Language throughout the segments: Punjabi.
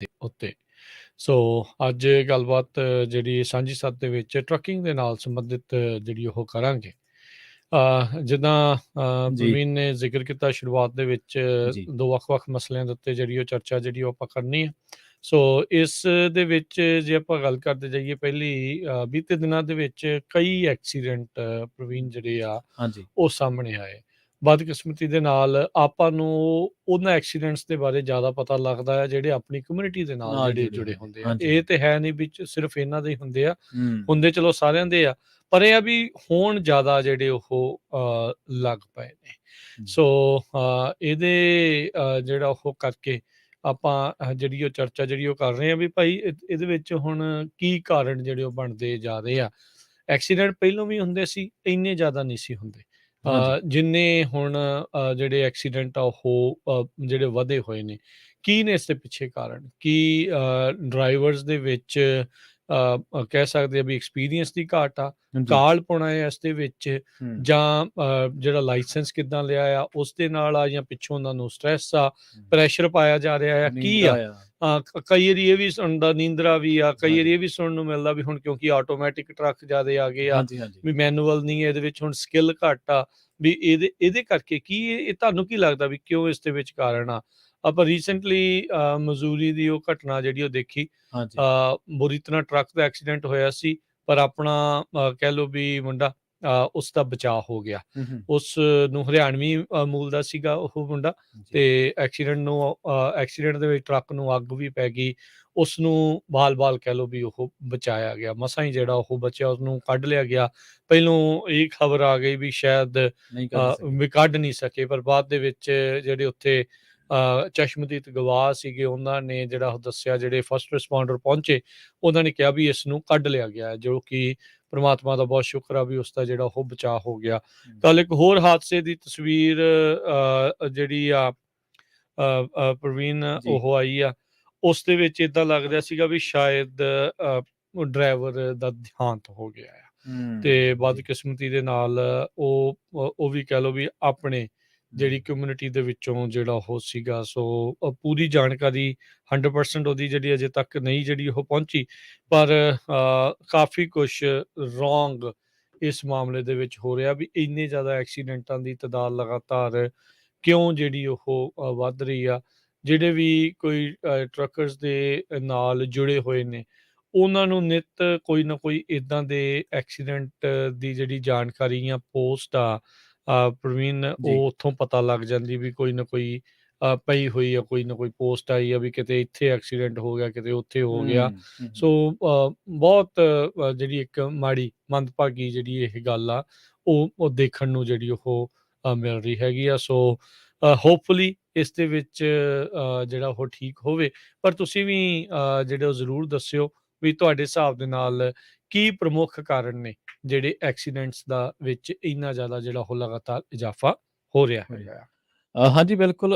ਦੇ ਉੱਤੇ। ਸੋ ਅੱਜ ਗੱਲਬਾਤ ਜਿਹੜੀ ਸਾਂਝੀ ਸੱਥ ਦੇ ਵਿੱਚ ਟਰੱਕਿੰਗ ਦੇ ਨਾਲ ਸੰਬੰਧਿਤ ਜਿਹੜੀ ਉਹ ਕਰਾਂਗੇ। ਜਿੱਦਾਂ ਜੀ, ਪ੍ਰਵੀਨ ਨੇ ਜ਼ਿਕਰ ਕੀਤਾ ਸ਼ੁਰੂਆਤ ਦੇ ਵਿੱਚ ਜੀ, ਦੋ ਵੱਖ-ਵੱਖ ਮਸਲਿਆਂ ਦੇ ਉੱਤੇ ਜਿਹੜੀ ਉਹ ਚਰਚਾ ਜਿਹੜੀ ਉਹ ਆਪਾਂ ਕਰਨੀ ਹੈ। ਸੋ ਇਸ ਦੇ ਵਿੱਚ ਜੇ ਆਪਾਂ ਗੱਲ ਕਰਦੇ ਜਾਈਏ ਪਹਿਲੀ ਬੀਤੇ ਦਿਨਾਂ ਦੇ ਵਿੱਚ ਕਈ ਐਕਸੀਡੈਂਟ ਪ੍ਰਵੀਨ ਜਿਹੜੇ ਆ ਹਾਂਜੀ, ਉਹ ਸਾਹਮਣੇ ਆਏ। ਬਦਕਿਸਮਤੀ ਦੇ ਨਾਲ ਆਪਾਂ ਨੂੰ ਉਹਨਾਂ ਐਕਸੀਡੈਂਟਸ ਦੇ ਬਾਰੇ ਜ਼ਿਆਦਾ ਪਤਾ ਲੱਗਦਾ ਹੈ ਜਿਹੜੇ ਆਪਣੀ ਕਮਿਊਨਿਟੀ ਦੇ ਨਾਲ ਨਾਲ ਜਿਹੜੇ ਜੁੜੇ ਜੁੜੇ ਹੋਏ ਨੇ। ਹੁੰਦੇ ਆ। ਹਾਂਜੀ, ਇਹ ਹਾਂਜੀ। ਤੇ ਹੈ ਨਹੀਂ ਵੀ ਸਿਰਫ ਇਹਨਾਂ ਦੇ ਹੀ ਹੁੰਦੇ ਆ, ਹੂੰ, ਹੁੰਦੇ ਚਲੋ ਸਾਰਿਆਂ ਦੇ ਆ, ਪਰ ਇਹ ਆ ਵੀ ਹੁਣ ਜ਼ਿਆਦਾ ਜਿਹੜੇ ਉਹ ਲੱਗ ਪਏ ਨੇ। ਹੂੰ, ਸੋ ਇਹਦੇ ਜਿਹੜਾ ਉਹ ਕਰਕੇ ਆਪਾਂ ਜਿਹੜੀ ਉਹ ਚਰਚਾ ਜਿਹੜੀ ਉਹ ਕਰ ਰਹੇ ਆ ਵੀ ਭਾਈ ਇਹਦੇ ਵਿੱਚ ਹੁਣ ਕੀ ਕਾਰਨ ਜਿਹੜੇ ਉਹ ਬਣਦੇ ਜਾ ਰਹੇ ਆ। ਐਕਸੀਡੈਂਟ ਪਹਿਲੋਂ ਵੀ ਹੁੰਦੇ ਸੀ, ਇੰਨੇ ਜ਼ਿਆਦਾ ਨਹੀਂ ਸੀ ਹੁੰਦੇ ਹਾਂਜੀ, ਜਿੰਨੇ ਹੁਣ ਜਿਹੜੇ ਐਕਸੀਡੈਂਟ ਆ ਉਹ ਜਿਹੜੇ ਵਧੇ ਹੋਏ ਨੇ। ਕੀ ਨੇ ਇਸ ਦੇ ਪਿੱਛੇ ਕਾਰਨ? ਕੀ ਡਰਾਈਵਰਸ ਦੇ ਵਿੱਚ ਕਹਿ ਸਕਦੇ ਆ ਵੀ ਐਕਸਪੀਰੀਅੰਸ ਦੀ ਘਾਟ ਆ, ਜੀ, ਕਾਲਪੁਣਾ ਹੈ ਇਸ ਦੇ ਵਿੱਚ, ਹੂੰ, ਜਾਂ ਜਿਹੜਾ ਲਾਇਸੈਂਸ ਕਿੱਦਾਂ ਲਿਆ ਆ ਉਸ ਦੇ ਨਾਲ ਆ, ਜਾਂ ਪਿੱਛੋਂ ਉਹਨਾਂ ਨੂੰ ਸਟ੍ਰੈਸ ਆ, ਹੂੰ, ਪ੍ਰੈਸ਼ਰ ਪਾਇਆ ਜਾ ਰਿਹਾ ਆ, ਕੀ ਨੀਂਦਰਾ ਆ? ਆ। ਕਈ ਵਾਰੀ ਇਹ ਵੀ ਸੁਣਦਾ ਨੀਂਦਰਾ ਵੀ ਆ, ਕਈ ਵਾਰੀ ਹਾਂਜੀ, ਇਹ ਵੀ ਸੁਣਨ ਨੂੰ ਮਿਲਦਾ ਵੀ ਹੁਣ ਕਿਉਂਕਿ ਆਟੋਮੈਟਿਕ ਟਰੱਕ ਜ਼ਿਆਦੇ ਆ ਗਏ ਆ, ਹਾਂਜੀ, ਹਾਂਜੀ। ਵੀ ਮੈਨੂਅਲ ਨਹੀਂ ਹੈ, ਇਹਦੇ ਵਿੱਚ ਹੁਣ ਸਕਿੱਲ ਘੱਟ ਆ, ਵੀ ਇਹਦੇ ਕਰਕੇ ਕੀ ਇਹ ਤੁਹਾਨੂੰ ਕੀ ਲੱਗਦਾ ਵੀ ਕਿਉਂ ਇਸ ਦੇ ਵਿੱਚ ਕਾਰਨ ਆ? ਆਪਾਂ ਰੀਸੈਂਟਲੀ ਮਜ਼ੂਰੀ ਦੀ ਉਹ ਘਟਨਾ ਜਿਹੜੀ ਉਹ ਦੇਖੀ, ਹਾਂਜੀ, ਬੁਰੀ ਤਰ੍ਹਾਂ ਟਰੱਕ ਦਾ ਐਕਸੀਡੈਂਟ ਹੋਇਆ ਸੀ, ਪਰ ਆਪਣਾ ਕਹਿ ਲਓ ਵੀ ਮੁੰਡਾ ਉਸ ਦਾ ਬਚਾਅ ਹੋ ਗਿਆ। ਹੂੰ, ਹੂੰ, ਉਸ ਨੂੰ ਹਰਿਆਣਵੀ ਮੂਲ ਦਾ ਸੀਗਾ ਉਹ ਮੁੰਡਾ, ਜੀ, ਤੇ ਐਕਸੀਡੈਂਟ ਦੇ ਵਿੱਚ ਟਰੱਕ ਨੂੰ ਅੱਗ ਵੀ ਪੈ ਗਈ। ਉਸ ਨੂੰ ਬਾਲ-ਬਾਲ ਕਹਿ ਲਓ ਵੀ ਉਹ ਬਚਾਇਆ ਗਿਆ। ਮਸਾਂ ਹੀ ਜਿਹੜਾ ਉਹ ਬਚਿਆ, ਉਹਨੂੰ ਕੱਢ ਲਿਆ ਗਿਆ। ਪਹਿਲੋਂ ਇਹ ਖਬਰ ਆ ਗਈ ਵੀ ਸ਼ਾਇਦ ਨਹੀਂ ਕੱਢ ਸਕੇ। ਵੀ ਕੱਢ ਨਹੀਂ ਸਕੇ, ਪਰ ਬਾਅਦ ਦੇ ਵਿੱਚ ਜਿਹੜੇ ਉੱਥੇ ਚਸ਼ਮਦੀਦ ਗਵਾਹ ਸੀਗੇ, ਉਹਨਾਂ ਨੇ ਜਿਹੜਾ ਉਹ ਦੱਸਿਆ, ਜਿਹੜੇ ਫਸਟ ਰਿਸਪੋਂਡਰ ਪਹੁੰਚੇ, ਉਹਨਾਂ ਨੇ ਕਿਹਾ ਵੀ ਇਸ ਨੂੰ ਕੱਢ ਲਿਆ ਗਿਆ ਹੈ, ਜੋ ਕਿ ਪ੍ਰਮਾਤਮਾ ਦਾ ਬਹੁਤ ਸ਼ੁਕਰ ਆ ਵੀ ਉਸਦਾ ਜਿਹੜਾ ਉਹ ਬਚਾਅ ਹੋ ਗਿਆ। ਹੂੰ, ਕੱਲ੍ਹ ਇੱਕ ਹੋਰ ਹਾਦਸੇ ਦੀ ਤਸਵੀਰ ਜਿਹੜੀ ਆ ਪ੍ਰਵੀਨ ਜੀ, ਉਹ ਆਈ ਆ, ਉਸ ਦੇ ਵਿੱਚ ਏਦਾਂ ਲੱਗ ਰਿਹਾ ਸੀਗਾ ਵੀ ਸ਼ਾਇਦ ਡਰਾਈਵਰ ਦਾ ਦੇਹਾਂਤ ਹੋ ਗਿਆ ਆ। ਤੇ ਜੀ, ਬਦਕਿਸਮਤੀ ਦੇ ਨਾਲ ਉਹ ਵੀ ਕਹਿ ਲਓ ਵੀ ਆਪਣੇ ਹੂੰ, ਜਿਹੜੀ ਕਮਿਊਨਿਟੀ ਦੇ ਵਿੱਚੋਂ ਜਿਹੜਾ ਉਹ ਸੀਗਾ। ਸੋ ਪੂਰੀ ਜਾਣਕਾਰੀ 100% ਉਹਦੀ ਜਿਹੜੀ ਅਜੇ ਤੱਕ ਨਹੀਂ ਜਿਹੜੀ ਉਹ ਪਹੁੰਚੀ, ਪਰ ਕਾਫੀ ਕੁਛ ਰੋਂਗ ਇਸ ਮਾਮਲੇ ਦੇ ਵਿੱਚ ਹੋ ਰਿਹਾ ਵੀ ਇੰਨੇ ਜ਼ਿਆਦਾ ਐਕਸੀਡੈਂਟਾਂ ਦੀ ਤਾਦਾਦ ਲਗਾਤਾਰ ਕਿਉਂ ਜਿਹੜੀ ਉਹ ਵੱਧ ਰਹੀ ਆ। ਜਿਹੜੇ ਵੀ ਕੋਈ ਟਰੱਕਰਸ ਦੇ ਨਾਲ ਜੁੜੇ ਹੋਏ ਨੇ, ਉਹਨਾਂ ਨੂੰ ਨਿੱਤ ਕੋਈ ਨਾ ਕੋਈ ਇੱਦਾਂ ਦੇ ਐਕਸੀਡੈਂਟ ਦੀ ਜਿਹੜੀ ਜਾਣਕਾਰੀ ਜਾਂ ਪੋਸਟ ਆ ਪ੍ਰਵੀਨ, ਜੀ, ਉਹ ਉੱਥੋਂ ਪਤਾ ਲੱਗ ਜਾਂਦੀ ਵੀ ਕੋਈ ਨਾ ਕੋਈ ਪਈ ਹੋਈ ਆ, ਕੋਈ ਨਾ ਕੋਈ ਪੋਸਟ ਆਈ ਆ ਵੀ ਕਿਤੇ ਇੱਥੇ ਐਕਸੀਡੈਂਟ ਹੋ ਗਿਆ, ਕਿਤੇ ਉੱਥੇ ਹੋ ਗਿਆ। ਹੂੰ, ਹੂੰ, ਹੂੰ, ਸੋ ਬਹੁਤ ਜਿਹੜੀ ਇੱਕ ਮਾੜੀ ਮੰਦਭਾਗੀ ਜਿਹੜੀ ਇਹ ਗੱਲ ਆ, ਉਹ ਦੇਖਣ ਨੂੰ ਜਿਹੜੀ ਉਹ ਮਿਲ ਰਹੀ ਹੈਗੀ ਆ। ਸੋ ਹੋਪਫੁਲੀ ਇਸ ਦੇ ਵਿੱਚ ਜਿਹੜਾ ਉਹ ਠੀਕ ਹੋਵੇ, ਪਰ ਤੁਸੀਂ ਵੀ ਜਿਹੜੇ ਉਹ ਜ਼ਰੂਰ ਦੱਸਿਓ ਵੀ ਤੁਹਾਡੇ ਹਿਸਾਬ ਦੇ ਨਾਲ ਕੀ ਪ੍ਰਮੁੱਖ ਕਾਰਨ ਨੇ ਜਿਹੜੇ ਐਕਸੀਡੈਂਟਸ ਦਾ ਵਿੱਚ ਇੰਨਾ ਜ਼ਿਆਦਾ ਜਿਹੜਾ ਉਹ ਲਗਾਤਾਰ ਇਜ਼ਾਫਾ ਹੋ ਰਿਹਾ ਹੋ ਰਿਹਾ। ਹੈਗਾ ਆ। ਹਾਂਜੀ, ਬਿਲਕੁਲ।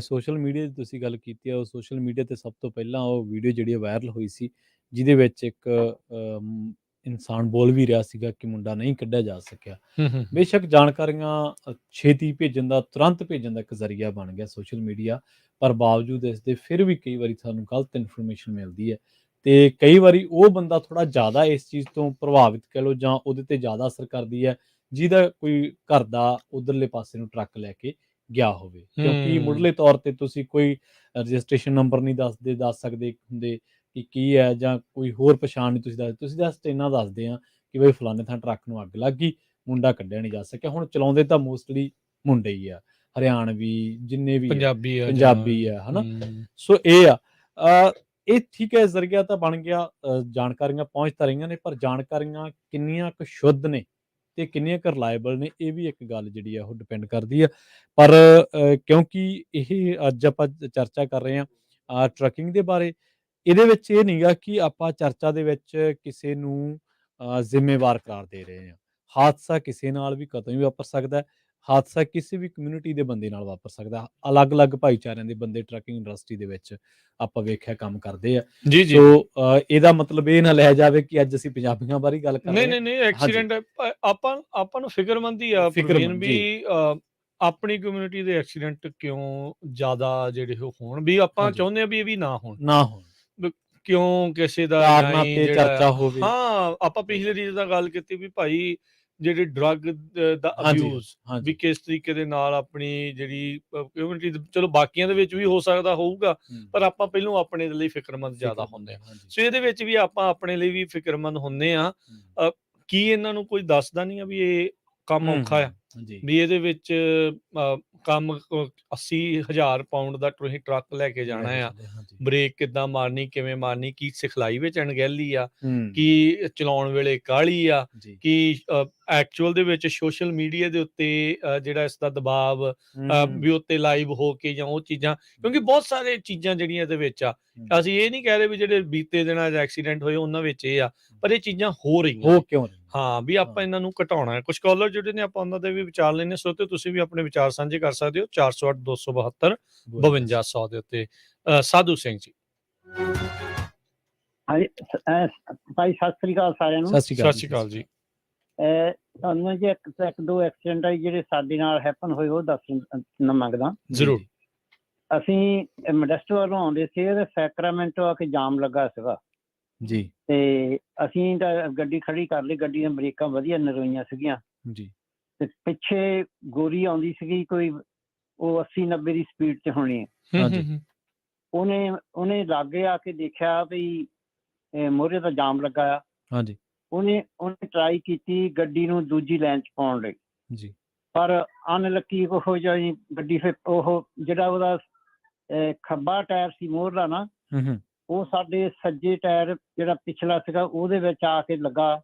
ਸੋਸ਼ਲ ਮੀਡੀਆ ਦੀ ਤੁਸੀਂ ਗੱਲ ਕੀਤੀ ਹੈ, ਉਹ ਸੋਸ਼ਲ ਮੀਡੀਆ ਤੇ ਸਭ ਤੋਂ ਪਹਿਲਾਂ ਉਹ ਵੀਡੀਓ ਜਿਹੜੀ ਵਾਇਰਲ ਹੋਈ ਸੀ, ਜਿਹਦੇ ਵਿੱਚ ਇੱਕ ਇਨਸਾਨ ਬੋਲ ਵੀ ਰਿਹਾ ਸੀਗਾ ਕਿ ਮੁੰਡਾ ਨਹੀਂ ਕੱਢਿਆ ਜਾ ਸਕਿਆ। ਹੂੰ, ਹੂੰ, ਹੂੰ। ਬੇਸ਼ੱਕ ਜਾਣਕਾਰੀਆਂ ਛੇਤੀ ਭੇਜਣ ਦਾ, ਤੁਰੰਤ ਭੇਜਣ ਦਾ ਇੱਕ ਜ਼ਰੀਆ ਬਣ ਗਿਆ ਸੋਸ਼ਲ ਮੀਡੀਆ, ਪਰ ਬਾਵਜੂਦ ਇਸ ਦੇ ਫਿਰ ਵੀ ਕਈ ਵਾਰੀ ਸਾਨੂੰ ਗਲਤ ਇਨਫੋਰਮੇਸ਼ਨ ਮਿਲਦੀ ਹੈ, ਤੇ ਕਈ ਵਾਰੀ ਉਹ ਬੰਦਾ ਥੋੜ੍ਹਾ ਜ਼ਿਆਦਾ ਇਸ ਚੀਜ਼ ਤੋਂ ਪ੍ਰਭਾਵਿਤ ਕਹਿ ਲਓ, ਜਾਂ ਉਹਦੇ ਤੇ ਜ਼ਿਆਦਾ ਅਸਰ ਕਰਦੀ ਹੈ, ਜਿਹਦਾ ਕੋਈ ਘਰ ਦਾ ਉੱਧਰਲੇ ਪਾਸੇ ਨੂੰ ਟਰੱਕ ਲੈ ਕੇ ਗਿਆ ਹੋਵੇ। ਕਿਉਂਕਿ ਹੂੰ, ਮੁੱਢਲੇ ਤੌਰ ਤੇ ਤੁਸੀਂ ਕੋਈ ਰਜਿਸਟ੍ਰੇਸ਼ਨ ਨੰਬਰ ਨਹੀਂ ਦੱਸ ਸਕਦੇ ਹੁੰਦੇ ਕਿ ਕੀ ਹੈ, ਜਾਂ ਕੋਈ ਹੋਰ ਪਛਾਣ ਨਹੀਂ ਤੁਸੀਂ ਦੱਸਦੇ, ਤੁਸੀਂ ਜਸਟ ਇੰਨਾ ਦੱਸਦੇ ਆ ਕਿ ਬਈ ਫਲਾਣੇ ਥਾਂ ਟਰੱਕ ਨੂੰ ਅੱਗ ਲੱਗ ਗਈ, ਮੁੰਡਾ ਕੱਢਿਆ ਨਹੀਂ ਜਾ ਸਕਿਆ। ਹੁਣ ਚਲਾਉਂਦੇ ਤਾਂ ਮੋਸਟਲੀ ਮੁੰਡੇ ਹੀ ਆ, ਹਰਿਆਣਵੀ ਜਿੰਨੇ ਵੀ ਆ, ਪੰਜਾਬੀ ਆ ਜਾਂ ਪੰਜਾਬੀ ਆ, ਹਨਾ। ਹੂੰ, ਸੋ ਇਹ ਆ, ਇਹ ਠੀਕ ਹੈ, ਜ਼ਰੀਆ ਤਾਂ ਬਣ ਗਿਆ, ਜਾਣਕਾਰੀਆਂ ਪਹੁੰਚ ਤਾਂ ਰਹੀਆਂ ਨੇ, ਪਰ ਜਾਣਕਾਰੀਆਂ ਕਿੰਨੀਆਂ ਕੁ ਸ਼ੁੱਧ ਨੇ ਤੇ ਕਿੰਨੀਆਂ ਕੁ ਰਿਲਾਏਬਲ ਨੇ, ਇਹ ਵੀ ਇੱਕ ਗੱਲ ਜਿਹੜੀ ਆ ਉਹ ਡਿਪੈਂਡ ਕਰਦੀ ਆ। ਪਰ ਕਿਉਂਕਿ ਇਹ ਅੱਜ ਆਪਾਂ ਚਰਚਾ ਕਰ ਰਹੇ ਹਾਂ ਟਰੱਕਿੰਗ ਦੇ ਬਾਰੇ, ਇਹਦੇ ਵਿੱਚ ਇਹ ਨਹੀਂ ਗਾ ਕਿ ਆਪਾਂ ਚਰਚਾ ਦੇ ਵਿੱਚ ਕਿਸੇ ਨੂੰ ਜ਼ਿੰਮੇਵਾਰ ਕਰਾਰ ਦੇ ਰਹੇ ਹਾਂ। ਹਾਦਸਾ ਕਿਸੇ ਨਾਲ ਵੀ ਕਦੋਂ ਵੀ ਵਾਪਰ ਸਕਦਾ ਹੈ। ਹਾਦਸਾ ਕਿਸੇ ਵੀ ਕਮਿਊਨਿਟੀ ਦੇ ਬੰਦੇ ਨਾਲ ਵਾਪਰ ਸਕਦਾ। ਅਲੱਗ-ਅਲੱਗ ਭਾਈਚਾਰਿਆਂ ਦੇ ਬੰਦੇ ਟਰੱਕਿੰਗ ਇੰਡਸਟਰੀ ਦੇ ਵਿੱਚ ਆਪਾਂ ਵੇਖਿਆ ਕੰਮ ਕਰਦੇ ਆ। ਜੀ, ਜੀ, ਸੋ ਜੀ। ਇਹਦਾ ਮਤਲਬ ਇਹ ਨਾ ਲਿਆ ਜਾਵੇ ਕਿ ਅੱਜ ਅਸੀਂ ਪੰਜਾਬੀਆਂ ਬਾਰੇ ਗੱਲ ਕਰ ਨਹੀਂ, ਰਹੇ ਹਾਂ। ਨਹੀਂ, ਨਹੀਂ, ਹਾਂਜੀ, ਐਕਸੀਡੈਂਟ ਆਪਾਂ ਨੂੰ ਫਿਕਰਮੰਦੀ ਆ ਪ੍ਰਵੀਨ ਫਿਕਰਮੰਦ ਵੀ ਜੀ। ਆਪਣੀ ਕਮਿਊਨਿਟੀ ਦੇ ਐਕਸੀਡੈਂਟ ਕਿਉਂ ਜ਼ਿਆਦਾ ਜਿਹੜੇ ਉਹ ਹੋਣ, ਵੀ ਆਪਾਂ ਹਾਂਜੀ ਚਾਹੁੰਦੇ ਆ ਵੀ ਇਹ ਵੀ ਨਾ ਹੋਣ, ਨਾ ਹੋਣ ਵੀ ਕਿਉਂ ਕਿਸੇ ਦਾ ਕਾਰਨਾਂ ਜਾਈ ਤੇ ਜਿਹੜਾ ਚਰਚਾ ਹੋਵੇ ਹਾਂ ਆਪਾਂ ਪਿਛਲੇ ਰੀਜ ਦਾ ਗੱਲ ਕੀਤੀ ਵੀ ਭਾਈ ਜਿਹੜੇ ਡਰੱਗ ਦਾ ਹਾਂਜੀ ਅਬਿਊਜ਼ ਵੀ ਹਾਂਜੀ ਕਿਸ ਤਰੀਕੇ ਦੇ ਨਾਲ ਆਪਣੀ ਜਿਹੜੀ ਕਮਿਊਨਿਟੀ ਚਲੋ ਬਾਕੀਆਂ ਦੇ ਵਿੱਚ ਵੀ ਹੋ ਸਕਦਾ ਹੋਊਗਾ, ਪਰ ਆਪਾਂ ਪਹਿਲੋਂ ਆਪਣੇ ਲਈ ਫਿਕਰਮੰਦ ਜ਼ਿਆਦਾ ਹੁੰਦੇ ਆ। ਹਾਂਜੀ ਸੋ ਇਹਦੇ ਵਿੱਚ ਵੀ ਆਪਾਂ ਆਪਣੇ ਲਈ ਵੀ ਫਿਕਰਮੰਦ ਹੁੰਦੇ ਆ। ਕੀ ਇਹਨਾਂ ਨੂੰ ਕੋਈ ਦੱਸਦਾ ਨਹੀਂ ਆ ਵੀ ਇਹ ਕੰਮ ਔਖਾ ਆ, ਹਾਂਜੀ ਵੀ ਇਹਦੇ ਵਿੱਚ ਕੰਮ 80,000 ਪਾਉਂਡ ਦਾ ਤੁਸੀਂ ਟਰੱਕ ਲੈ ਕੇ ਜਾਣਾ ਆ, ਹਾਂਜੀ ਬ੍ਰੇਕ ਕਿੱਦਾਂ ਮਾਰਨੀ, ਕਿਵੇਂ ਮਾਰਨੀ, ਕੀ ਸਿਖਲਾਈ ਵਿੱਚ ਅਣਗਹਿਲੀ ਆ, ਹੂੰ ਕੀ ਚਲਾਉਣ ਵੇਲੇ ਕਾਹਲੀ ਆ, ਜੀ ਕੀ ਐਕਚੁਅਲ ਦੇ ਵਿੱਚ ਸੋਸ਼ਲ ਮੀਡੀਆ ਦੇ ਉੱਤੇ ਜਿਹੜਾ ਇਸ ਦਾ ਦਬਾਅ ਵੀ ਉੱਤੇ ਲਾਈਵ ਹੋ ਕੇ ਜਾਂ ਉਹ ਚੀਜ਼ਾਂ, ਕਿਉਂਕਿ ਬਹੁਤ ਸਾਰੇ ਚੀਜ਼ਾਂ ਜਿਹੜੀਆਂ ਇਹਦੇ ਵਿੱਚ ਆ। ਅਸੀਂ ਇਹ ਨਹੀਂ ਕਹਿ ਰਹੇ ਵੀ ਜਿਹੜੇ ਬੀਤੇ ਦਿਨਾਂ 'ਚ ਐਕਸੀਡੈਂਟ ਹੋਏ ਉਹਨਾਂ ਵਿੱਚ ਇਹ ਆ, ਪਰ ਇਹ ਚੀਜ਼ਾਂ ਹੋ ਰਹੀਆਂ ਹੋ ਨੇ। ਕਿਉਂ ਰਹੀ ਹਾਂ, ਵੀ ਆਪਾਂ ਇਹਨਾਂ ਨੂੰ ਘਟਾਉਣਾ ਹੈ। ਕੁਝ ਕਾਲਰ ਜਿਹੜੇ ਨੇ ਆਪਾਂ ਉਹਨਾਂ ਦੇ ਵੀ ਵਿਚਾਰ ਲੈਣੇ, ਸੋ ਤੇ ਤੁਸੀਂ ਵੀ ਆਪਣੇ ਵਿਚਾਰ ਸਾਂਝੇ ਕਰ ਸਕਦੇ ਹੋ 408 272 5200 ਦੇ ਉੱਤੇ। ਸਾਧੂ ਸਿੰਘ ਜੀ ਹਾਂਜੀ ਭਾਈ ਸਤਿ ਸ੍ਰੀ ਅਕਾਲ ਸਾਰਿਆਂ ਨੂੰ। ਸਤਿ ਸਤਿ ਸ਼੍ਰੀ ਅਕਾਲ ਜੀ। ਤੁਹਾਨੂੰ ਜੀ ਇੱਕ ਦੋ ਐਕਸੀਡੈਂਟ ਆਈ ਜਿਹੜੇ ਸਾਡੇ ਨਾਲ ਹੈਪਨ ਹੋਏ ਉਹ ਦੱਸਣਾ ਮੰਗਦਾ। ਜ਼ਰੂਰ। ਅਸੀਂ ਮੋਡੈਸਟੋ ਵੱਲੋਂ ਆਉਂਦੇ ਸੀ ਤੇ ਸੈਕਰਾਮੈਂਟੋ ਆ ਕੇ ਜਾਮ ਲੱਗਾ ਸੀਗਾ ਜੀ ਤੇ ਅਸੀਂ ਤਾਂ ਗੱਡੀ ਖੜੀ ਕਰ ਲਈ, ਗੱਡੀ ਦੀਆਂ ਬ੍ਰੇਕਾਂ ਵਧੀਆ ਨਰੋਈਆਂ ਸੀਗੀਆਂ ਜੀ ਤੇ ਪਿੱਛੇ ਗੋਰੀ ਆਉਂਦੀ ਸੀਗੀ ਕੋਈ, ਉਹ 80-90 ਦੀ ਸਪੀਡ 'ਚ ਹੋਣੀ ਹੈ। ਹਾਂਜੀ ਉਹਨੇ ਲਾਗੇ ਆ ਕੇ ਦੇਖਿਆ ਵੀ ਮੋਹਰੇ ਦਾ ਜਾਮ ਲੱਗਾ ਆ। ਹਾਂਜੀ ਉਹਨੇ ਟਰਾਈ ਕੀਤੀ ਗੱਡੀ ਨੂੰ ਦੂਜੀ ਲਾਈਨ 'ਚ ਪਾਉਣ ਲਈ, ਜੀ ਪਰ ਅਨਲੱਕੀ ਉਹੋ ਜਿਹੀ ਗੱਡੀ ਫਿਰ ਉਹ ਜਿਹੜਾ ਉਹਦਾ ਖੱਬਾ ਟਾਇਰ ਸੀ ਮੋਹਰਲਾ ਨਾ, ਉਹ ਸਾਡੇ ਸੱਜੇ ਟਾਇਰ ਜਿਹੜਾ ਪਿਛਲਾ ਸੀਗਾ ਉਹਦੇ ਵਿੱਚ ਆ ਕੇ ਲੱਗਾ,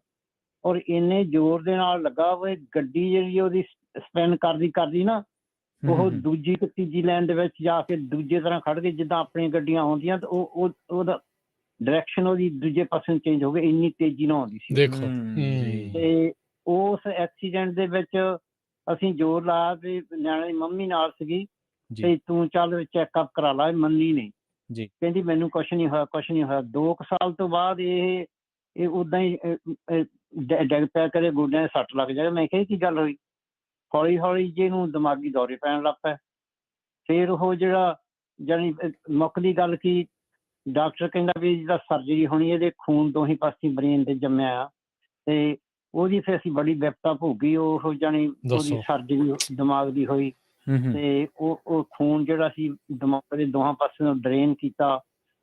ਔਰ ਇੰਨੇ ਜ਼ੋਰ ਦੇ ਨਾਲ ਲੱਗਾ ਉਹ ਗੱਡੀ ਜਿਹੜੀ ਉਹਦੀ ਸਪਿਨ ਕਰਦੀ ਨਾ, ਉਹ ਦੂਜੀ ਤੇ ਤੀਜੀ ਲਾਈਨ ਦੇ ਵਿੱਚ ਜਾ ਕੇ ਦੂਜੇ ਤਰ੍ਹਾਂ ਖੜ ਗਈ। ਜਿੱਦਾਂ ਆਪਣੀਆਂ ਗੱਡੀਆਂ ਆਉਂਦੀਆਂ ਤਾਂ ਉਹਦਾ ਡਾਇਰੈਕਸ਼ਨ ਉਹਦੀ ਦੂਜੇ ਪਾਸੇ ਨੂੰ ਚੇਂਜ ਹੋ ਗਈ, ਇੰਨੀ ਤੇਜ਼ੀ ਨਾਲ ਆਉਂਦੀ ਸੀ। ਦੇਖੋ ਤੇ ਉਸ ਐਕਸੀਡੈਂਟ ਦੇ ਵਿੱਚ ਅਸੀਂ ਜ਼ੋਰ ਲਾਇਆ ਵੀ ਨਿਆਣੇ ਦੀ ਮੰਮੀ ਨਾਲ ਸੀਗੀ ਤੇ ਤੂੰ ਚੱਲ ਚੈੱਕਅਪ ਕਰਾ ਲਾ। ਮੰਨੀ ਨਹੀਂ ਜੀ, ਕਹਿੰਦੀ ਮੈਨੂੰ ਕੁਛ ਨਹੀਂ ਹੋਇਆ। 2 ਸਾਲ ਤੋਂ ਬਾਅਦ ਇਹ ਉਦਾਂ ਹੀ ਡਿੱਗ ਪਿਆ, ਕਦੇ ਗੋਡਿਆਂ 'ਚ ਸੱਟ ਲੱਗ ਜਾਏ। ਮੈਂ ਕਿਹਾ ਕੀ ਗੱਲ ਹੋਈ? ਹੌਲੀ ਹੌਲੀ ਜਿਹਨੂੰ ਦਿਮਾਗੀ ਦੌਰੇ ਪੈਣ ਲੱਗ ਪਏ। ਫਿਰ ਉਹ ਜਿਹੜਾ ਜਾਣੀ ਮੁੱਕਦੀ ਗੱਲ ਕੀ, ਡਾਕਟਰ ਕਹਿੰਦਾ ਵੀ ਜਿਹਦਾ ਸਰਜਰੀ ਹੋਣੀ, ਇਹਦੇ ਖੂਨ ਦੋਹੀਂ ਪਾਸੇ ਬਰੇਨ ਤੇ ਜੰਮਿਆ ਆ ਤੇ ਉਹਦੀ ਫਿਰ ਅਸੀਂ ਬੜੀ ਵਿਪਤਾ ਭੋਗੀ। ਉਹ ਜਾਣੀ ਉਹਦੀ ਸਰਜਰੀ ਦਿਮਾਗ ਦੀ ਹੋਈ ਤੇ ਉਹ ਖੂਨ ਜਿਹੜਾ ਸੀ ਦਿਮਾਗ ਦੇ ਦੋਹਾਂ ਪਾਸੇ ਡਰੇਨ ਕੀਤਾ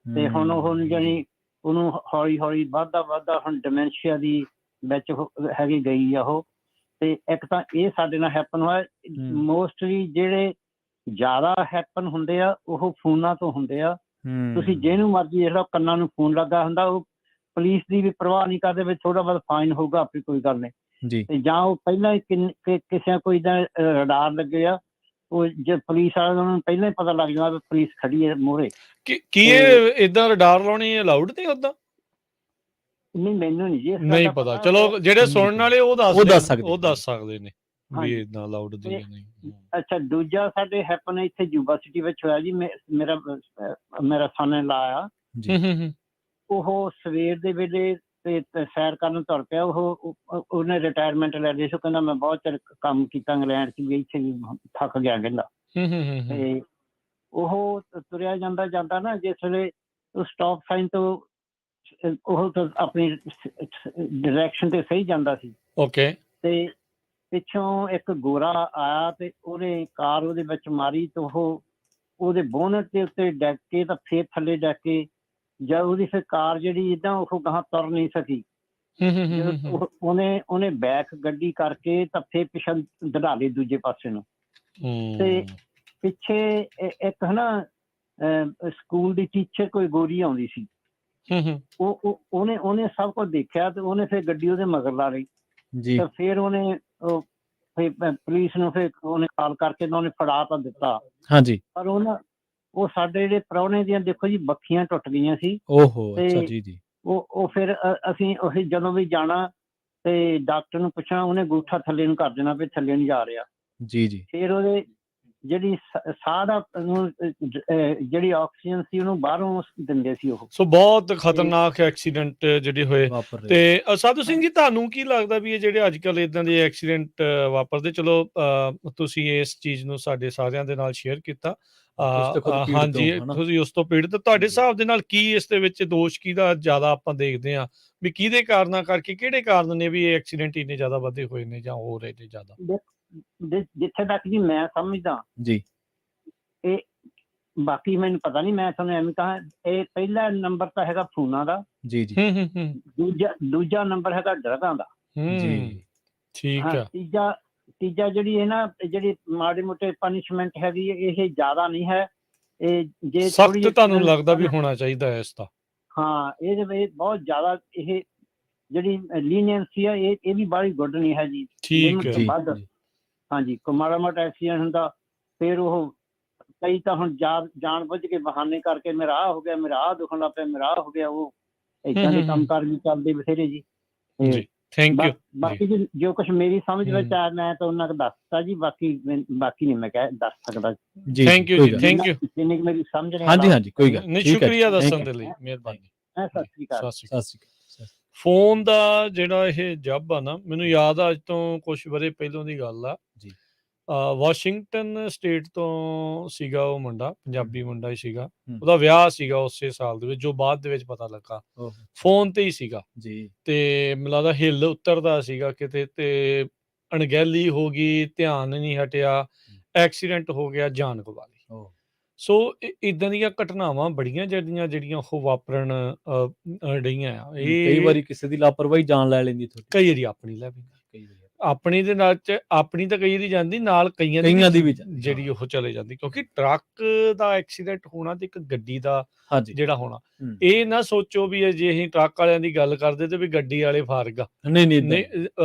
ਤੇ ਹੁਣ ਉਹ ਜਾਣੀ ਉਹਨੂੰ ਹੌਲੀ ਹੌਲੀ ਵੱਧਦਾ ਹੁਣ ਡਿਮੈਂਸ਼ੀਆ ਦੀ ਵਿੱਚ ਹੈਗੀ ਗਈ ਆ ਉਹ। ਤੇ ਇੱਕ ਤਾਂ ਇਹ ਸਾਡੇ ਨਾਲ ਹੈਪਨ ਹੋਇਆ। ਮੋਸਟਲੀ ਜਿਹੜੇ ਜ਼ਿਆਦਾ ਹੈਪਨ ਹੁੰਦੇ ਆ ਉਹ ਫੋਨਾਂ ਤੋਂ ਹੁੰਦੇ ਆ। ਤੁਸੀਂ ਜਿਹਨੂੰ ਮਰਜ਼ੀ ਦੇਖ ਲਓ, ਕੰਨਾਂ ਨੂੰ ਫੋਨ ਲੱਗਾ ਹੁੰਦਾ, ਉਹ ਪੁਲਿਸ ਦੀ ਵੀ ਪਰਵਾਹ ਨਹੀਂ ਕਰਦੇ ਵੀ ਥੋੜਾ ਬਹੁਤ ਫਾਈਨ ਹੋਊਗਾ, ਆਪਣੀ ਕੋਈ ਗੱਲ ਨਹੀਂ। ਤੇ ਜਾਂ ਉਹ ਪਹਿਲਾਂ ਹੀ ਕਿਸੇ ਕੋਈ ਦਾ ਰਡਾਰ ਲੱਗੇ ਆ, ਉਹ ਜੇ ਪੁਲਿਸ ਵਾਲਿਆਂ ਨੂੰ ਪਹਿਲਾਂ ਹੀ ਪਤਾ ਲੱਗ ਜਾਂਦਾ ਵੀ ਪੁਲਿਸ ਖੜੀ ਹੈ ਮੂਹਰੇ। ਕੀ ਇਹ ਏਦਾਂ ਰਡਾਰ ਲਾਉਣੀ ਅਲਾਉਡ ਨਹੀਂ ਓਦਾਂ? ਨਹੀਂ, ਮੈਨੂੰ ਨਹੀਂ ਜੀ ਨਹੀਂ ਪਤਾ। ਚਲੋ ਜਿਹੜੇ ਸੁਣਨ ਵਾਲੇ ਉਹ ਦੱਸ ਸਕਦੇ ਨੇ ਵੀ ਏਦਾਂ ਅਲਾਉਡ ਦੀ ਨਹੀਂ। ਅੱਛਾ, ਦੂਜਾ ਸਾਡੇ ਹੈਪਨ ਇੱਥੇ ਯੂਨੀਵਰਸਿਟੀ ਵਿੱਚ ਹੋਇਆ ਜੀ। ਮੇਰਾ ਸਨ ਲਾਇਆ, ਉਹ ਸਵੇਰ ਦੇ ਵੇਲੇ ਤੇ ਸੈਰ ਕਰਨ ਤੁਰ ਪਿਆ। ਉਹਨੇ ਰਿਟਾਇਰਮੈਂਟ ਲੈ ਲਈ ਸੀ। ਕਹਿੰਦਾ ਮੈਂ ਬਹੁਤ ਚਿਰ ਕੰਮ ਕੀਤਾ ਇੰਗਲੈਂਡ 'ਚ ਵੀ, ਇੱਥੇ ਵੀ ਥੱਕ ਗਿਆ ਕਹਿੰਦਾ। ਤੇ ਉਹ ਤੁਰਿਆ ਜਾਂਦਾ ਨਾ, ਜਿਸ ਵੇਲੇ ਉਹ ਸਟਾਪ ਸਾਈਨ ਤੋਂ ਉਹ ਤਾਂ ਆਪਣੀ ਡਾਇਰੈਕਸ਼ਨ ਤੇ ਸਹੀ ਜਾਂਦਾ ਸੀ। ਓਕੇ। ਤੇ ਪਿੱਛੋਂ ਇੱਕ ਗੋਰਾ ਆਇਆ ਤੇ ਉਹਨੇ ਕਾਰ ਉਹਦੇ ਵਿੱਚ ਮਾਰੀ ਤੇ ਉਹਦੇ ਬੋਨਟ ਦੇ ਉੱਤੇ ਡਿੱਗ ਕੇ ਤਾਂ ਫੇਰ ਥੱਲੇ ਡਿੱਗ ਕੇ ਜਦ ਉਹਦੀ ਫਿਰ ਕਾਰ ਜਿਹੜੀ ਏਦਾਂ ਉਹ ਗਾਹਾਂ ਤੁਰ ਨਹੀਂ ਸਕੀ। ਉਹਨੇ ਬੈਕ ਗੱਡੀ ਕਰਕੇ ਤਾਂ ਫੇਰ ਪਿੱਛੇ ਦੜਾ ਲਈ ਦੂਜੇ ਪਾਸੇ ਨੂੰ। ਤੇ ਪਿੱਛੇ ਇੱਕ ਨਾ ਸਕੂਲ ਦੀ ਟੀਚਰ ਕੋਈ ਗੋਰੀ ਆਉਂਦੀ ਸੀ। ਉਹਨੇ ਸਭ ਕੁਝ ਦੇਖਿਆ ਤੇ ਉਹਨੇ ਫਿਰ ਗੱਡੀ ਉਹਦੇ ਮਗਰ ਲਾ ਲਈ। ਤੇ ਫਿਰ ਉਹਨੇ ਪੁਲਿਸ ਨੂੰ ਫਿਰ ਉਹਨੇ ਕਾਲ ਕਰਕੇ ਉਹਨੇ ਫੜਾ ਤਾਂ ਦਿੱਤਾ। ਹਾਂਜੀ। ਪਰ ਉਹ ਸਾਡੇ ਜਿਹੜੇ ਪ੍ਰਾਹੁਣੇ ਦੀਆਂ ਦੇਖੋ ਜੀ ਬੱਖੀਆਂ ਟੁੱਟ ਗਈਆਂ ਸੀ। ਤੇ ਉਹ ਫਿਰ ਅਸੀਂ ਉਹੀ ਜਦੋਂ ਵੀ ਜਾਣਾ ਤੇ ਡਾਕਟਰ ਨੂੰ ਪੁੱਛਣਾ, ਉਹਨੇ ਅੰਗੂਠਾ ਥੱਲੇ ਨੂੰ ਕਰ ਦੇਣਾ ਵੀ ਥੱਲੇ ਨੂੰ ਜਾ ਰਿਹਾ। ਫਿਰ ਉਹਦੇ ਜਿਹੜੀ ਸਾਹ ਦਾ ਜਿਹੜੀ ਆਕਸੀਜਨ ਸੀ ਉਹਨੂੰ ਬਾਹਰੋਂ ਦਿੰਦੇ ਸੀ ਉਹ। ਸੋ ਬਹੁਤ ਖਤਰਨਾਕ ਐਕਸੀਡੈਂਟ ਜਿਹੜੇ ਹੋਏ। ਵਾਪਰ ਰਹੇ ਤੇ ਸਾਧੂ ਸਿੰਘ ਜੀ, ਤੁਹਾਨੂੰ ਕੀ ਲੱਗਦਾ ਵੀ ਇਹ ਜਿਹੜੇ ਅੱਜ ਕੱਲ੍ਹ ਇਦਾਂ ਦੇ ਐਕਸੀਡੈਂਟ ਵਾਪਰਦੇ, ਚਲੋ ਤੁਸੀਂ ਇਸ ਚੀਜ਼ ਨੂੰ ਸਾਡੇ ਸਾਰਿਆਂ ਦੇ ਨਾਲ ਸ਼ੇਅਰ ਕੀਤਾ, ਤੁਸੀਂ ਤਾਂ ਖੁਦ ਪੀੜਤ ਹੋ, ਹਾਂਜੀ, ਹਨਾ? ਤੁਸੀਂ ਉਸ ਤੋਂ ਪੀੜਤ, ਤੁਹਾਡੇ ਜੀ। ਹਿਸਾਬ ਦੇ ਨਾਲ ਕੀ ਇਸ ਦੇ ਵਿੱਚ ਦੋਸ਼ ਕਿਹਦਾ ਜ਼ਿਆਦਾ ਆਪਾਂ ਦੇਖਦੇ ਹਾਂ ਵੀ ਕਿਹਦੇ ਕਾਰਨਾਂ ਕਰਕੇ, ਕਿਹੜੇ ਕਾਰਨ ਨੇ ਵੀ ਇਹ ਐਕਸੀਡੈਂਟ ਇੰਨੇ ਜ਼ਿਆਦਾ ਵਧੇ ਹੋਏ ਨੇ ਜਾਂ ਹੋ ਰਹੇ ਨੇ ਜ਼ਿਆਦਾ? ਜਿੱਥੇ ਤੱਕ ਜੀ ਮੈਂ ਸਮਝਦਾ ਜੀ, ਇਹ, ਬਾਕੀ ਮੈਨੂੰ ਪਤਾ ਨਹੀਂ, ਮੈਂ ਤੁਹਾਨੂੰ ਐਵੇਂ ਕਹਾਂ, ਇਹ ਪਹਿਲਾ ਨੰਬਰ ਤਾਂ ਹੈਗਾ ਫੋਨਾਂ ਦਾ, ਜੀ, ਜੀ, ਦੂਜਾ ਨੰਬਰ ਹੈਗਾ ਡਰੱਗਾਂ ਦਾ, ਜੀ, ਠੀਕ ਹਾਂ, ਆ। ਤੀਜਾ ਜਿਹੜੀ ਹੈ ਨਾ, ਜਿਹੜੀ ਮਾੜੇ ਮੋਟੇ ਪਨਿਸ਼ਮੈਂਟ ਹੈਗੀ ਇਹ ਜ਼ਿਆਦਾ ਨਹੀਂ ਹੈ, ਇਹ ਜੇ ਸਖਤ ਤੁਹਾਨੂੰ ਲੱਗਦਾ ਵੀ ਹੋਣਾ ਚਾਹੀਦਾ ਹੈ ਇਸ ਦਾ? ਹਾਂ, ਇਹਦੇ ਵਿੱਚ ਬਹੁਤ ਜ਼ਿਆਦਾ ਇਹ ਜਿਹੜੀ ਲੀਨੀਅੰਸੀ ਹੈ ਇਹ ਵੀ ਬੜੀ ਗੁੱਡ ਨਹੀਂ ਹੈ ਜੀ। ਠੀਕ ਹੈ ਤੋਂ ਵੱਧ, ਹਾਂਜੀ, ਕੋਈ ਮਾੜਾ ਮੋਟਾ ਐਕਸੀਡੈਂਟ ਹੁੰਦਾ ਫਿਰ ਉਹ ਕਈ ਤਾਂ ਹੁਣ ਜਾਣ ਬੁੱਝ ਕੇ ਬਹਾਨੇ ਕਰਕੇ ਮੇਰਾ ਆਹ ਹੋ ਗਿਆ, ਮੇਰਾ ਆਹ ਦੁਖਣ ਲੱਗ ਪਿਆ, ਮੇਰਾ ਆਹ ਹੋ ਗਿਆ, ਉਹ ਏਦਾਂ ਦੇ ਕੰਮ ਕਾਰ ਵੀ ਚੱਲਦੇ ਬਥੇਰੇ ਜੀ। ਜੀ, ਥੈਂਕ ਯੂ। ਬਾਕੀ ਜੋ ਕੁਝ ਮੇਰੀ ਸਮਝ ਵਿੱਚ ਆਇਆ ਮੈਂ ਤਾਂ ਉਹਨਾਂ ਕੁ ਦੱਸਤਾ ਜੀ, ਬਾਕੀ ਨਹੀਂ ਮੈਂ ਦੱਸ ਸਕਦਾ ਜੀ। ਥੈਂਕ ਯੂ ਜੀ, ਥੈਂਕ ਯੂ। ਜਿੰਨੀ ਮੇਰੀ ਸਮਝ ਨਹੀਂ ਹਾਂਜੀ, ਹਾਂਜੀ, ਕੋਈ ਗੱਲ ਨਹੀਂ, ਸ਼ੁਕਰੀਆ ਦੱਸਣ ਦੇ ਲਈ, ਮਿਹਰਬਾਨੀ। ਸਤਿ ਸ਼੍ਰੀ ਅਕਾਲ। ਸਤਿ ਸ਼੍ਰੀ ਅਕਾਲ। ਫੋਨ ਦਾ ਜਿਹੜਾ ਇਹ ਜੱਬ ਆ ਨਾ, ਮੈਨੂੰ ਯਾਦ ਆ ਅੱਜ ਤੋਂ ਕੁਝ ਵਰੇ ਪਹਿਲੋਂ ਦੀ ਗੱਲ ਆ ਜੀ। ਵਾਸ਼ਿੰਗਟਨ ਸਟੇਟ ਤੋਂ ਸੀਗਾ ਉਹ ਮੁੰਡਾ, ਪੰਜਾਬੀ ਮੁੰਡਾ ਹੀ ਸੀਗਾ, ਉਹਦਾ ਵਿਆਹ ਸੀਗਾ ਉਸੇ ਸਾਲ ਦੇ ਵਿੱਚ, ਜੋ ਬਾਅਦ ਦੇ ਵਿੱਚ ਪਤਾ ਲੱਗਾ ਫੋਨ ਤੇ ਹੀ ਸੀਗਾ ਜੀ। ਤੇ ਮੈਨੂੰ ਲੱਗਦਾ ਹਿੱਲ ਉਤਰਦਾ ਸੀਗਾ ਕਿਤੇ, ਤੇ ਅਣਗਹਿਲੀ ਹੋ ਗਈ, ਧਿਆਨ ਨਹੀਂ ਹਟਿਆ, ਐਕਸੀਡੈਂਟ ਹੋ ਗਿਆ, ਜਾਨ ਗਵਾ ਲਈ। ਸੋ ਇਦਾਂ ਦੀਆਂ ਘਟਨਾਵਾਂ ਬੜੀਆਂ ਜਿਹੜੀਆਂ ਉਹ ਵਾਪਰਨ ਡਈਆਂ ਆ। ਕਈ ਵਾਰੀ ਕਿਸੇ ਦੀ ਲਾਪਰਵਾਹੀ ਜਾਨ ਲੈ ਲੈਂਦੀ, ਕਈ ਵਾਰੀ ਆਪਣੀ ਲੈ ਲੈਂਦੀ, ਆਪਣੀ ਦੇ ਨਾਲ ਆਪਣੀ ਤਾਂ ਕਈ ਵਾਰੀ ਜਾਂਦੀ, ਨਾਲ ਕਈਆਂ ਦੀ ਵੀ ਜਿਹੜੀ ਉਹ ਚਲੇ ਜਾਂਦੀ, ਕਿਉਂਕਿ ਟਰੱਕ ਦਾ ਐਕਸੀਡੈਂਟ ਹੋਣਾ ਤੇ ਇੱਕ ਗੱਡੀ ਦਾ ਜਿਹੜਾ ਹੋਣਾ, ਇਹ ਨਾ ਸੋਚੋ ਵੀ ਜੇ ਅਸੀਂ ਟਰੱਕ ਵਾਲਿਆਂ ਦੀ ਗੱਲ ਕਰਦੇ ਤੇ ਵੀ ਗੱਡੀ ਵਾਲੇ ਫਾਰਗ ਆ, ਨਹੀਂ,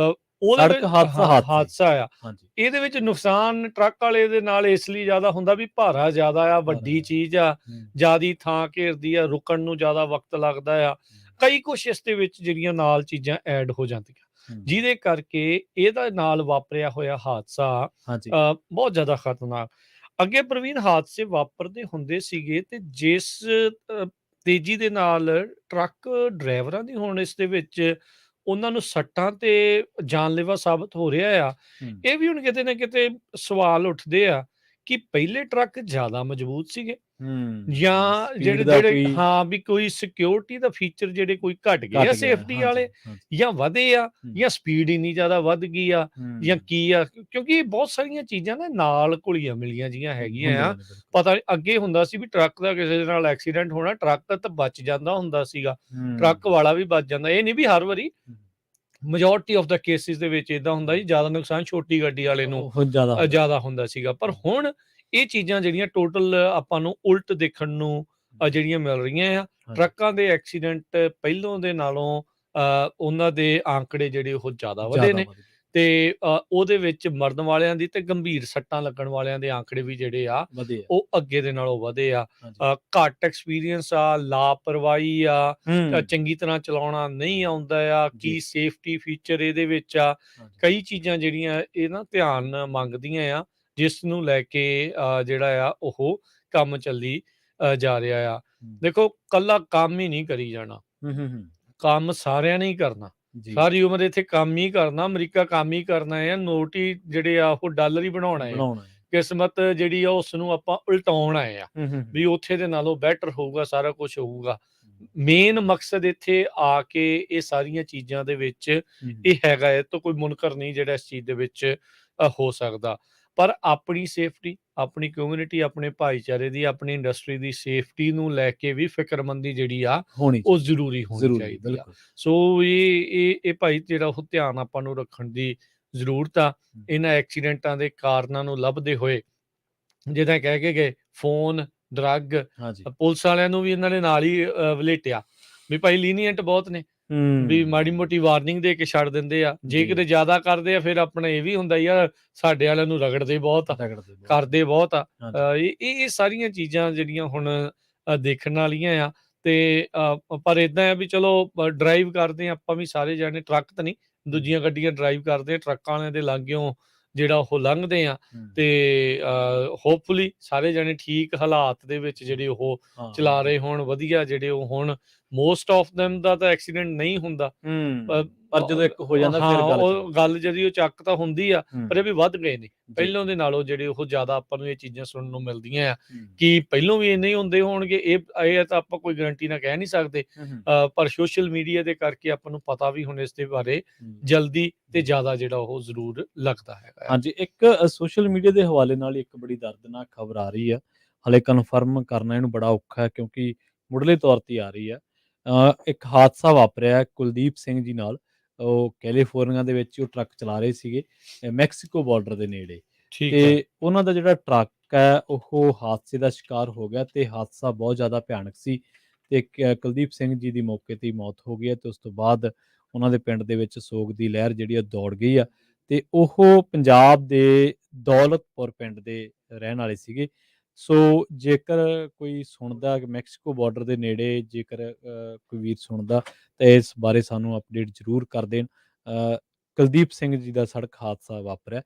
ਉਹਦੇ ਹਾਦਸਾ ਆ। ਇਹਦੇ ਵਿੱਚ ਨੁਕਸਾਨ ਟਰੱਕ ਵਾਲੇ ਦੇ ਨਾਲ ਇਸ ਲਈ ਜ਼ਿਆਦਾ ਹੁੰਦਾ ਵੀ ਭਾਰਾ ਜ਼ਿਆਦਾ ਆ, ਵੱਡੀ ਚੀਜ਼ ਆ, ਜ਼ਿਆਦੀ ਥਾਂ ਘੇਰਦੀ ਆ, ਰੁਕਣ ਨੂੰ ਜ਼ਿਆਦਾ ਵਕਤ ਲੱਗਦਾ ਆ, ਕਈ ਕੁਛ ਇਸ ਦੇ ਵਿੱਚ ਜਿਹੜੀਆਂ ਨਾਲ ਚੀਜ਼ਾਂ ਐਡ ਹੋ ਜਾਂਦੀਆਂ, ਜਿਹਦੇ ਕਰਕੇ ਇਹਦਾ ਨਾਲ ਵਾਪਰਿਆ ਹੋਇਆ ਹਾਦਸਾ ਬਹੁਤ ਜ਼ਿਆਦਾ ਖਤਰਨਾਕ। ਅੱਗੇ ਪ੍ਰਵੀਨ ਹਾਦਸੇ ਵਾਪਰਦੇ ਹੁੰਦੇ ਸੀਗੇ, ਤੇ ਜਿਸ ਤੇਜ਼ੀ ਦੇ ਨਾਲ ਟਰੱਕ ਡਰਾਈਵਰਾਂ ਦੀ ਹੁਣ ਇਸ ਦੇ ਵਿੱਚ ਉਹਨਾਂ ਨੂੰ ਸੱਟਾਂ ਤੇ ਜਾਨਲੇਵਾ ਸਾਬਤ ਹੋ ਰਿਹਾ ਆ, ਇਹ ਵੀ ਹੁਣ ਕਿਤੇ ਨਾ ਕਿਤੇ ਸਵਾਲ ਉੱਠਦੇ ਆ ਕਿ ਪਹਿਲੇ ਟਰੱਕ ਜ਼ਿਆਦਾ ਮਜ਼ਬੂਤ ਸੀਗੇ ਜਾਂ ਜਿਹੜੇ ਹਾਂ ਵੀ ਕੋਈ ਸਿਕਿਉਰਿਟੀ ਦਾ ਫੀਚਰ ਜਿਹੜੇ ਕੋਈ ਘਟ ਗਏ ਆ ਸੇਫਟੀ ਵਾਲੇ, ਜਾਂ ਵਧੇ ਆ, ਜਾਂ ਸਪੀਡ ਇੰਨੀ ਜ਼ਿਆਦਾ ਵੱਧ ਗਈ ਆ, ਜਾਂ ਕੀ ਆ, ਕਿਉਂਕਿ ਬਹੁਤ ਸਾਰੀਆਂ ਚੀਜ਼ਾਂ ਨਾ ਨਾਲ ਘੁਲੀਆਂ ਮਿਲੀਆਂ ਜੀਆਂ ਹੈਗੀਆਂ ਆ। ਪਤਾ ਅੱਗੇ ਹੁੰਦਾ ਸੀ ਵੀ ਟਰੱਕ ਦਾ ਕਿਸੇ ਦੇ ਨਾਲ ਐਕਸੀਡੈਂਟ ਹੋਣਾ, ਟਰੱਕ ਤਾਂ ਬਚ ਜਾਂਦਾ ਹੁੰਦਾ ਸੀਗਾ, ਟਰੱਕ ਵਾਲਾ ਵੀ ਬਚ ਜਾਂਦਾ, ਇਹ ਨਹੀਂ ਵੀ ਹਰ ਵਾਰੀ, ਮੈਜੋਰਟੀ ਆਫ ਦਾ ਕੇਸਿਸ ਦੇ ਵਿੱਚ ਇਦਾਂ ਹੁੰਦਾ ਜੀ, ਜ਼ਿਆਦਾ ਨੁਕਸਾਨ ਛੋਟੀ ਗੱਡੀ ਵਾਲੇ ਨੂੰ ਜ਼ਿਆਦਾ ਹੁੰਦਾ ਸੀਗਾ। ਪਰ ਹੁਣ ਇਹ ਚੀਜ਼ਾਂ ਜਿਹੜੀਆਂ ਟੋਟਲ ਆਪਾਂ ਨੂੰ ਉਲਟ ਦੇਖਣ ਨੂੰ ਜਿਹੜੀਆਂ ਮਿਲ ਰਹੀਆਂ ਆ, ਟਰੱਕਾਂ ਦੇ ਐਕਸੀਡੈਂਟ ਪਹਿਲੋਂ ਦੇ ਨਾਲੋਂ ਉਹਨਾਂ ਦੇ ਆંકੜੇ ਜਿਹੜੇ ਉਹ ਜ਼ਿਆਦਾ ਵਧੇ ਨੇ, ਤੇ ਉਹਦੇ ਵਿੱਚ ਮਰਨ ਵਾਲਿਆਂ ਦੀ ਤੇ ਗੰਭੀਰ ਸੱਟਾਂ ਲੱਗਣ ਵਾਲਿਆਂ ਦੇ ਆંકੜੇ ਵੀ ਜਿਹੜੇ ਆ ਉਹ ਅੱਗੇ ਦੇ ਨਾਲੋਂ ਵਧੇ ਆ। ਘੱਟ ਐਕਸਪੀਰੀਅੰਸ ਆ, ਲਾਪਰਵਾਹੀ ਆ, ਚੰਗੀ ਤਰ੍ਹਾਂ ਚਲਾਉਣਾ ਨਹੀਂ ਆਉਂਦਾ ਆ, ਕੀ ਸੇਫਟੀ ਫੀਚਰ ਇਹਦੇ ਵਿੱਚ ਆ, ਕਈ ਚੀਜ਼ਾਂ ਜਿਹੜੀਆਂ ਇਹ ਨਾ ਧਿਆਨ ਮੰਗਦੀਆਂ ਆ, ਜਿਸ ਨੂੰ ਲੈ ਕੇ ਜਿਹੜਾ ਆ ਉਹ ਕੰਮ ਚੱਲੀ ਜਾ ਰਿਹਾ ਆ। ਦੇਖੋ, ਕੱਲਾ ਕੰਮ ਹੀ ਨਹੀਂ ਕਰੀ ਜਾਣਾ, ਕੰਮ ਸਾਰਿਆਂ ਨੇ ਹੀ ਕਰਨਾ, ਸਾਰੀ ਉਮਰ ਇੱਥੇ ਕੰਮ ਹੀ ਕਰਨਾ, ਅਮਰੀਕਾ ਕੰਮ ਹੀ ਕਰਨਾ ਹੈ, ਨੋਟ ਹੀ ਜਿਹੜੇ ਆ ਉਹ ਡਾਲਰ ਹੀ ਬਣਾਉਣਾ ਹੈ, ਕਿਸਮਤ ਜਿਹੜੀ ਆ ਉਸ ਨੂੰ ਆਪਾਂ ਉਲਟਾਉਣ ਆਏ ਆ ਵੀ ਉੱਥੇ ਦੇ ਨਾਲੋਂ ਬੈਟਰ ਹੋਊਗਾ, ਸਾਰਾ ਕੁਝ ਹੋਊਗਾ। ਮੇਨ ਮਕਸਦ ਇੱਥੇ ਆ ਕੇ ਇਹ ਸਾਰੀਆਂ ਚੀਜ਼ਾਂ ਦੇ ਵਿੱਚ ਇਹ ਹੈਗਾ ਹੈ, ਤਾਂ ਕੋਈ ਮੁਨਕਰ ਨਹੀਂ ਜਿਹੜਾ ਇਸ ਚੀਜ਼ ਦੇ ਵਿੱਚ ਹੋ ਸਕਦਾ, ਪਰ ਆਪਣੀ ਸੇਫਟੀ, ਆਪਣੀ ਕਮਿਊਨਿਟੀ, ਆਪਣੇ ਭਾਈਚਾਰੇ ਦੀ, ਆਪਣੀ ਇੰਡਸਟਰੀ ਦੀ ਸੇਫਟੀ ਨੂੰ ਲੈ ਕੇ ਵੀ ਫਿਕਰਮੰਦੀ ਜਿਹੜੀ ਆ ਉਹ ਜ਼ਰੂਰੀ ਹੋਣੀ ਚਾਹੀਦੀ ਆ। ਸੋ ਇਹ ਭਾਈ ਜਿਹੜਾ ਉਹ ਧਿਆਨ ਆਪਾਂ ਨੂੰ ਰੱਖਣ ਦੀ ਜ਼ਰੂਰਤ ਆ ਇਹਨਾਂ ਐਕਸੀਡੈਂਟਾਂ ਦੇ ਕਾਰਨਾਂ ਨੂੰ ਲੱਭਦੇ ਹੋਏ। ਜਿੱਦਾਂ ਕਹਿ ਕੇ ਗਏ ਫੋਨ, ਡਰੱਗ, ਪੁਲਿਸ ਵਾਲਿਆਂ ਨੂੰ ਵੀ ਇਹਨਾਂ ਨੇ ਨਾਲ ਹੀ ਵਲੇਟਿਆ ਵੀ ਭਾਈ ਲੀਨੀਅੰਟ ਬਹੁਤ ਨੇ, ਵੀ ਮਾੜੀ ਮੋਟੀ ਵਾਰਨਿੰਗ ਦੇ ਕੇ ਛੱਡ ਦਿੰਦੇ ਆ, ਜੇ ਕਿਤੇ ਜ਼ਿਆਦਾ ਕਰਦੇ ਆ ਫਿਰ ਆਪਣਾ ਇਹ ਵੀ ਹੁੰਦਾ ਯਾਰ ਸਾਡੇ ਵਾਲਿਆਂ ਨੂੰ ਰਗੜਦੇ ਬਹੁਤ ਆ, ਕਰਦੇ ਬਹੁਤ ਆ। ਇਹ ਸਾਰੀਆਂ ਚੀਜ਼ਾਂ ਜਿਹੜੀਆਂ ਹੁਣ ਦੇਖਣ ਵਾਲੀਆਂ ਆ। ਤੇ ਪਰ ਏਦਾਂ ਆ ਵੀ ਚਲੋ ਡਰਾਈਵ ਕਰਦੇ ਆ ਆਪਾਂ ਵੀ ਸਾਰੇ ਜਾਣੇ, ਟਰੱਕ ਤਾਂ ਨਹੀਂ, ਦੂਜੀਆਂ ਗੱਡੀਆਂ ਡਰਾਈਵ ਕਰਦੇ ਆ, ਟਰੱਕਾਂ ਵਾਲਿਆਂ ਦੇ ਲਾਗਿਓਂ ਜਿਹੜਾ ਉਹ ਲੰਘਦੇ ਆ ਤੇ ਹੋਪਫੁਲੀ ਸਾਰੇ ਜਣੇ ਠੀਕ ਹਾਲਾਤ ਦੇ ਵਿੱਚ ਜਿਹੜੇ ਉਹ ਚਲਾ ਰਹੇ ਹੋਣ, ਵਧੀਆ ਜਿਹੜੇ ਉਹ ਹੋਣ। ਮੋਸਟ ਆਫ them ਦਾ ਤਾਂ ਐਕਸੀਡੈਂਟ ਨਹੀਂ ਹੁੰਦਾ, ਪਰ ਜਦੋਂ ਇੱਕ ਹੋ ਜਾਂਦਾ ਫਿਰ ਉਹ ਗੱਲ ਜਿਹੜੀ ਉਹ ਚੱਕ ਤਾਂ ਹੁੰਦੀ ਆ, ਪਰ ਇਹ ਵੀ ਵੱਧ ਗਏ ਨੇ ਪਹਿਲੋਂ ਦੇ ਨਾਲੋਂ, ਜਿਹੜੇ ਉਹ ਜ਼ਿਆਦਾ ਆਪਾਂ ਨੂੰ ਇਹ ਚੀਜ਼ਾਂ ਸੁਣਨ ਨੂੰ ਮਿਲਦੀਆਂ ਆ ਕਿ ਪਹਿਲੋਂ ਵੀ ਇੰਨੇ ਹੀ ਹੁੰਦੇ ਹੋਣਗੇ। ਇਹ ਤਾਂ ਆਪਾਂ ਕੋਈ ਗਰੰਟੀ ਨਾਲ ਕਹਿ ਨਹੀਂ ਸਕਦੇ, ਪਰ ਸੋਸ਼ਲ ਮੀਡੀਆ ਦੇ ਕਰਕੇ ਆਪਾਂ ਨੂੰ ਪਤਾ ਵੀ ਹੁਣ ਇਸ ਦੇ ਬਾਰੇ ਜਲਦੀ ਤੇ ਜ਼ਿਆਦਾ ਜਿਹੜਾ ਉਹ ਜ਼ਰੂਰ ਲੱਗਦਾ ਹੈਗਾ। ਹਾਂਜੀ, ਇੱਕ ਸੋਸ਼ਲ ਮੀਡੀਆ ਦੇ ਹਵਾਲੇ ਨਾਲ ਇੱਕ ਬੜੀ ਦਰਦਨਾਕ ਖਬਰ ਆ ਰਹੀ ਆ, ਹਾਲੇ ਕਨਫਰਮ ਕਰਨਾ ਇਹਨੂੰ ਬੜਾ ਔਖਾ ਹੈ ਕਿਉਂਕਿ ਮੁੱਢਲੇ ਤੌਰ ਤੇ ਆ ਰਹੀ ਆ। ਇੱਕ ਹਾਦਸਾ ਵਾਪਰਿਆ ਕੁਲਦੀਪ ਸਿੰਘ ਜੀ ਨਾਲ, ਉਹ ਕੈਲੀਫੋਰਨੀਆ ਦੇ ਵਿੱਚ ਉਹ ਟਰੱਕ ਚਲਾ ਰਹੇ ਸੀਗੇ ਮੈਕਸੀਕੋ ਬਾਰਡਰ ਦੇ ਨੇੜੇ, ਤੇ ਉਹਨਾਂ ਦਾ ਜਿਹੜਾ ਟਰੱਕ ਹੈ ਉਹ ਹਾਦਸੇ ਦਾ ਸ਼ਿਕਾਰ ਹੋ ਗਿਆ ਤੇ ਹਾਦਸਾ ਬਹੁਤ ਜ਼ਿਆਦਾ ਭਿਆਨਕ ਸੀ ਤੇ ਕੁਲਦੀਪ ਸਿੰਘ ਜੀ ਦੀ ਮੌਕੇ ਤੇ ਹੀ ਮੌਤ ਹੋ ਗਈ ਹੈ ਤੇ ਉਸ ਤੋਂ ਬਾਅਦ ਉਹਨਾਂ ਦੇ ਪਿੰਡ ਦੇ ਵਿੱਚ ਸੋਗ ਦੀ ਲਹਿਰ ਜਿਹੜੀ ਆ ਦੌੜ ਗਈ ਆ ਤੇ ਉਹ ਪੰਜਾਬ ਦੇ ਦੌਲਤਪੁਰ ਪਿੰਡ ਦੇ ਰਹਿਣ ਵਾਲੇ ਸੀਗੇ। ਸੋ ਜੇਕਰ ਕੋਈ ਸੁਣਦਾ ਮੈਕਸੀਕੋ ਬਾਰਡਰ ਦੇ ਨੇੜੇ, ਜੇਕਰ ਕੋਈ ਵੀਰ ਸੁਣਦਾ ਤਾਂ ਇਸ ਬਾਰੇ ਸਾਨੂੰ ਅਪਡੇਟ ਜ਼ਰੂਰ ਕਰ ਦੇਣ। ਕੁਲਦੀਪ ਸਿੰਘ ਜੀ ਦਾ ਸੜਕ ਹਾਦਸਾ ਵਾਪਰਿਆ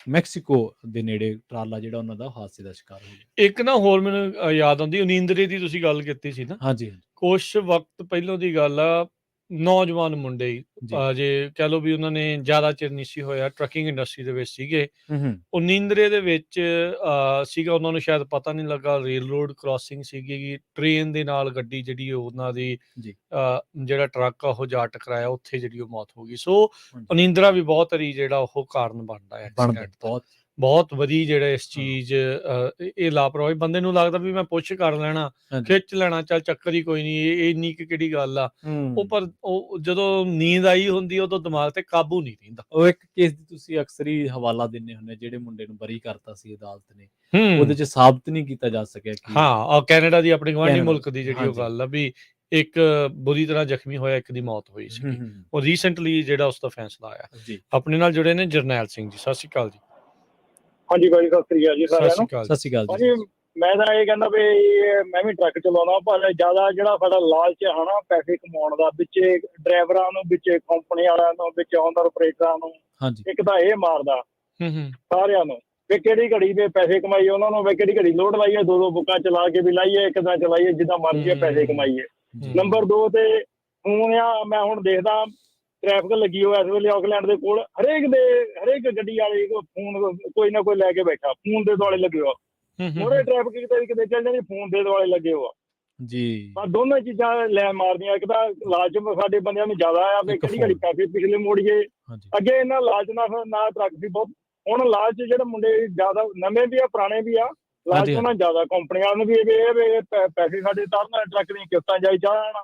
ਮੈਕਸੀਕੋ ਦੇ ਨੇੜੇ, ਟਰਾਲਾ ਜਿਹੜਾ ਉਹਨਾਂ ਦਾ ਹਾਦਸੇ ਦਾ ਸ਼ਿਕਾਰ ਹੋ ਗਿਆ। ਇੱਕ ਨਾ ਹੋਰ ਮੈਨੂੰ ਯਾਦ ਆਉਂਦੀ, ਉਨੀਂਦਰੇ ਦੀ ਤੁਸੀਂ ਗੱਲ ਕੀਤੀ ਸੀ ਨਾ। ਹਾਂਜੀ, ਕੁਛ ਵਕਤ ਪਹਿਲਾਂ ਦੀ ਗੱਲ ਆ, ਨੌਜਵਾਨ ਮੁੰਡੇ ਜੇ ਕਹਿ ਲਓ ਵੀ ਉਹਨਾਂ ਨੇ ਜ਼ਿਆਦਾ ਚਿਰ ਨਹੀਂ ਸੀ ਹੋਇਆ, ਟਰੱਕਿੰਗ ਇੰਡਸਟਰੀ ਦੇ ਵਿੱਚ ਸੀਗੇ। ਉਨੀਂਦਰੇ ਦੇ ਵਿੱਚ ਸੀਗਾ, ਉਹਨਾਂ ਨੂੰ ਸ਼ਾਇਦ ਪਤਾ ਨਹੀਂ ਲੱਗਾ, ਰੇਲ ਰੋਡ ਕ੍ਰਾਸਿੰਗ ਸੀਗੀ, ਟ੍ਰੇਨ ਦੇ ਨਾਲ ਗੱਡੀ ਜਿਹੜੀ ਉਹਨਾਂ ਦੀ ਜਿਹੜਾ ਟਰੱਕ ਆ ਉਹ ਜਾ ਟਕਰਾਇਆ, ਉੱਥੇ ਜਿਹੜੀ ਉਹ ਮੌਤ ਹੋ ਗਈ। ਸੋ ਉਨੀਂਦਰਾ ਵੀ ਬਹੁਤ ਵਾਰੀ ਜਿਹੜਾ ਉਹ ਕਾਰਨ ਬਣਦਾ ਹੈ ਐਕਸੀਡੈਂਟ, ਬਹੁਤ ਵਧੀਆ ਜਿਹੜਾ ਇਸ ਚੀਜ਼ ਇਹ ਲਾਪਰਵਾਹੀ। ਬੰਦੇ ਨੂੰ ਲੱਗਦਾ ਵੀ ਮੈਂ ਪੁੱਛ ਕਰ ਲੈਣਾ, ਖਿੱਚ ਲੈਣਾ, ਚੱਲ ਚੱਕਰ ਹੀ ਕੋਈ ਨਹੀਂ, ਇਹ ਇੰਨੀ ਕਿਹੜੀ ਗੱਲ ਆ। ਉਹ ਪਰ ਉਹ ਜਦੋਂ ਨੀਂਦ ਆਈ ਹੁੰਦੀ ਉਦੋਂ ਦਿਮਾਗ ਤੇ ਕਾਬੂ ਨਹੀਂ ਰਹਿੰਦਾ। ਉਹ ਇੱਕ ਕੇਸ ਦੀ ਤੁਸੀਂ ਅਕਸਰ ਹੀ ਹਵਾਲਾ ਦਿੰਦੇ ਹੁੰਦੇ, ਜਿਹੜੇ ਮੁੰਡੇ ਨੂੰ ਬਰੀ ਕਰਤਾ ਸੀ ਅਦਾਲਤ ਨੇ, ਉਹਦੇ ਚ ਸਾਬਤ ਨਹੀਂ ਕੀਤਾ ਜਾ ਸਕਿਆ ਕਿ ਹਾਂ ਕੈਨੇਡਾ ਦੀ ਆਪਣੀ ਗਵਾਂਢੀ ਮੁਲਕ ਦੀ ਜਿਹੜੀ ਉਹ ਗੱਲ ਆ ਵੀ ਇੱਕ ਬੁਰੀ ਤਰ੍ਹਾਂ ਜ਼ਖਮੀ ਹੋਇਆ, ਇੱਕ ਦੀ ਮੌਤ ਹੋਈ ਸੀ। ਉਹ ਰੀਸੈਂਟਲੀ ਜਿਹੜਾ ਉਸ ਦਾ ਫੈਸਲਾ ਆਇਆ। ਆਪਣੇ ਨਾਲ ਜੁੜੇ ਨੇ ਜਰਨੈਲ ਸਿੰਘ ਜੀ, ਸਤਿ ਸ਼੍ਰੀ ਅਕਾਲ ਜੀ। ਹਾਂਜੀ ਭਾਜੀ, ਸਤਿ ਸ੍ਰੀ ਅਕਾਲ ਜੀ ਸਾਰਿਆਂ ਨੂੰ। ਸਤਿ ਸ਼੍ਰੀ ਅਕਾਲ ਭਾਜੀ, ਮੈਂ ਤਾਂ ਇਹ ਕਹਿੰਦਾ ਵੀ ਮੈਂ ਵੀ ਟਰੱਕ ਚਲਾਉਣਾ, ਪਰ ਜ਼ਿਆਦਾ ਜਿਹੜਾ ਸਾਡਾ ਲਾਲਚ ਹੈ ਨਾ ਪੈਸੇ ਕਮਾਉਣ ਦਾ, ਵਿੱਚੇ ਡਰਾਈਵਰਾਂ ਨੂੰ, ਵਿੱਚੇ ਕੰਪਨੀ ਵਾਲਿਆਂ ਨੂੰ, ਵਿੱਚ ਓਨਰ ਆਪਰੇਟਰਾਂ ਨੂੰ, ਇੱਕ ਤਾਂ ਇਹ ਮਾਰਦਾ ਸਾਰਿਆਂ ਨੂੰ ਵੀ ਕਿਹੜੀ ਘੜੀ ਦੇ ਪੈਸੇ ਕਮਾਈਏ, ਉਹਨਾਂ ਨੂੰ ਵੀ ਕਿਹੜੀ ਘੜੀ ਲੋਡ ਲਾਈਏ, ਦੋ ਬੁੱਕਾਂ ਚਲਾ ਕੇ ਵੀ ਲਾਈਏ, ਇੱਕ ਤਾਂ ਚਲਾਈਏ ਜਿੱਦਾਂ ਮਰਜ਼ੀ ਪੈਸੇ ਕਮਾਈਏ। ਨੰਬਰ 2 ਤੇ ਫੋਨ ਆ, ਮੈਂ ਹੁਣ ਦੇਖਦਾ ਟ੍ਰੈਫਿਕ ਲੱਗੀ ਹੋਇਆ ਇਸ ਵੇਲੇ ਆਕਲੈਂਡ ਦੇ ਕੋਲ, ਹਰੇਕ ਗੱਡੀ ਵਾਲੇ ਫੋਨ ਕੋਈ ਨਾ ਕੋਈ ਲੈ ਕੇ ਬੈਠਾ, ਫੋਨ ਦੇ ਦੁਆਲੇ ਲੱਗੇ ਹੋ, ਮੋਰੇ ਟ੍ਰੈਫਿਕ ਕਿਤੇ ਚੱਲ ਜਾਂਦੀ, ਫੋਨ ਦੇ ਦੁਆਲੇ ਲੱਗੇ ਹੋ ਜੀ। ਪਰ ਦੋਨੋਂ ਚੀਜ਼ਾਂ ਲੈ ਮਾਰਦੀਆਂ। ਇੱਕ ਤਾਂ ਲਾਲਚ ਸਾਡੇ ਬੰਦਿਆਂ ਨੂੰ ਜ਼ਿਆਦਾ ਆ ਵੀ ਕਿਹੜੀ ਘੜੀ ਪੈਸੇ ਪਿਛਲੇ ਮੋੜੀਏ, ਅੱਗੇ ਇਹਨਾਂ ਲਾਲਚ ਨਾ ਟਰੱਕ ਸੀ ਬਹੁਤ, ਹੁਣ ਲਾਲਚ ਜਿਹੜੇ ਮੁੰਡੇ ਜ਼ਿਆਦਾ ਨਵੇਂ ਵੀ ਆ ਪੁਰਾਣੇ ਵੀ ਆ, ਲਾਲਚ ਉਹਨਾਂ ਜ਼ਿਆਦਾ ਕੰਪਨੀਆਂ ਨੂੰ ਵੀ ਇਹ ਪੈਸੇ ਸਾਡੇ ਤਾਰਨ, ਟਰੱਕ ਦੀਆਂ ਕਿਸ਼ਤਾਂ ਜਾਈ ਜਾਣ,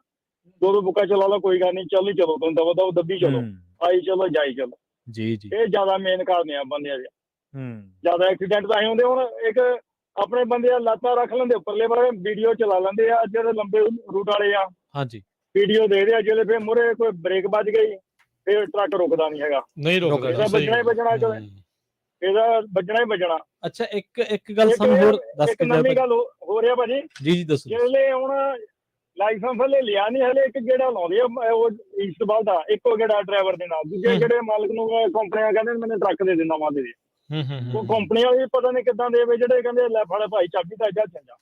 ਦੋ ਬੁੱਕਾਂ ਚਲਾ ਲਓ, ਕੋਈ ਗੱਲ ਨਹੀਂ, ਚੱਲ ਹੀ ਚਲੋ, ਤੁਹਾਨੂੰ ਦਵਾ ਦੱਬੀ ਚਲੋ, ਆਈ ਚਲੋ ਜਾਈ ਚਲੋ ਜੀ। ਇਹ ਜ਼ਿਆਦਾ ਮੇਨ ਕਾਰਨ ਆ ਬੰਦਿਆਂ ਦੇ ਜ਼ਿਆਦਾ ਐਕਸੀਡੈਂਟ ਤਾਂ ਹੁੰਦੇ। ਹੁਣ ਇੱਕ ਆਪਣੇ ਬੰਦੇ ਲਾਤਾਂ ਰੱਖ ਲੈਂਦੇ ਉੱਪਰਲੇ ਵਾਲੇ, ਵੀਡੀਓ ਚਲਾ ਲੈਂਦੇ ਆ, ਜਿਹੜੇ ਲੰਬੇ ਰੂਟ ਵਾਲੇ ਆ ਵੀਡੀਓ ਦੇਖਦੇ ਆ, ਜਿਹੜੇ ਫਿਰ ਮੂਹਰੇ ਕੋਈ ਬ੍ਰੇਕ ਵੱਜ ਗਈ ਫਿਰ ਟਰੱਕ ਰੁਕਦਾ ਨਹੀਂ ਹੈਗਾ, ਨਹੀਂ ਰੁਕਦਾ, ਇਹਦਾ ਵੱਜਣਾ ਹੀ ਵੱਜਣਾ, ਇਹਦਾ ਵੱਜਣਾ ਹੀ ਵੱਜਣਾ। ਅੱਛਾ, ਇੱਕ ਗੱਲ ਸਾਨੂੰ ਹੋਰ ਦੱਸ ਕੇ ਨਵੀਂ ਗੱਲ ਹੋ ਰਿਹਾ ਭਾਜੀ। ਜੀ ਦੱਸੋ। ਜਿਹੜੇ ਹੁਣ ਲਾਇਸੈਂਸ ਹਲੇ ਲਿਆ ਨਹੀਂ, ਹਲੇ ਇੱਕ ਗੇੜਾ ਲਾਉਂਦੇ ਆ ਉਹ ਈਸਟ ਵੱਲ ਦਾ, ਇੱਕੋ ਗੇੜਾ ਡਰਾਈਵਰ ਦੇ ਨਾਲ, ਦੂਜੇ ਜਿਹੜੇ ਮਾਲਕ ਨੂੰ ਕੰਪਨੀਆਂ ਕਹਿੰਦੇ ਮੈਨੂੰ ਟਰੱਕ ਦੇ ਦੇਣਾ ਵਾ, ਦੇ ਉਹ ਕੰਪਨੀ ਵਾਲੇ ਪਤਾ ਨਹੀਂ ਕਿੱਦਾਂ ਦੇ, ਜਿਹੜੇ ਕਹਿੰਦੇ ਲੈ ਫੜ ਭਾਈ ਚਾਬੀ ਤਾਂ ਜਾ ਚੱਲ ਜਾ।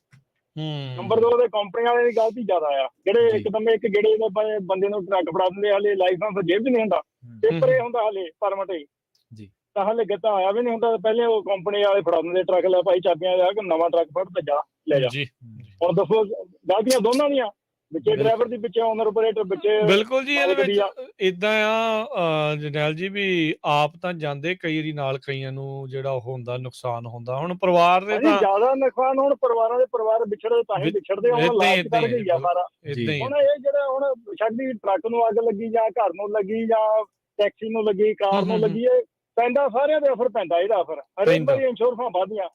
ਨੰਬਰ 2 ਦੇ ਕੰਪਨੀ ਵਾਲੇ ਦੀ ਗਲਤੀ ਜ਼ਿਆਦਾ ਆ, ਜਿਹੜੇ ਇੱਕਦਮ ਇੱਕ ਗੇੜੇ ਦੇ ਬੰਦੇ ਨੂੰ ਟਰੱਕ ਫੜਾ ਦਿੰਦੇ, ਹਲੇ ਲਾਇਸੈਂਸ ਜੇਬ ਚ ਨਹੀਂ ਹੁੰਦਾ, ਪੇਪਰ ਇਹ ਹੁੰਦਾ ਹਲੇ ਪਰਮਿਟ ਹੀ, ਤਾਂ ਹਲੇ ਗੱਤਾ ਆਇਆ ਵੀ ਨਹੀਂ ਹੁੰਦਾ। ਪਹਿਲੇ ਉਹ ਕੰਪਨੀ ਵਾਲੇ ਫੜਾ ਦਿੰਦੇ ਟਰੱਕ, ਲੈ ਭਾਈ ਚਾਬੀਆਂ ਜਾ ਕੇ ਨਵਾਂ ਟਰੱਕ ਫੜ ਤੇ ਜਾ ਲੈ ਜਾ। ਹੁਣ ਦੱਸੋ ਗਲਤੀਆਂ ਦੋਨਾਂ ਦੀਆਂ, ਵਿੱਚੇ ਡਰਾਈਵਰ ਦੀ, ਵਿੱਚੇ ਓਨਰ ਆਪਰੇਟਰ, ਵਿੱਚੇ ਬਿਲਕੁਲ ਜੀ। ਇਹਦੇ ਵਿੱਚ ਇਦਾਂ ਆ ਜਰਨੈਲ ਜੀ ਵੀ ਆਪ ਤਾਂ ਜਾਂਦੇ ਕਈ ਵਾਰੀ ਨਾਲ, ਕਈਆਂ ਨੂੰ ਜਿਹੜਾ ਉਹ ਹੁੰਦਾ ਨੁਕਸਾਨ ਹੁੰਦਾ। ਹੁਣ ਪਰਿਵਾਰ ਦੇ ਤਾਂ ਜ਼ਿਆਦਾ ਨੁਕਸਾਨ, ਹੁਣ ਪਰਿਵਾਰਾਂ ਦੇ ਪਰਿਵਾਰ ਵਿਛੜਦੇ ਤਾਂ ਹੀ ਵਿਛੜਦੇ, ਹੁਣ ਲਾਲਚ ਕਰਕੇ ਹੀ ਆ ਸਾਰਾ। ਹੁਣ ਇਹ ਜਿਹੜਾ ਹੁਣ ਛੱਡੀ ਟਰੱਕ ਨੂੰ ਅੱਗ ਲੱਗੀ ਜਾਂ ਘਰ ਨੂੰ ਲੱਗੀ ਜਾਂ ਟੈਕਸੀ ਨੂੰ ਲੱਗੀ, ਕਾਰ ਨੂੰ ਲੱਗੀ, ਪੈਂਦਾ ਸਾਰਿਆਂ ਦੇ ਅਸਰ ਪੈਂਦਾ, ਇਹਦਾ ਅਸਰ ਹਰੇਕ ਵਾਰੀ ਇੰਸ਼ੋਰੈਂਸਾਂ ਵੱਧਦੀਆਂ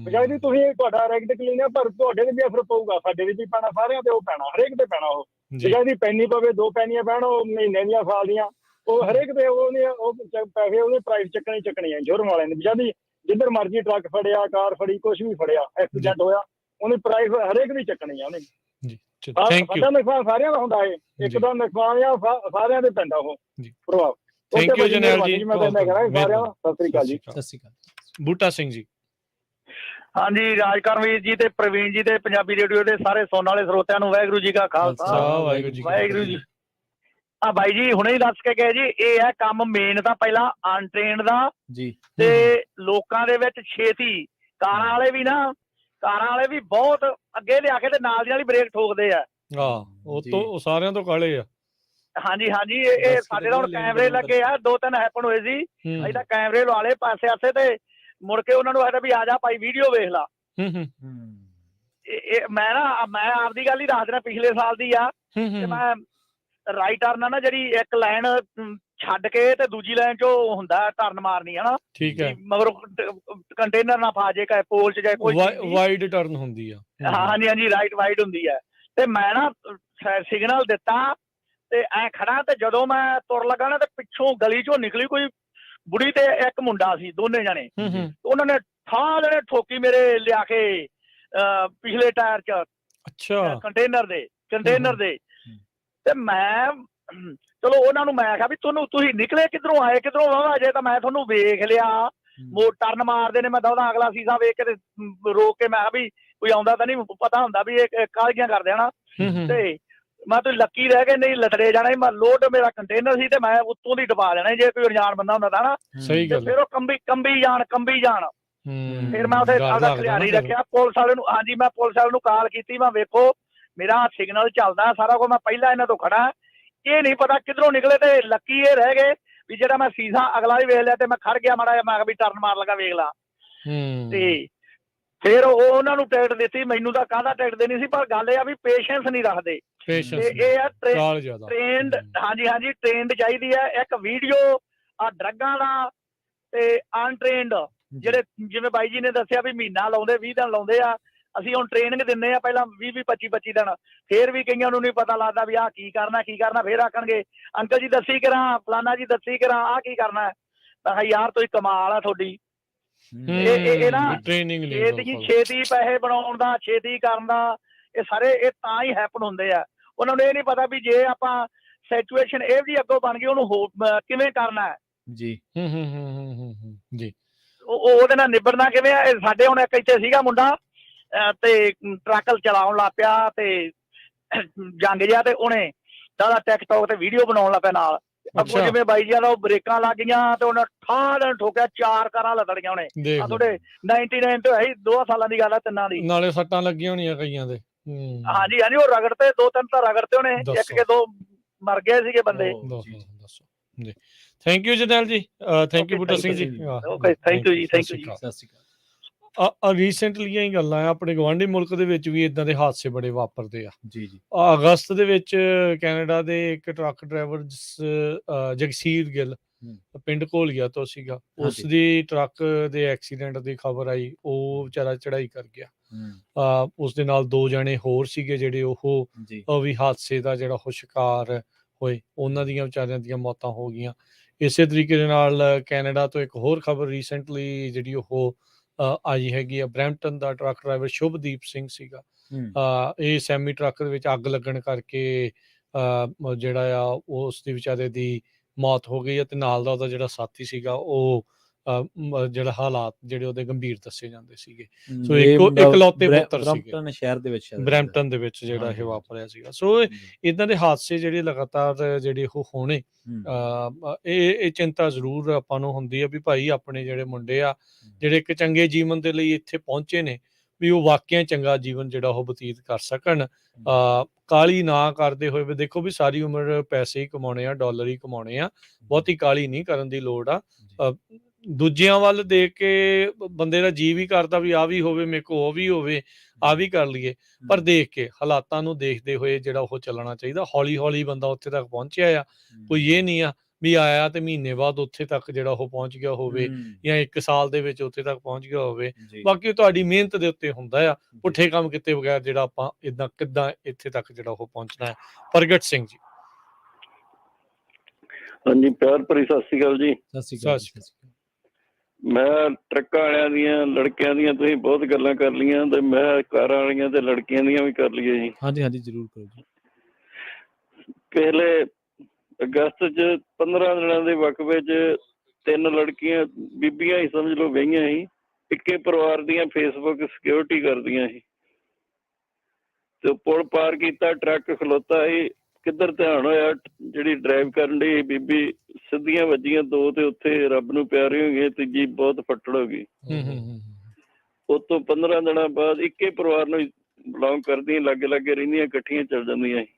ਬਜਾਏ ਦੀ ਤੁਸੀਂ ਤੁਹਾਡਾ ਰੈਗਟ ਕਲੀਨ ਆ, ਪਰ ਤੁਹਾਡੇ ਤੇ ਵੀ ਅਸਰ ਪਊਗਾ, ਸਾਡੇ ਤੇ ਵੀ ਪੈਣਾ, ਸਾਰਿਆਂ ਤੇ ਉਹ ਪੈਣਾ, ਹਰੇਕ ਤੇ ਪੈਣਾ। ਉਹ ਬਜਾਏ ਦੀ ਪੈਨੀ ਪਵੇ, 2 ਪੈਨੀਆਂ ਪੈਣ, ਉਹ ਮਹੀਨੇ ਦੀਆਂ, ਸਾਲ ਦੀਆਂ, ਉਹ ਹਰੇਕ ਤੇ ਉਹ ਪੈਸੇ ਉਹਦੇ ਪ੍ਰਾਈਸ ਚੱਕਣੀ ਆ ਇੰਸ਼ੋਰੈਂਸ ਵਾਲਿਆਂ ਨੇ। ਬਜਾਏ ਦੀ ਜਿੱਧਰ ਮਰਜ਼ੀ ਟਰੱਕ ਫੜਿਆ, ਕਾਰ ਫੜੀ, ਕੁਛ ਵੀ ਫੜਿਆ, ਐਕਸੀਡੈਂਟ ਹੋਇਆ, ਉਹਨੇ ਪ੍ਰਾਈਸ ਹਰੇਕ ਦੀ ਚੱਕਣੀ ਆ ਉਹਨੇ। ਸਾਡਾ ਨੁਕਸਾਨ ਸਾਰਿਆਂ ਦਾ ਹੁੰਦਾ ਹੈ, ਇੱਕ ਦਾ ਨੁਕਸਾਨ ਆ ਸਾਰਿਆਂ ਦੇ ਪੈਂਦਾ ਉਹ ਪ੍ਰਭਾਵ। ਥੈਂਕ ਯੂ ਜਰਨੈਲ ਜੀ, ਮੈਂ ਕਹਿੰਦਾ ਸਾਰਿਆਂ ਨੂੰ ਸਤਿ ਸ੍ਰੀ ਅਕਾਲ ਜੀ। ਸਤਿ ਸ਼੍ਰੀ ਅਕਾਲ। ਬੂਟਾ ਸਿੰਘ ਜੀ। ਹਾਂਜੀ, ਰਾਜਕਰਮਵੀਰ ਜੀ ਤੇ ਪ੍ਰਵੀਨ ਜੀ ਤੇ ਪੰਜਾਬੀ ਰੇਡੀਓ ਦੇ ਸਾਰੇ ਸੁਣਨ ਵਾਲੇ ਸਰੋਤਿਆਂ ਨੂੰ ਵਾਹਿਗੁਰੂ ਜੀ ਕਾ ਖਾਲਸਾ, ਵਾਹਿਗੁਰੂ ਜੀ ਕੀ ਵਾਹਿਗੁਰੂ ਜੀ। ਆ ਬਾਈ ਜੀ ਹੁਣੇ ਹੀ ਦੱਸ ਕੇ ਗਏ ਜੀ, ਇਹ ਹੈ ਕੰਮ ਮੇਨ ਤਾਂ ਪਹਿਲਾਂ ਅਨਟ੍ਰੇਨਡ ਦਾ ਜੀ। ਤੇ ਲੋਕਾਂ ਦੇ ਵਿੱਚ ਛੇਤੀ ਕਾਰਾਂ ਵਾਲੇ ਵੀ ਬਹੁਤ ਅੱਗੇ ਲਿਆ ਕੇ ਤੇ ਨਾਲ ਦੀ ਨਾਲ ਹੀ ਬ੍ਰੇਕ ਠੋਕਦੇ ਆ। ਉਹ ਤੋਂ ਉਹ ਸਾਰਿਆਂ ਤੋਂ ਕਾਲੇ ਆ। ਹਾਂਜੀ ਹਾਂਜੀ, ਇਹ ਸਾਡੇ ਤਾਂ ਹੁਣ ਕੈਮਰੇ ਲੱਗੇ ਆ, 2-3 ਹੈਪਨ ਹੋਏ ਸੀ, ਅਸੀਂ ਤਾਂ ਕੈਮਰੇ ਲਵਾ ਲਏ ਪਾਸੇ ਆਸੇ ਤੇ ਮੁੜ ਕੇ ਉਹਨਾਂ ਨੂੰ ਆਖਿਆ ਵੀ ਆ ਜਾ ਭਾਈ ਵੀਡੀਓ ਵੇਖ ਲਾ। ਮੈਂ ਆਪਦੀ ਗੱਲ ਹੀ ਦੱਸ ਦੇਣਾ, ਪਿਛਲੇ ਸਾਲ ਦੀ ਆ ਤੇ ਮੈਂ ਰਾਈਟ ਟਰਨ ਨਾ ਜਿਹੜੀ ਇੱਕ ਲਾਈਨ ਛੱਡ ਕੇ ਤੇ ਦੂਜੀ ਲਾਈਨ ਚੋਂ ਹੁੰਦਾ ਟਰਨ ਮਾਰਨੀ ਹਨਾ, ਠੀਕ ਹੈ, ਮਗਰ ਕੰਟੇਨਰ ਨਾ ਫਾ ਜੇ, ਪੋਲ ਚ ਜਾਏ, ਕੋਈ ਵਾਈਡ ਟਰਨ ਹੁੰਦੀ ਆ। ਹਾਂਜੀ ਹਾਂਜੀ, ਰਾਈਟ ਵਾਈਡ ਹੁੰਦੀ ਹੈ। ਤੇ ਮੈਂ ਨਾ ਸਿਗਨਲ ਦਿੱਤਾ ਤੇ ਐ ਖੜਾ, ਤੇ ਜਦੋਂ ਮੈਂ ਤੁਰ ਲੱਗਾ ਨਾ ਤੇ ਪਿੱਛੋਂ ਗਲੀ ਚੋਂ ਨਿਕਲੀ ਕੋਈ ਬੁੜੀ ਤੇ ਇੱਕ ਮੁੰਡਾ ਸੀ, ਦੋਨੇ ਜਣੇ। ਉਹਨਾਂ ਨੇ ਠਾਹ ਦੇਣੇ ਠੋਕੀ ਮੇਰੇ ਲਿਆ ਕੇ ਪਿਛਲੇ ਟਾਇਰ ਚ, ਅੱਛਾ, ਕੰਟੇਨਰ ਦੇ। ਤੇ ਮੈਂ ਚਲੋ ਉਹਨਾਂ ਨੂੰ ਮੈਂ ਕਿਹਾ ਵੀ ਤੁਸੀਂ ਨਿਕਲੇ ਕਿੱਧਰੋਂ ਆਏ, ਕਿੱਧਰੋਂ ਵਾਵਾ ਜੇ, ਤਾਂ ਮੈਂ ਤੁਹਾਨੂੰ ਵੇਖ ਲਿਆ, ਟਰਨ ਮਾਰਦੇ ਨੇ, ਮੈਂ ਤਾਂ ਉਹਦਾ ਅਗਲਾ ਸੀਸਾ ਵੇਖ ਕੇ ਤੇ ਰੋਕ ਕੇ ਮੈਂ ਕਿਹਾ ਵੀ ਕੋਈ ਆਉਂਦਾ ਤਾਂ ਨਹੀਂ, ਪਤਾ ਹੁੰਦਾ ਵੀ ਇਹ ਕਾਹਲੀਆਂ ਕਰਦੇ ਹਨਾ। ਤੇ ਮੈਂ ਤੁਸੀਂ ਲੱਕੀ ਰਹਿ ਗਏ, ਨਹੀਂ ਲਟੜੇ ਜਾਣਾ। ਮੈਂ ਲੋਡ ਮੇਰਾ ਕੰਟੇਨਰ ਸੀ ਤੇ ਮੈਂ ਉੱਤੋਂ ਦੀ ਡਬਾ ਦੇਣਾ ਜੇ ਕੋਈ ਅਣਜਾਣ ਬੰਦਾ ਹੁੰਦਾ ਤਾਂ ਨਾ। ਸਹੀ ਗੱਲ। ਫਿਰ ਉਹ ਕੰਬੀ ਜਾਣ। ਫਿਰ ਮੈਂ ਉੱਥੇ ਆਪਦਾ ਖਿਆਲੀ ਰੱਖਿਆ, ਪੁਲਿਸ ਵਾਲੇ ਨੂੰ, ਹਾਂਜੀ ਮੈਂ ਪੁਲਿਸ ਵਾਲੇ ਨੂੰ ਕਾਲ ਕੀਤੀ, ਮੈਂ ਵੇਖੋ ਮੇਰਾ ਸਿਗਨਲ ਚੱਲਦਾ ਸਾਰਾ ਕੁਝ, ਮੈਂ ਪਹਿਲਾਂ ਇਹਨਾਂ ਤੋਂ ਖੜਾ, ਇਹ ਨਹੀਂ ਪਤਾ ਕਿੱਧਰੋਂ ਨਿਕਲੇ। ਤੇ ਲੱਕੀ ਇਹ ਰਹਿ ਗਏ ਵੀ ਜਿਹੜਾ ਮੈਂ ਸੀਸਾ ਅਗਲਾ ਵੀ ਵੇਖ ਲਿਆ ਤੇ ਮੈਂ ਖੜ ਗਿਆ ਮਾੜਾ ਜਿਹਾ, ਮੈਂ ਕਿਹਾ ਵੀ ਟਰਨ ਮਾਰ ਲਗਾ ਵੇਖ ਲਾ। ਤੇ ਫਿਰ ਉਹਨਾਂ ਨੂੰ ਟਿਕਟ ਦਿੱਤੀ, ਮੈਨੂੰ ਤਾਂ ਕਾਹਦਾ ਟਿਕਟ ਦੇਣੀ ਸੀ, ਪਰ ਗੱਲ ਇਹ ਆ ਵੀ ਪੇਸ਼ੈਂਸ ਨਹੀਂ ਰੱਖਦੇ। ਇਹ ਆ ਟ੍ਰੇਨਡ, ਹਾਂਜੀ ਹਾਂਜੀ ਟ੍ਰੇਨਡ ਚਾਹੀਦੀ ਹੈ। ਇੱਕ ਵੀਡੀਓ ਆ ਡਰੱਗਾਂ ਦਾ ਤੇ ਅਨਟ੍ਰੇਨਡ ਜਿਹੜੇ, ਜਿਵੇਂ ਬਾਈ ਜੀ ਨੇ ਦੱਸਿਆ ਵੀ ਮਹੀਨਾ ਲਾਉਂਦੇ, 20 ਦਿਨ ਲਾਉਂਦੇ ਆ, ਅਸੀਂ ਹੁਣ ਟ੍ਰੇਨਿੰਗ ਦਿੰਦੇ ਆ ਪਹਿਲਾਂ 20-25 ਦਿਨ, ਫੇਰ ਵੀ ਕਈਆਂ ਨੂੰ ਨਹੀਂ ਪਤਾ ਲੱਗਦਾ ਵੀ ਆਹ ਕੀ ਕਰਨਾ, ਫੇਰ ਆਖਣਗੇ ਅੰਕਲ ਜੀ ਦੱਸੀ ਕਰਾਂ, ਫਲਾਨਾ ਜੀ ਦੱਸੀ ਕਰਾਂ, ਆਹ ਕੀ ਕਰਨਾ। ਤਾਂ ਯਾਰ ਤੁਸੀਂ ਕਮਾਲ ਆ ਤੁਹਾਡੀ। ਇਹ ਨਾ ਛੇਤੀ ਪੈਸੇ ਬਣਾਉਣ ਦਾ, ਛੇਤੀ ਕਰਨ ਦਾ, ਇਹ ਸਾਰੇ ਇਹ ਤਾਂ ਹੀ ਹੈਪਨ ਹੁੰਦੇ ਆ। ਉਹਨਾਂ ਨੂੰ ਇਹ ਨਹੀਂ ਪਤਾ ਵੀ ਜੇ ਆਪਾਂ ਸਿਚੁਏਸ਼ਨ ਇਹ ਵੀ ਅੱਗੋਂ ਬਣ ਗਈ, ਉਹਨੂੰ ਕਿਵੇਂ ਕਰਨਾ ਹੈ ਜੀ। ਜੀ, ਉਹਦੇ ਨਾਲ ਨਿਬੜਨਾ ਕਿਵੇਂ ਆ। ਸਾਡੇ ਹੁਣ ਇੱਕ ਇੱਥੇ ਸੀਗਾ ਮੁੰਡਾ ਤੇ ਟਰੱਕ ਚਲਾਉਣ ਲੱਗ ਪਿਆ ਤੇ ਜੰਗ ਜਿਹਾ, ਤੇ ਉਹਨੇ ਸਾਡਾ ਟਿਕਟੋਕ ਤੇ ਵੀਡੀਓ ਬਣਾਉਣ ਲੱਗ ਪਿਆ ਨਾਲ। ਅੱਗੋਂ ਜਿਵੇਂ ਬਾਈ ਜੀ ਦਾ ਉਹ ਬ੍ਰੇਕਾਂ ਲੱਗ ਗਈਆਂ ਤੇ ਉਹਨੇ ਠਾਹ ਦੇਣ ਠੋਕਿਆ, 4 ਕਾਰਾਂ ਲੱਦੜੀਆਂ ਉਹਨੇ। ਤੁਹਾਡੇ 99 ਤੋਂ ਹੈ 2 ਸਾਲਾਂ ਦੀ ਗੱਲ ਆ, 3 ਦੀ ਨਾਲੇ ਸੱਟਾਂ ਲੱਗੀਆਂ ਹੋਣੀਆਂ ਕਈਆਂ ਦੇ। ਹਾਂਜੀ ਹਾਂਜੀ, ਉਹ ਰਗੜ ਤੇ 2-3 ਤਾਂ ਰਗੜ ਤੇ ਉਹਨੇ, 1 ਕੇ 2 ਮਰ ਗਏ ਸੀਗੇ ਬੰਦੇ। ਜੀ, ਥੈਂਕ ਯੂ ਜਰਨੈਲ ਜੀ, thank you Buta Singh ji. Okay, thank you ਜੀ, ਥੈਂਕ ਯੂ ਜੀ। ਸਤਿ ਸ਼੍ਰੀ ਅਕਾਲ। ਰੀਸੈਂਟਲੀਆਂ ਹੀ ਗੱਲਾਂ ਆ, ਆਪਣੇ ਗਵਾਂਢੀ ਮੁਲਕ ਦੇ ਵਿੱਚ ਵੀ ਇਦਾਂ ਦੇ ਹਾਦਸੇ ਬੜੇ ਵਾਪਰਦੇ ਆ। ਜੀ ਜੀ। ਅਗਸਤ ਦੇ ਵਿੱਚ ਕੈਨੇਡਾ ਦੇ ਇੱਕ ਟਰੱਕ ਡਰਾਈਵਰ ਜਗਸੀਰ ਗਿੱਲ ਪਿੰਡ ਘੋਲੀਆ ਤੋਂ ਸੀਗਾ, ਉਸ ਦੀ ਟਰੱਕ ਦੇ ਐਕਸੀਡੈਂਟ ਦੀ ਖਬਰ ਆਈ, ਉਹ ਵਿਚਾਰਾ ਚੜਾਈ ਕਰ ਗਿਆ। ਉਸ ਦੇ ਨਾਲ 2 ਜਣੇ ਹੋਰ ਸੀਗੇ ਜਿਹੜੇ ਉਹ ਵੀ ਹਾਦਸੇ ਦਾ ਜਿਹੜਾ ਉਹ ਸ਼ਿਕਾਰ ਹੋਏ, ਉਹਨਾਂ ਦੀਆਂ ਵਿਚਾਰਿਆਂ ਦੀਆਂ ਮੌਤਾਂ ਹੋ ਗਈਆਂ। ਇਸੇ ਤਰੀਕੇ ਦੇ ਨਾਲ ਕੈਨੇਡਾ ਤੋਂ ਇੱਕ ਹੋਰ ਖਬਰ ਰੀਸੈਂਟਲੀ ਜਿਹੜੀ ਉਹ ਆਈ ਹੈਗੀ ਆ, ਬਰੈਂਪਟਨ ਦਾ ਟਰੱਕ ਡਰਾਈਵਰ ਸ਼ੁਭਦੀਪ ਸਿੰਘ ਸੀਗਾ। ਇਹ ਸੈਮੀ ਟਰੱਕ ਦੇ ਵਿੱਚ ਅੱਗ ਲੱਗਣ ਕਰਕੇ ਜਿਹੜਾ ਆ ਉਸ ਦੀ ਵਿਚਾਰੇ ਦੀ ਮੌਤ ਹੋ ਗਈ ਹੈ, ਤੇ ਨਾਲ ਦਾ ਉਹਦਾ ਜਿਹੜਾ ਸਾਥੀ ਸੀਗਾ ਉਹ ਜਿਹੜਾ ਹਾਲਾਤ ਜਿਹੜੇ ਉਹਦੇ ਗੰਭੀਰ ਦੱਸੇ ਜਾਂਦੇ ਸੀਗੇ। ਸੋ ਇਕਲੌਤੇ ਪੁੱਤਰ ਸੀਗੇ ਸ਼ਹਿਰ ਦੇ ਵਿੱਚ, ਬਰੈਂਪਟਨ ਦੇ ਵਿੱਚ ਜਿਹੜਾ ਇਹ ਵਾਪਰਿਆ ਸੀਗਾ। ਸੋ ਇਦਾਂ ਦੇ ਹਾਦਸੇ ਜਿਹੜੇ ਲਗਾਤਾਰ ਜਿਹੜੇ ਉਹ ਹੋਣੇ, ਇਹ ਚਿੰਤਾ ਜ਼ਰੂਰ ਆਪਾਂ ਨੂੰ ਹੁੰਦੀ ਆ ਵੀ ਭਾਈ ਆਪਣੇ ਜਿਹੜੇ ਮੁੰਡੇ ਆ ਜਿਹੜੇ ਇੱਕ ਚੰਗੇ ਜੀਵਨ ਦੇ ਲਈ ਇੱਥੇ ਪਹੁੰਚੇ ਨੇ, ਵੀ ਉਹ ਵਾਕਿਆ ਚੰਗਾ ਜੀਵਨ ਜਿਹੜਾ ਉਹ ਬਤੀਤ ਕਰ ਸਕਣ, ਕਾਲੀ ਨਾ ਕਰਦੇ ਹੋਏ। ਵੀ ਦੇਖੋ ਵੀ ਸਾਰੀ ਉਮਰ ਪੈਸੇ ਹੀ ਕਮਾਉਣੇ ਆ, ਡਾਲਰ ਹੀ ਕਮਾਉਣੇ ਆ, ਬਹੁਤੀ ਕਾਲੀ ਨਹੀਂ ਕਰਨ ਦੀ ਲੋੜ ਆ। ਦੂਜਿਆਂ ਵੱਲ ਦੇਖ ਕੇ ਬੰਦੇ ਦਾ ਜੀਅ ਵੀ ਕਰਦਾ ਵੀ ਆਹ ਵੀ ਹੋਵੇ, ਮੇਰੇ ਕੋਲ ਉਹ ਵੀ ਹੋਵੇ, ਆਹ ਵੀ ਕਰ ਲਈਏ, ਪਰ ਦੇਖ ਕੇ ਹਾਲਾਤਾਂ ਨੂੰ ਦੇਖਦੇ ਹੋਏ ਜਿਹੜਾ ਉਹ ਚੱਲਣਾ ਚਾਹੀਦਾ। ਹੌਲੀ ਹੌਲੀ ਬੰਦਾ ਉੱਥੇ ਤੱਕ ਪਹੁੰਚਿਆ ਆ, ਕੋਈ ਇਹ ਨਹੀਂ ਆ ਵੀ ਆਇਆ ਤੇ ਮਹੀਨੇ ਬਾਅਦ ਉੱਥੇ ਤੱਕ ਜਿਹੜਾ ਉਹ ਪਹੁੰਚ ਗਿਆ ਹੋਵੇ, ਜਾਂ 1 ਸਾਲ ਦੇ ਵਿੱਚ ਉੱਥੇ ਤੱਕ ਪਹੁੰਚ ਗਿਆ ਹੋਵੇ। ਬਾਕੀ ਤੁਹਾਡੀ ਮਿਹਨਤ ਦੇ ਉੱਤੇ ਹੁੰਦਾ ਆ, ਪੁੱਠੇ ਕੰਮ ਕੀਤੇ ਬਗੈਰ ਜਿਹੜਾ ਆਪਾਂ ਇਦਾਂ ਕਿੱਦਾਂ ਇੱਥੇ ਤੱਕ ਜਿਹੜਾ ਉਹ ਪਹੁੰਚਣਾ ਹੈ। ਪ੍ਰਗਟ ਸਿੰਘ ਜੀ। ਹਾਂਜੀ, ਪਿਆਰ ਭਰੀ ਸਤਿ ਸ਼੍ਰੀ ਅਕਾਲ ਜੀ। ਸਤਿ ਸ਼੍ਰੀ ਅਕਾਲ। ਮੈਂ ਟਰੱਕਾਂ ਵਾਲਿਆਂ ਦੀਆਂ, ਲੜਕਿਆਂ ਦੀਆਂ ਤੁਸੀਂ ਬਹੁਤ ਗੱਲਾਂ ਕਰ ਲਈਆਂ, ਤੇ ਮੈਂ ਕਾਰਾਂ ਵਾਲੀਆਂ ਤੇ ਲੜਕੀਆਂ ਦੀਆਂ ਵੀ ਕਰ ਲਈਆਂ ਜੀ। ਹਾਂਜੀ ਹਾਂਜੀ, ਜ਼ਰੂਰ ਕਰੋ ਜੀ। ਪਹਿਲੇ ਅਗਸਤ 'ਚ 15 ਦਿਨਾਂ ਦੇ ਵਕਫੇ 'ਚ 3 ਲੜਕੀਆਂ ਬੀਬੀਆਂ ਹੀ ਸਮਝ ਲਓ ਗਈਆਂ ਸੀ, ਇੱਕੇ ਪਰਿਵਾਰ ਦੀਆਂ ਫੇਸਬੁੱਕ ਸਿਕਿਉਰਿਟੀ ਕਰਦੀਆਂ ਸੀ। ਤੇ ਪੁਲ ਪਾਰ ਕੀਤਾ, ਟਰੱਕ ਖਲੋਤਾ ਸੀ, ਕਿੱਧਰ ਧਿਆਨ ਹੋਇਆ, ਜਿਹੜੀ ਡਰਾਈਵ ਕਰਨ ਡਈ ਬੀਬੀ ਸਿੱਧੀਆਂ ਵੱਜੀਆਂ 2 ਤੇ ਉੱਥੇ ਰੱਬ ਨੂੰ ਪਿਆਰੇ ਹੋ ਗਏ, ਤੀਜੀ ਬਹੁਤ ਫੱਟੜ ਹੋ ਗਈ। ਉਸ ਤੋਂ 15 ਦਿਨਾਂ ਬਾਅਦ ਇੱਕੇ ਪਰਿਵਾਰ ਨੂੰ ਬਿਲੋਂਗ ਕਰਦੀਆਂ, ਲਾਗੇ ਲਾਗੇ ਰਹਿੰਦੀਆਂ, ਇਕੱਠੀਆਂ ਚੱਲ ਜਾਂਦੀਆਂ ਸੀ,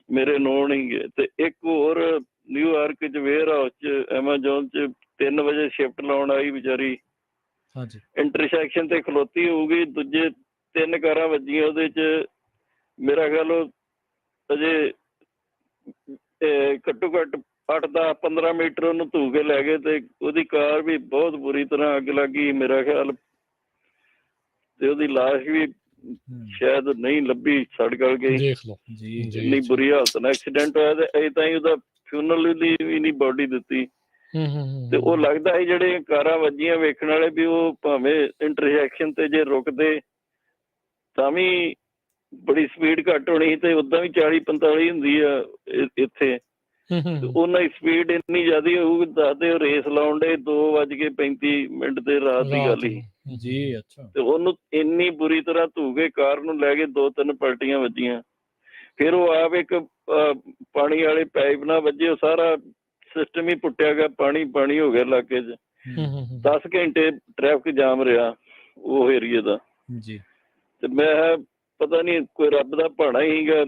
ਮੇਰੇ ਨੋਨ ਹੀਗੇ। ਤੇ ਇੱਕ ਹੋਰ ਨਿਊਯਾਰਕ 'ਚ ਵੇਅਰ ਹਾਊਸ 'ਚ ਐਮਾਜੋਨ 'ਚ 3 ਵਜੇ ਸ਼ਿਫਟ ਲਾਉਣ ਆਈ ਵਿਚਾਰੀ, ਇੰਟਰਸੈਕਸ਼ਨ ਤੇ ਖਲੋਤੀ ਹੋਊਗੀ, ਦੂਜੇ 3 ਕਾਰਾਂ ਵੱਜੀਆਂ ਉਹਦੇ 'ਚ। ਮੇਰਾ ਖਿਆਲ ਉਹ ਅਜੇ ਘੱਟੋ ਘੱਟ 8-10-15 ਮੀਟਰ ਉਹਨੂੰ ਧੂ ਕੇ ਲੈ ਗਏ ਤੇ ਉਹਦੀ ਕਾਰ ਵੀ ਬਹੁਤ ਬੁਰੀ ਤਰ੍ਹਾਂ ਅੱਗ ਲੱਗ ਗਈ ਮੇਰਾ ਖਿਆਲ, ਤੇ ਉਹਦੀ ਲਾਸ਼ ਵੀ ਸ਼ਾਇਦ ਨਹੀਂ ਲੱਭੀ, ਸੜ ਗਲ ਗਈ। ਦੇਖ ਲਓ ਇੰਨੀ ਬੁਰੀ ਹਾਲਤ ਨਾਲ ਐਕਸੀਡੈਂਟ ਹੋਇਆ ਤੇ ਅਜੇ ਤਾਈਂ ਉਹਦਾ ਫਿਊਨਰਲ ਦੀ ਵੀ ਨਹੀਂ ਬੋਡੀ ਦਿੱਤੀ। ਤੇ ਉਹ ਲੱਗਦਾ ਸੀ ਜਿਹੜੇ ਕਾਰਾਂ ਵੱਜੀਆਂ ਵੇਖਣ ਵਾਲੇ ਵੀ ਉਹ ਭਾਵੇਂ ਇੰਟਰਸੈਕਸ਼ਨ ਤੇ ਜੇ ਰੁਕਦੇ ਤਾਂ ਵੀ ਬੜੀ ਸਪੀਡ ਘੱਟ ਹੋਣੀ ਤੇ ਉਦਾਂ ਵੀ 40-45 ਹੁੰਦੀ ਆ ਇੱਥੇ, ਉਹਨਾਂ ਦੀ ਸਪੀਡ ਇੰਨੀ ਜ਼ਿਆਦਾ ਹੋਊਗੀ। ਦੱਸਦੇ ਉਹ ਰੇਸ ਲਾਉਣ ਡੇ 2:35 ਤੇ ਰਾਤ ਦੀ ਗੱਲ ਸੀ ਜੀ। ਅੱਛਾ। ਤੇ ਉਹਨੂੰ ਇੰਨੀ ਬੁਰੀ ਤਰ੍ਹਾਂ ਧੂ ਕੇ ਕਾਰ ਨੂੰ ਲੈ ਕੇ 2-3 ਪਲਟੀਆਂ ਵੱਜੀਆਂ। ਫਿਰ ਉਹ ਆਪ ਇੱਕ ਪਾਣੀ ਵਾਲੇ ਪਾਈਪ ਨਾਲ ਵੱਜੇ, ਉਹ ਸਾਰਾ ਸਿਸਟਮ ਹੀ ਪੁੱਟਿਆ ਗਿਆ, ਪਾਣੀ ਹੋ ਗਿਆ ਇਲਾਕੇ 'ਚ। 10 ਘੰਟੇ ਟ੍ਰੈਫਿਕ ਜਾਮ ਰਿਹਾ ਉਹ ਏਰੀਏ ਦਾ ਜੀ। ਤੇ ਮੈਂ ਪਤਾ ਨਹੀਂ ਕੋਈ ਰੱਬ ਦਾ ਭਾਣਾ ਹੀਗਾ,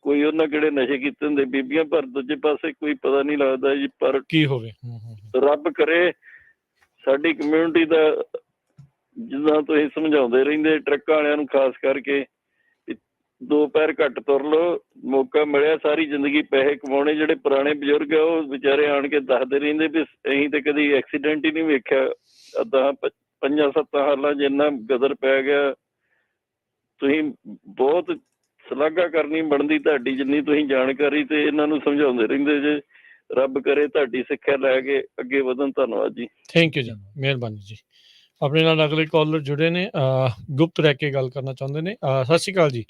ਕੋਈ ਉਹਨਾਂ ਕਿਹੜੇ ਨਸ਼ੇ ਕੀਤੇ ਹੁੰਦੇ ਬੀਬੀਆਂ, ਪਰ ਦੂਜੇ ਪਾਸੇ ਕੋਈ ਪਤਾ ਨਹੀਂ ਲੱਗਦਾ ਜੀ। ਪਰ ਕੀ ਹੋਵੇ, ਰੱਬ ਕਰੇ ਸਾਡੀ ਕਮਿਊਨਿਟੀ ਦਾ, ਜਿੱਦਾਂ ਤੁਸੀਂ ਸਮਝਾਉਂਦੇ ਰਹਿੰਦੇ ਟਰੱਕਾਂ ਵਾਲਿਆਂ ਨੂੰ ਖਾਸ ਕਰਕੇ, 2 ਪੈਰ ਘੱਟ ਤੁਰ ਲਓ, ਮੌਕਾ ਮਿਲਿਆ ਸਾਰੀ ਜ਼ਿੰਦਗੀ ਪੈਸੇ ਕਮਾਉਣੇ। ਜਿਹੜੇ ਪੁਰਾਣੇ ਬਜ਼ੁਰਗ ਆ ਉਹ ਵਿਚਾਰੇ ਆਣ ਕੇ ਦੱਸਦੇ ਰਹਿੰਦੇ ਵੀ ਅਸੀਂ ਤੇ ਕਦੀ ਐਕਸੀਡੈਂਟ ਹੀ ਨਹੀਂ ਵੇਖਿਆ, 5-7 ਸਾਲਾਂ 'ਚ ਇੰਨਾ ਗਦਰ ਪੈ ਗਿਆ। ਤੁਸੀਂ ਬਹੁਤ ਸ਼ਲਾਘਾ ਕਰਨੀ ਬਣਦੀ ਤੁਹਾਡੀ, ਜਿੰਨੀ ਤੁਸੀਂ ਜਾਣਕਾਰੀ ਤੇ ਇਹਨਾਂ ਨੂੰ ਸਮਝਾਉਂਦੇ ਰਹਿੰਦੇ ਜੇ। ਰੱਬ ਕਰੇ ਤੁਹਾਡੀ ਸਿੱਖਿਆ ਲੈ ਕੇ ਅੱਗੇ ਵਧਣ। ਧੰਨਵਾਦ ਜੀ। ਥੈਂਕ ਯੂ ਜੀ, ਮਿਹਰਬਾਨੀ ਜੀ। ਆਪਣੇ ਨਾਲ ਅਗਲੇ ਕਾਲਰ ਜੁੜੇ ਨੇ, ਗੁਪਤ ਰਹਿ ਕੇ ਗੱਲ ਕਰਨਾ ਚਾਹੁੰਦੇ ਨੇ। ਸਤਿ ਸ਼੍ਰੀ ਅਕਾਲ ਜੀ।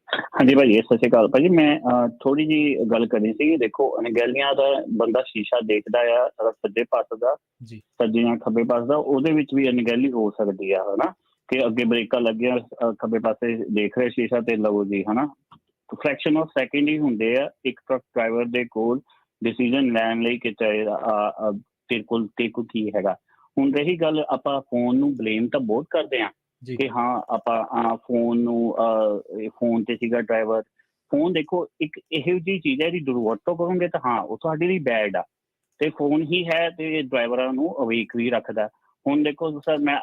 ਹਾਂਜੀ ਭਾਜੀ, ਸਤਿ ਸ਼੍ਰੀ ਅਕਾਲ ਭਾਜੀ। ਮੈਂ ਥੋੜੀ ਜੀ ਗੱਲ ਕਰਨੀ ਸੀ। ਦੇਖੋ, ਅਣਗਹਿਲੀਆਂ ਦਾ ਬੰਦਾ ਸ਼ੀਸ਼ਾ ਦੇਖਦਾ ਆ ਸੱਜੇ ਪਾਸੇ ਦਾ, ਸੱਜੇ ਜਾਂ ਖੱਬੇ ਪਾਸੇ ਦਾ, ਉਹਦੇ ਵਿੱਚ ਵੀ ਅਣਗਹਿਲੀ ਹੋ ਸਕਦੀ ਆ, ਹਨਾ। ਕਿ ਅੱਗੇ ਬ੍ਰੇਕਾਂ ਲੱਗੀਆਂ, ਖੱਬੇ ਪਾਸੇ ਦੇਖ ਰਹੇ ਸ਼ੀਸ਼ਾ ਤੇ ਲਵੋ ਜੀ, ਹਨਾ। ਫਰੈਕਸ਼ਨ ਆਫ ਸੈਕਿੰਡ ਹੀ ਹੁੰਦੇ ਆ ਇੱਕ ਟਰੱਕ ਡਰਾਈਵਰ ਦੇ ਕੋਲ ਡਿਸੀਜ਼ਨ ਲੈਣ ਲਈ ਕਿ ਤੇਰੇ ਕੋਲ ਕੀ ਹੈਗਾ। ਹੁਣ ਰਹੀ ਗੱਲ, ਆਪਾਂ ਫੋਨ ਨੂੰ ਬਲੇਮ ਤਾਂ ਬਹੁਤ ਕਰਦੇ ਹਾਂ ਕਿ ਹਾਂ ਆਪਾਂ ਫੋਨ ਨੂੰ ਫੋਨ ਤੇ ਸੀਗਾ ਡਰਾਈਵਰ। ਫੋਨ ਦੇਖੋ ਇੱਕ ਇਹੋ ਜਿਹੀ ਚੀਜ਼ ਹੈ, ਇਹਦੀ ਦੁਰਵਰਤੋਂ ਕਰੋਗੇ ਤਾਂ ਹਾਂ ਉਹ ਤੁਹਾਡੇ ਲਈ ਬੈਡ ਆ, ਤੇ ਫੋਨ ਹੀ ਹੈ ਤੇ ਡਰਾਈਵਰਾਂ ਨੂੰ ਅਵੇਕ ਵੀ ਰੱਖਦਾ। ਹੁਣ ਦੇਖੋ ਸਰ, ਮੈਂ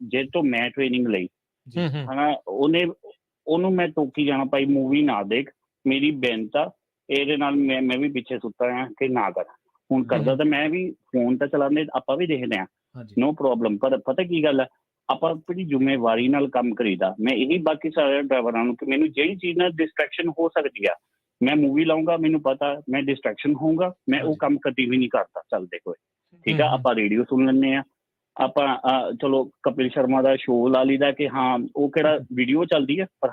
ਜਿਹਦੇ ਤੋਂ ਮੈਂ ਟ੍ਰੇਨਿੰਗ ਲਈ, ਹਨਾ, ਉਹਨੂੰ ਮੈਂ ਟੋਕੀ ਜਾਣਾ, ਭਾਈ ਮੂਵੀ ਨਾ ਦੇਖ, ਮੇਰੀ ਬੇਨਤ ਆ, ਇਹਦੇ ਨਾਲ ਮੈਂ ਵੀ ਪਿੱਛੇ ਸੁੱਤਾ ਆ ਕਿ ਨਾ ਕਰ। ਹੁਣ ਕਰਦਾ ਤਾਂ ਮੈਂ ਵੀ, ਫੋਨ ਤਾਂ ਚਲਾਉਂਦੇ ਆਪਾਂ ਵੀ ਦੇਖਦੇ ਹਾਂ, ਨੋ ਪ੍ਰੋਬਲਮ। ਪਰ ਪਤਾ ਕੀ ਗੱਲ ਹੈ, ਆਪਾਂ ਆਪਣੀ ਜ਼ਿੰਮੇਵਾਰੀ ਨਾਲ ਕੰਮ ਕਰੀਦਾ। ਮੈਂ ਇਹੀ ਬਾਕੀ ਸਾਰੇ ਡਰਾਈਵਰਾਂ ਨੂੰ ਕਿ ਮੈਨੂੰ ਜਿਹੜੀ ਚੀਜ਼ ਨਾਲ ਡਿਸਟਰੈਕਸ਼ਨ ਹੋ ਸਕਦੀ ਆ, ਮੈਂ ਮੂਵੀ ਲਾਊਂਗਾ, ਮੈਨੂੰ ਪਤਾ ਮੈਂ ਡਿਸਟਰੈਕਸ਼ਨ ਹੋਊਗਾ, ਮੈਂ ਉਹ ਕੰਮ ਕਦੀ ਵੀ ਨਹੀਂ ਕਰਦਾ ਚੱਲਦੇ ਹੋਏ। ਠੀਕ ਆ, ਆਪਾਂ ਰੇਡੀਓ ਸੁਣ ਲੈਂਦੇ ਹਾਂ, ਆਪਾਂ ਚਲੋ ਕਪਿਲ ਸ਼ਰਮਾ ਦਾ ਸ਼ੋਅ ਲਾ ਲਈਦਾ ਕਿ ਹਾਂ ਉਹ ਕਿਹੜਾ ਵੀਡੀਓ ਚੱਲਦੀ ਹੈ, ਪਰ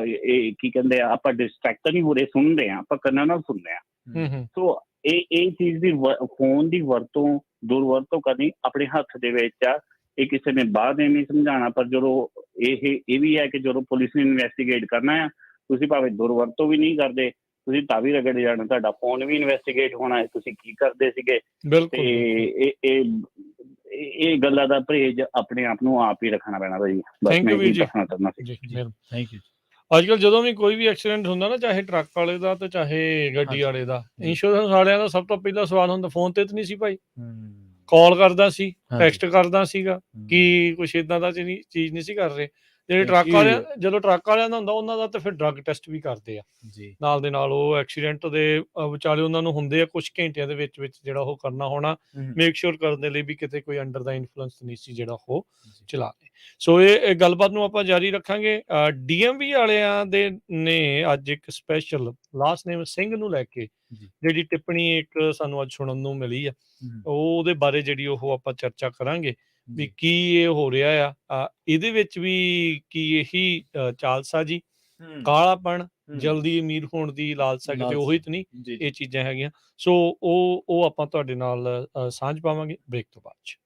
ਇਹ ਕੀ ਕਹਿੰਦੇ ਆ, ਆਪਾਂ ਡਿਸਟਰੈਕਟ ਨਹੀਂ ਹੋ ਰਹੇ, ਸੁਣਦੇ ਹਾਂ, ਆਪਾਂ ਕੰਨਾਂ ਨਾਲ ਸੁਣਦੇ ਹਾਂ। ਸੋ ਇਹ ਚੀਜ਼ ਦੀ ਫੋਨ ਦੀ ਵਰਤੋਂ, ਦੁਰਵਰਤੋਂ ਕਰਨੀ ਆਪਣੇ ਹੱਥ ਦੇ ਵਿੱਚ ਆ। ਇਹ ਕਿਸੇ ਨੇ ਬਾਹਰ ਦੇ ਨਹੀਂ ਸਮਝਾਉਣਾ, ਪਰ ਜਦੋਂ ਇਹ ਵੀ ਹੈ ਕਿ ਜਦੋਂ ਪੁਲਿਸ ਨੇ ਇਨਵੈਸਟੀਗੇਟ ਕਰਨਾ ਆ, ਤੁਸੀਂ ਭਾਵੇਂ ਦੁਰਵਰਤੋਂ ਵੀ ਨਹੀਂ ਕਰਦੇ, ਤੁਸੀਂ ਤਾਂ ਵੀ ਰਗੜ ਜਾਣਾ, ਤੁਹਾਡਾ ਫੋਨ ਵੀ ਇਨਵੈਸਟੀਗੇਟ ਹੋਣਾ ਹੈ, ਤੁਸੀਂ ਕੀ ਕਰਦੇ ਸੀਗੇ। ਤੇ ਇਹ ਗੱਲਾਂ ਦਾ ਪਰਹੇਜ਼ ਆਪਣੇ ਆਪ ਨੂੰ ਆਪ ਹੀ ਰੱਖਣਾ ਪੈਣਾ ਭਾਜੀ। ਬਸ ਮੈਂ ਇਹ ਦੱਸਣਾ ਚਾਹੁੰਦਾ ਸੀ। Thank you. ਅੱਜ ਕੱਲ੍ਹ ਜਦੋਂ ਵੀ ਕੋਈ ਵੀ ਐਕਸੀਡੈਂਟ ਹੁੰਦਾ ਨਾ, ਚਾਹੇ ਟਰੱਕ ਵਾਲੇ ਦਾ ਤੇ ਚਾਹੇ ਗੱਡੀ ਵਾਲੇ ਦਾ, ਇੰਸ਼ੋਰੈਂਸ ਵਾਲਿਆਂ ਦਾ ਸਭ ਤੋਂ ਪਹਿਲਾ ਸਵਾਲ ਹੁੰਦਾ, ਫੋਨ ਤੇ ਤਾਂ ਨਹੀਂ ਸੀ ਭਾਈ, ਕਾਲ ਕਰਦਾ ਸੀ, ਟੈਕਸਟ ਕਰਦਾ ਸੀਗਾ, ਕੀ ਕੁਛ ਏਦਾਂ ਦਾ ਚੀਜ਼ ਨਹੀਂ ਸੀ ਕਰ ਰਹੇ। ਜਿਹੜੇ ਟਰੱਕ ਵਾਲਿਆਂ, ਜਦੋਂ ਟਰੱਕ ਵਾਲਿਆਂ ਦਾ ਹੁੰਦਾ ਉਹਨਾਂ ਦਾ ਤਾਂ ਫਿਰ ਡਰੱਗ ਟੈਸਟ ਵੀ ਕਰਦੇ ਆ ਨਾਲ ਦੇ ਨਾਲ। ਉਹ ਐਕਸੀਡੈਂਟ ਦੇ ਵਿਚਾਲੇ ਉਹਨਾਂ ਨੂੰ ਹੁੰਦੇ ਆ ਕੁਛ ਘੰਟਿਆਂ ਦੇ ਵਿੱਚ ਜਿਹੜਾ ਉਹ ਕਰਨਾ ਹੋਣਾ, ਮੇਕ ਸ਼ੋਰ ਕਰਨ ਦੇ ਲਈ ਵੀ ਕਿਤੇ ਕੋਈ ਅੰਡਰ ਦਾ ਇਨਫਲੂਐਂਸ ਨਹੀਂ ਸੀ ਜਿਹੜਾ ਉਹ ਚਲਾ ਰਹੇ। ਸੋ ਇਹ ਗੱਲਬਾਤ ਨੂੰ ਆਪਾਂ ਜਾਰੀ ਰੱਖਾਂਗੇ। DMV ਵਾਲਿਆਂ ਦੇ ਨੇ ਅੱਜ ਇੱਕ ਸਪੈਸ਼ਲ ਲਾਸਟ ਨੇਮ ਸਿੰਘ ਨੂੰ ਲੈ ਕੇ ਜਿਹੜੀ ਟਿੱਪਣੀ ਇੱਕ ਸਾਨੂੰ ਅੱਜ ਸੁਣਨ ਨੂੰ ਮਿਲੀ ਆ, ਉਹਦੇ ਬਾਰੇ ਜਿਹੜੀ ਉਹ ਆਪਾਂ ਚਰਚਾ ਕਰਾਂਗੇ ਵੀ ਕੀ ਇਹ ਹੋ ਰਿਹਾ ਆ। ਇਹਦੇ ਵਿੱਚ ਵੀ ਕੀ ਇਹੀ ਚਾਲਸਾਜ਼ੀ ਕਾਲਾਪਣ, ਜਲਦੀ ਅਮੀਰ ਹੋਣ ਦੀ ਲਾਲਸਾ ਕਿਤੇ ਉਹੀ ਤਾਂ ਨਹੀਂ, ਜੀ ਇਹ ਚੀਜ਼ਾਂ ਹੈਗੀਆਂ। ਸੋ ਉਹ ਆਪਾਂ ਤੁਹਾਡੇ ਨਾਲ ਸਾਂਝ ਪਾਵਾਂਗੇ ਬ੍ਰੇਕ ਤੋਂ ਬਾਅਦ 'ਚ।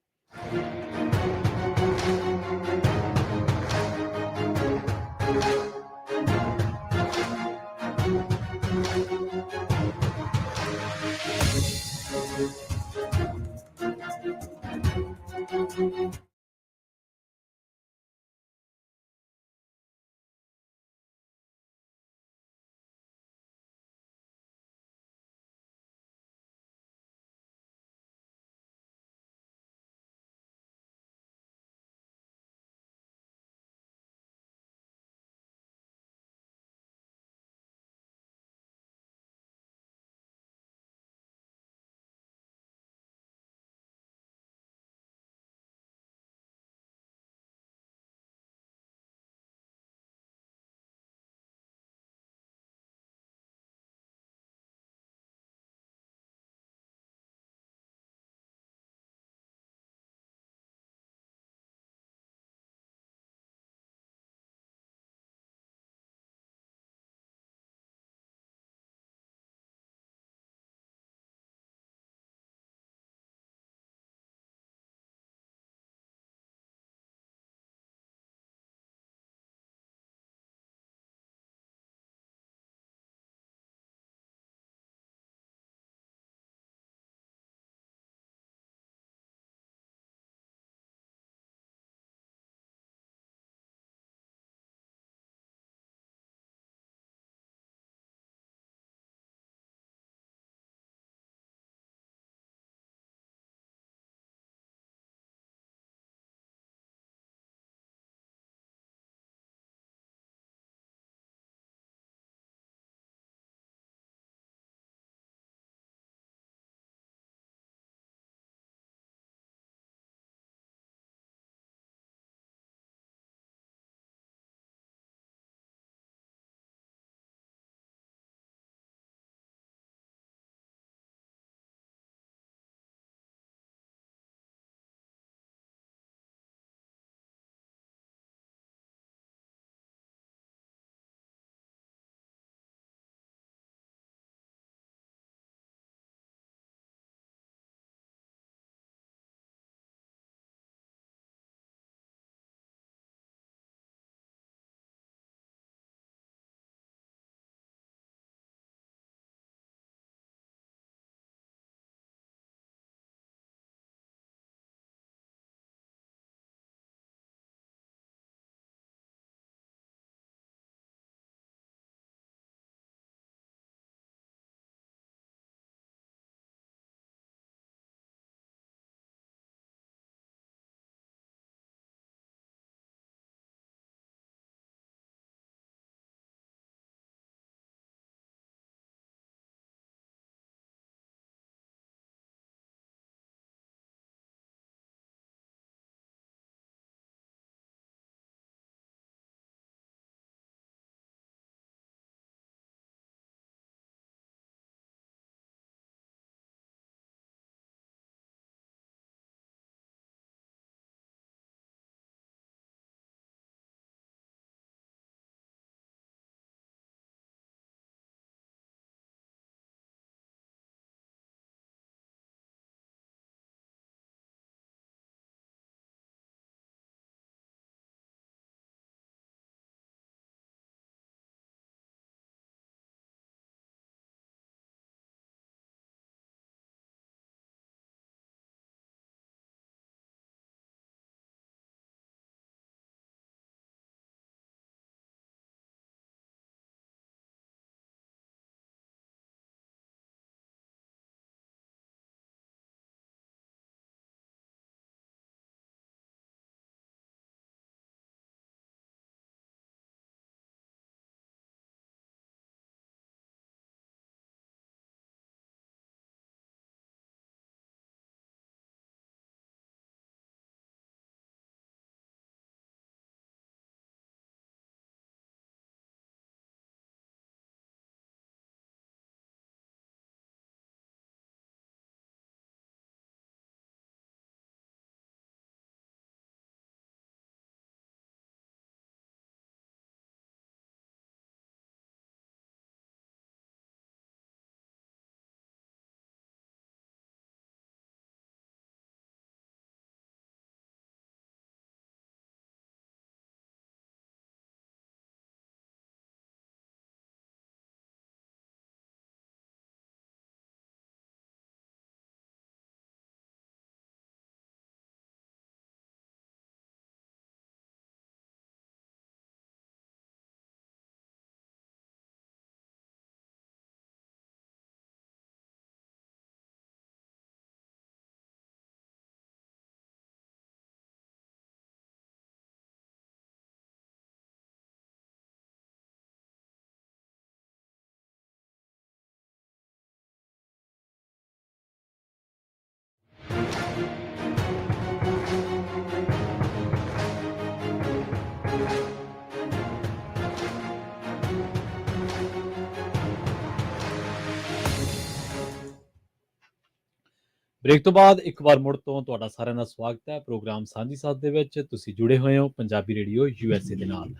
ਬ੍ਰੇਕ ਤੋਂ ਬਾਅਦ ਇੱਕ ਵਾਰ ਮੁੜ ਤੋਂ ਤੁਹਾਡਾ ਸਾਰਿਆਂ ਦਾ ਸਵਾਗਤ ਹੈ ਪ੍ਰੋਗਰਾਮ ਸਾਂਝੀ ਸਾਥ ਦੇ ਵਿੱਚ। ਤੁਸੀਂ ਜੁੜੇ ਹੋਏ ਹੋ ਪੰਜਾਬੀ ਰੇਡੀਓ USA ਦੇ ਨਾਲ।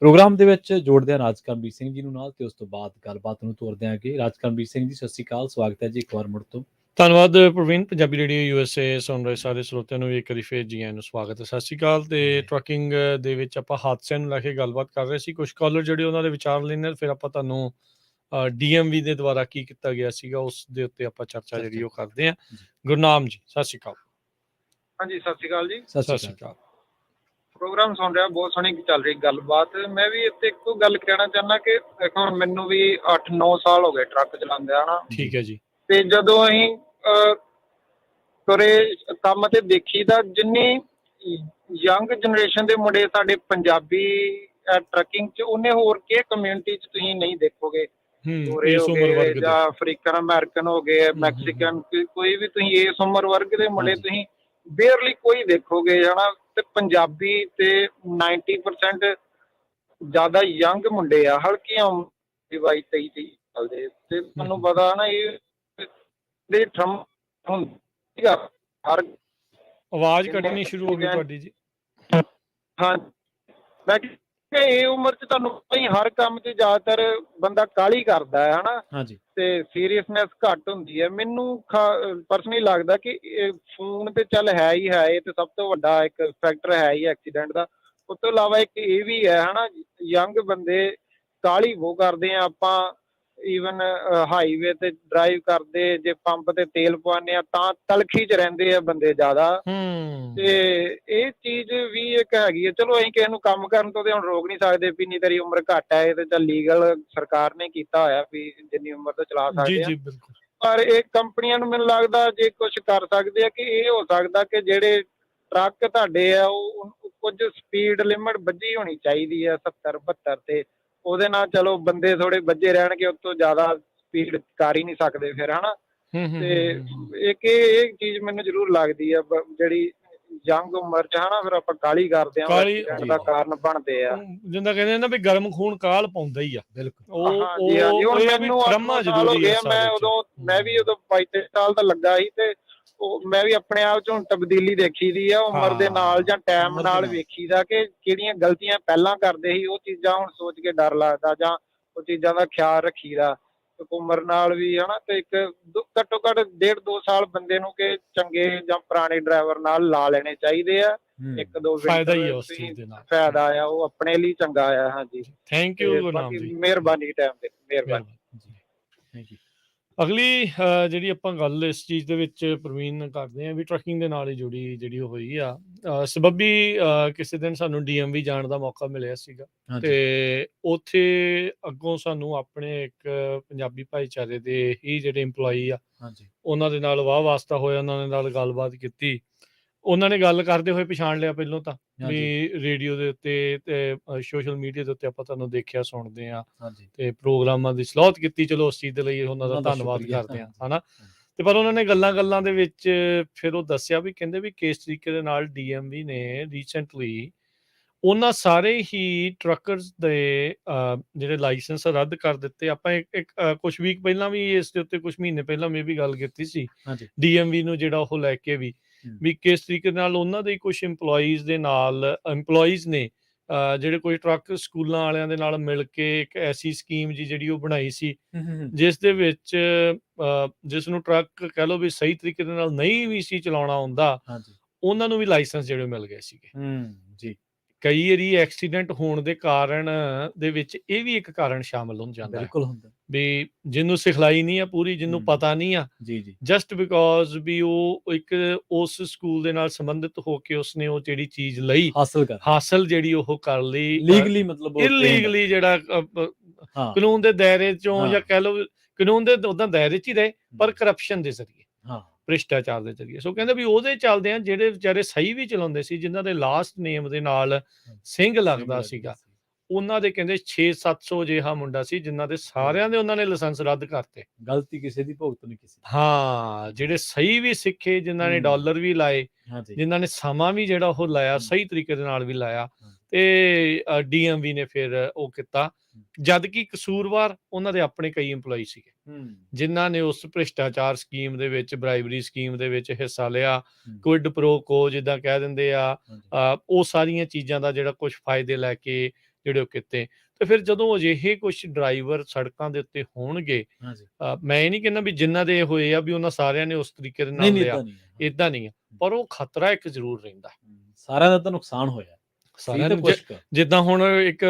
ਪ੍ਰੋਗਰਾਮ ਦੇ ਵਿੱਚ ਜੋੜਦੇ ਹਾਂ ਰਾਜਕਰਮਵੀਰ ਸਿੰਘ ਜੀ ਨੂੰ ਨਾਲ, ਤੇ ਉਸ ਤੋਂ ਬਾਅਦ ਗੱਲਬਾਤ ਨੂੰ ਤੋਰਦੇ ਹਾਂ ਅੱਗੇ। ਰਾਜਕਰਮਵੀਰ ਸਿੰਘ ਜੀ, ਸਤਿ ਸ਼੍ਰੀ ਅਕਾਲ, ਸਵਾਗਤ ਹੈ ਜੀ ਇੱਕ ਵਾਰ ਮੁੜ ਤੋਂ। ਧੰਨਵਾਦ ਪ੍ਰਵੀਨ। ਪੰਜਾਬੀ ਰੇਡੀਓ USA ਸੁਣ ਰਹੇ ਸਾਰੇ ਸਰੋਤਿਆਂ ਨੂੰ ਵੀ ਇੱਕ ਵਾਰੀ ਫੇਰ ਜੀ ਆਇਆਂ ਨੂੰ ਸਵਾਗਤ ਹੈ, ਸਤਿ ਸ਼੍ਰੀ ਅਕਾਲ। ਤੇ ਟਰੱਕਿੰਗ ਦੇ ਵਿੱਚ ਆਪਾਂ ਹਾਦਸਿਆਂ ਨੂੰ ਲੈ ਕੇ ਗੱਲਬਾਤ ਕਰ ਰਹੇ ਸੀ, ਕੁਝ ਕਾਲਰ ਜਿਹੜੇ ਉਹਨਾਂ ਦੇ ਵਿਚਾਰ ਲੈਣੇ, ਫਿਰ ਆਪਾਂ ਤੁਹਾਨੂੰ DMV ਦੇ ਦੁਆਰਾ ਕੀ ਕੀਤਾ ਗਿਆ ਸੀਗਾ ਉਸ ਦੇ ਉੱਤੇ ਆਪਾਂ ਚਰਚਾ ਜਿਹੜੀ ਉਹ ਕਰਦੇ ਹਾਂ। ਗੁਰਨਾਮ ਜੀ, ਸਤਿ ਸ਼੍ਰੀ ਅਕਾਲ। ਹਾਂਜੀ, ਸਤਿ ਸ਼੍ਰੀ ਅਕਾਲ ਜੀ। ਸਤਿ ਸ਼੍ਰੀ ਅਕਾਲ। ਪ੍ਰੋਗਰਾਮ ਸੁਣ ਰਿਹਾ, ਬਹੁਤ ਸੋਹਣੀ ਚੱਲ ਰਹੀ ਗੱਲਬਾਤ। ਮੈਂ ਵੀ ਇੱਥੇ ਇੱਕੋ ਗੱਲ ਕਹਿਣਾ ਚਾਹੁੰਦਾ ਕਿ ਦੇਖੋ ਮੈਨੂੰ ਵੀ 8-9 ਸਾਲ ਹੋ ਗਏ ਟਰੱਕ ਚਲਾਉਂਦੇ ਹਨਾ। ਠੀਕ ਹੈ ਜੀ। ਤੇ ਜਦੋਂ ਅਸੀਂ ਤੁਰੇ ਕੰਮ ਤੇ ਦੇਖੀਦਾ, ਜਿੰਨੀ ਯੰਗ ਜਨਰੇਸ਼ਨ ਦੇ ਮੁੰਡੇ ਸਾਡੇ ਪੰਜਾਬੀ ਟਰੱਕਿੰਗ 'ਚ, ਉਹਨੇ ਹੋਰ ਕੀ ਕਮਿਊਨਿਟੀ 'ਚ ਤੁਸੀਂ ਨਹੀਂ ਦੇਖੋਗੇ। ਗੋਰੇ ਹੋ ਗਏ ਜਾਂ ਅਫਰੀਕਨ ਅਮਰੀਕਨ ਹੋ ਗਏ, ਮੈਕਸੀਕਨ, ਕੋਈ ਵੀ ਤੁਸੀਂ ਇਸ ਉਮਰ ਵਰਗ ਦੇ ਮੁੰਡੇ ਤੁਸੀਂ ਬੇਅਰਲੀ ਕੋਈ ਦੇਖੋਗੇ ਹਨਾ। ਤੇ ਪੰਜਾਬੀ ਤੇ 90% ਜ਼ਿਆਦਾ ਯੰਗ ਮੁੰਡੇ ਆ, ਹਲਕੀਆਂ 22-23 ਸਾਲ ਦੇ। ਤੇ ਤੁਹਾਨੂੰ ਪਤਾ ਨਾ ਇਹ ਠਰਮ ਹੁੰਦੀ ਹਰ ਆਵਾਜ਼ ਕੱਟਣੀ ਸ਼ੁਰੂ ਹੋ ਗਈ ਤੁਹਾਡੀ ਜੀ। ਹਾਂ, ਮੈਂ ਇਹ ਉਮਰ 'ਚ ਤੁਹਾਨੂੰ ਪਤਾ ਹੀ ਹਰ ਕੰਮ 'ਚ ਜ਼ਿਆਦਾਤਰ ਬੰਦਾ ਕਾਹਲੀ ਕਰਦਾ ਹੈ ਹਨਾ। ਹਾਂਜੀ। ਤੇ ਸੀਰੀਅਸਨੈਸ ਘੱਟ ਹੁੰਦੀ ਹੈ। ਮੈਨੂੰ ਪਰਸਨਲੀ ਲੱਗਦਾ ਕਿ ਫੋਨ ਤੇ ਚੱਲ ਹੈ ਹੀ ਹੈ, ਇਹ ਤੇ ਸਭ ਤੋਂ ਵੱਡਾ ਇੱਕ ਫੈਕਟਰ ਹੈ ਹੀ ਐਕਸੀਡੈਂਟ ਦਾ। ਉਸ ਤੋਂ ਇਲਾਵਾ ਇੱਕ ਇਹ ਵੀ ਹੈ ਹਨਾ, ਯੰਗ ਬੰਦੇ ਕਾਹਲੀ ਬਹੁਤ ਕਰਦੇ ਆ। ਆਪਾਂ ਈਵਨ ਹਾਈਵੇ ਤੇ ਡਰਾਈਵ ਕਰਦੇ, ਜੇ ਪੰਪ ਤੇ ਤੇਲ ਪਵਾਉਂਦੇ ਆ ਤਾਂ ਤਲਖੀ 'ਚ ਰਹਿੰਦੇ ਆ ਬੰਦੇ ਜ਼ਿਆਦਾ। ਤੇ ਇਹ ਚੀਜ਼ ਵੀ ਇੱਕ ਹੈਗੀ ਹੈ। ਚਲੋ ਅਸੀਂ ਕਿਸੇ ਨੂੰ ਕੰਮ ਕਰਨ ਤੋਂ ਤੇ ਹੁਣ ਰੋਕ ਨਹੀਂ ਸਕਦੇ ਵੀ ਨਹੀਂ ਤੇਰੀ ਉਮਰ ਘੱਟ ਹੈ, ਇਹ ਤੇ ਚੱਲ ਲੀਗਲ ਸਰਕਾਰ ਨੇ ਕੀਤਾ ਹੋਇਆ ਵੀ ਜਿੰਨੀ ਉਮਰ ਤੋਂ ਚਲਾ ਸਕਦੇ ਆ। ਪਰ ਇਹ ਕੰਪਨੀਆਂ ਨੂੰ ਮੈਨੂੰ ਲੱਗਦਾ ਜੇ ਕੁਝ ਕਰ ਸਕਦੇ ਆ ਕਿ ਇਹ ਹੋ ਸਕਦਾ ਕਿ ਜਿਹੜੇ ਟਰੱਕ ਤੁਹਾਡੇ ਆ ਉਹ ਕੁਝ ਸਪੀਡ ਲਿਮਟ ਵੱਜੀ ਹੋਣੀ ਚਾਹੀਦੀ ਆ 70-72 ਤੇ। ਉਹਦੇ ਨਾਲ ਚਲੋ ਬੰਦੇ ਥੋੜੇ ਵੱਜੇ ਰਹਿਣਗੇ, ਉਸ ਤੋਂ ਜ਼ਿਆਦਾ ਸਪੀਡ ਕਰ ਹੀ ਨਹੀਂ ਸਕਦੇ ਫਿਰ ਹਨਾ। ਤੇ ਇੱਕ ਇਹ ਚੀਜ਼ ਮੈਨੂੰ ਜ਼ਰੂਰ ਲੱਗਦੀ ਆ ਜਿਹੜੀ ਯੰਗ ਉਮਰ 'ਚ ਹਨਾ ਫਿਰ ਆਪਾਂ ਕਾਹਲੀ ਕਰਦੇ ਆ, ਐਕਸੀਡੈਂਟ ਦਾ ਕਾਰਨ ਬਣਦੇ ਆ। ਜਿੰਦਾ ਕਹਿੰਦੇ ਨਾ ਵੀ ਗਰਮ ਖੂਨ ਕਾਹਲ ਪਾਉਂਦਾ ਹੀ ਆ। ਬਿਲਕੁਲ। ਹਾਂਜੀ ਹਾਂਜੀ। ਹੁਣ ਮੈਨੂੰ 8 ਸਾਲ ਹੋ ਗਏ ਆ, ਮੈਂ ਵੀ ਉਦੋਂ 22-23 ਸਾਲ ਦਾ ਲੱਗਾ ਸੀ ਤੇ ਮੈਂ ਵੀ ਆਪਣੇ ਆਪ 'ਚ ਹੁਣ ਤਬਦੀਲੀ ਦੇਖੀ ਦੀ ਆ ਉਮਰ ਦੇ ਨਾਲ ਜਾਂ ਟਾਈਮ ਨਾਲ ਵੇਖੀਦਾ ਕਿ ਕਿਹੜੀਆਂ ਗਲਤੀਆਂ ਪਹਿਲਾਂ ਕਰਦੇ ਸੀ, ਉਹ ਚੀਜ਼ਾਂ ਹੁਣ ਸੋਚ ਕੇ ਡਰ ਲੱਗਦਾ ਜਾਂ ਉਹ ਚੀਜ਼ਾਂ ਦਾ ਖਿਆਲ ਰੱਖੀਦਾ ਉਮਰ ਨਾਲ ਵੀ ਹਨਾ। ਤੇ ਇੱਕ ਘੱਟੋ ਘੱਟ 1.5-2 ਸਾਲ ਬੰਦੇ ਨੂੰ ਕਿ ਚੰਗੇ ਜਾਂ ਪੁਰਾਣੇ ਡਰਾਈਵਰ ਨਾਲ ਲਾ ਲੈਣੇ ਚਾਹੀਦੇ ਆ। 1-2 ਫਾਇਦਾ ਹੀ ਆ ਉਸ ਚੀਜ਼ ਦੇ ਨਾਲ, ਫਾਇਦਾ ਆ, ਉਹ ਆਪਣੇ ਲਈ ਚੰਗਾ ਆ। ਹਾਂਜੀ, ਥੈਂਕ ਯੂ ਗੁਰਨਾਮ ਜੀ, ਮਿਹਰਬਾਨੀ ਟਾਈਮ ਤੇ, ਮਿਹਰਬਾਨੀ। Thank you. ਅਗਲੀ ਜਿਹੜੀ ਆਪਾਂ ਗੱਲ ਇਸ ਚੀਜ਼ ਦੇ ਵਿੱਚ ਪ੍ਰਵੀਨ ਕਰਦੇ ਹਾਂ ਵੀ ਟਰੱਕਿੰਗ ਦੇ ਨਾਲ ਹੀ ਜੁੜੀ ਜਿਹੜੀ ਉਹ ਹੋਈ ਆ। ਸਬੱਬੀ ਕਿਸੇ ਦਿਨ ਸਾਨੂੰ DMV ਜਾਣ ਦਾ ਮੌਕਾ ਮਿਲਿਆ ਸੀਗਾ ਤੇ ਉੱਥੇ ਅੱਗੋਂ ਸਾਨੂੰ ਆਪਣੇ ਇੱਕ ਪੰਜਾਬੀ ਭਾਈਚਾਰੇ ਦੇ ਹੀ ਜਿਹੜੇ EMPLOYEE ਆ ਉਹਨਾਂ ਦੇ ਨਾਲ ਵਾਹ ਵਾਸਤਾ ਹੋਇਆ, ਉਹਨਾਂ ਦੇ ਨਾਲ ਗੱਲਬਾਤ ਕੀਤੀ। ਉਹਨਾਂ ਨੇ ਗੱਲ ਕਰਦੇ ਹੋਏ ਪਛਾਣ ਲਿਆ ਪਹਿਲੋਂ ਤਾਂ ਵੀ ਰੇਡੀਓ ਦੇ ਉੱਤੇ ਤੇ ਸੋਸ਼ਲ ਮੀਡੀਆ ਦੇ ਉੱਤੇ ਆਪਾਂ ਤੁਹਾਨੂੰ ਦੇਖਿਆ ਸੁਣਦੇ ਆ ਤੇ ਪ੍ਰੋਗਰਾਮਾਂ ਦੀ ਸਲਾਹਤ ਕੀਤੀ। ਚਲੋ ਉਸ ਚੀਜ਼ ਦੇ ਲਈ ਉਹਨਾਂ ਦਾ ਧੰਨਵਾਦ ਕਰਦੇ ਆ ਹਨਾ। ਤੇ ਪਰ ਉਹਨਾਂ ਨੇ ਗੱਲਾਂ ਦੇ ਵਿੱਚ ਫਿਰ ਉਹ ਦੱਸਿਆ ਵੀ ਕਹਿੰਦੇ ਵੀ ਕਿਸ ਤਰੀਕੇ ਦੇ ਨਾਲ DMV ਨੇ ਰੀਸੈਂਟਲੀ ਉਹਨਾਂ ਸਾਰੇ ਹੀ ਟਰੱਕਰਸ ਦੇ ਜਿਹੜੇ ਲਾਇਸੈਂਸ ਰੱਦ ਕਰ ਦਿੱਤੇ। ਆਪਾਂ ਇੱਕ ਕੁਝ ਵੀਕ ਪਹਿਲਾਂ ਵੀ ਇਸ ਦੇ ਉੱਤੇ, ਕੁਝ ਮਹੀਨੇ ਪਹਿਲਾਂ ਮੈਂ ਵੀ ਗੱਲ ਕੀਤੀ ਸੀ DMV ਨੂੰ ਜਿਹੜਾ ਉਹ ਲੈ ਕੇ ਵੀ ਕਿਸ ਤਰੀਕੇ ਨਾਲ ਉਹਨਾਂ ਦੇ ਕੁਝ EMPLOYEES ਨੇ ਜਿਹੜੇ ਕੋਈ ਟਰੱਕ ਸਕੂਲਾਂ ਵਾਲਿਆਂ ਦੇ ਨਾਲ ਮਿਲ ਕੇ ਇੱਕ ਐਸੀ ਸਕੀਮ ਜਿਹੜੀ ਉਹ ਬਣਾਈ ਸੀ ਜਿਸ ਦੇ ਵਿੱਚ ਜਿਸ ਨੂੰ ਟਰੱਕ ਕਹਿ ਲਓ ਵੀ ਸਹੀ ਤਰੀਕੇ ਦੇ ਨਾਲ ਨਹੀਂ ਵੀ ਸੀ ਚਲਾਉਣਾ ਆਉਂਦਾ, ਉਹਨਾਂ ਨੂੰ ਵੀ ਲਾਇਸੈਂਸ ਜਿਹੜੇ ਮਿਲ ਗਏ ਸੀਗੇ ਜੀ। ਕਈ ਵਾਰੀ ਐਕਸੀਡੈਂਟ ਹੋਣ ਦੇ ਕਾਰਨ ਦੇ ਵਿੱਚ ਇਹ ਵੀ ਇੱਕ ਕਾਰਨ ਸ਼ਾਮਲ ਹੋ ਜਾਂਦਾ ਹੈ ਵੀ ਜਿਹਨੂੰ ਸਿਖਲਾਈ ਨਹੀਂ ਆ ਪੂਰੀ, ਜਿਹਨੂੰ ਪਤਾ ਨਹੀਂ ਆ, ਜਸਟ ਬਿਕੋਜ਼ ਵੀ ਉਹ ਇੱਕ ਉਸ ਸਕੂਲ ਦੇ ਨਾਲ ਸੰਬੰਧਿਤ ਹੋ ਕੇ ਉਸਨੇ ਉਹ ਜਿਹੜੀ ਚੀਜ਼ ਲਈ ਹਾਸਲ ਜਿਹੜੀ ਉਹ ਕਰ ਲਈ ਲੀਗਲੀ, ਮਤਲਬ ਇਲੀਗਲੀ ਜਿਹੜਾ ਕਾਨੂੰਨ ਦੇ ਦਾਇਰੇ ਚੋਂ ਜਾਂ ਕਹਿ ਲਓ ਕਾਨੂੰਨ ਦੇ ਉਦਾਂ ਦਾਇਰੇ 'ਚ ਹੀ ਰਹੇ ਪਰ ਕਰਪਸ਼ਨ ਦੇ ਜ਼ਰੀਏ, ਭ੍ਰਿਸ਼ਟਾਚਾਰ ਦੇ ਜ਼ਰੀਏ। ਸੋ ਕਹਿੰਦੇ ਵੀ ਉਹਦੇ ਚੱਲਦੇ ਆ ਜਿਹੜੇ ਵਿਚਾਰੇ ਸਹੀ ਵੀ ਚਲਾਉਂਦੇ ਸੀ, ਜਿਨ੍ਹਾਂ ਦੇ ਲਾਸਟ ਨੇਮ ਦੇ ਨਾਲ ਸਿੰਘ ਲੱਗਦਾ ਸੀਗਾ, ਉਹਨਾਂ ਦੇ ਕਹਿੰਦੇ 600-700 ਜਿਹਾ ਮੁੰਡਾ ਸੀ ਜਿਨ੍ਹਾਂ ਦੇ ਸਾਰਿਆਂ ਦੇ ਉਹਨਾਂ ਨੇ ਲਾਇਸੈਂਸ ਰੱਦ ਕਰਤੇ। ਗਲਤੀ ਕਿਸੇ ਦੀ ਭੁਗਤ ਨਹੀਂ ਕਿਸੇ। ਹਾਂ, ਜਿਹੜੇ ਸਹੀ ਵੀ ਸਿੱਖੇ, ਜਿਨ੍ਹਾਂ ਨੇ ਡਾਲਰ ਵੀ ਲਾਏ, ਜਿਨ੍ਹਾਂ ਨੇ ਸਮਾਂ ਵੀ ਜਿਹੜਾ ਉਹ ਲਾਇਆ ਸਹੀ ਤਰੀਕੇ ਦੇ ਨਾਲ ਵੀ ਲਾਇਆ, ਇਹ DMV ਨੇ ਫਿਰ ਉਹ ਕੀਤਾ, ਜਦ ਕਿ ਕਸੂਰਵਾਰ ਉਹਨਾਂ ਦੇ ਆਪਣੇ ਕਈ EMPLOYEE ਸੀਗੇ ਜਿਨ੍ਹਾਂ ਨੇ ਉਸ ਭ੍ਰਿਸ਼ਟਾਚਾਰ ਸਕੀਮ ਦੇ ਵਿੱਚ, ਬਰਾਈਬਰੀ ਸਕੀਮ ਦੇ ਵਿੱਚ ਹਿੱਸਾ ਲਿਆ, ਕੁਇਡ ਪ੍ਰੋ ਕੋ ਜਿੱਦਾਂ ਕਹਿ ਦਿੰਦੇ ਆ, ਉਹ ਸਾਰੀਆਂ ਚੀਜ਼ਾਂ ਦਾ ਜਿਹੜਾ ਕੁਝ ਫਾਇਦੇ ਲੈ ਕੇ ਜਿਹੜੇ ਉਹ ਕੀਤੇ। ਤੇ ਫਿਰ ਜਦੋਂ ਅਜਿਹੇ ਕੁਝ ਡਰਾਈਵਰ ਸੜਕਾਂ ਦੇ ਉੱਤੇ ਹੋਣਗੇ, ਮੈਂ ਇਹ ਨਹੀਂ ਕਹਿੰਦਾ ਵੀ ਜਿਨ੍ਹਾਂ ਦੇ ਹੋਏ ਆ ਵੀ ਉਹਨਾਂ ਸਾਰਿਆਂ ਨੇ ਉਸ ਤਰੀਕੇ ਦੇ ਨਾਲ ਲਿਆ, ਇਦਾਂ ਨਹੀਂ ਆ, ਪਰ ਉਹ ਖਤਰਾ ਇੱਕ ਜ਼ਰੂਰ ਰਹਿੰਦਾ, ਸਾਰਿਆਂ ਦਾ ਤਾਂ ਨੁਕਸਾਨ ਹੋਇਆ ਸਾਰਿਆਂ ਨੂੰ। ਜਿੱਦਾਂ ਹੁਣ ਇੱਕ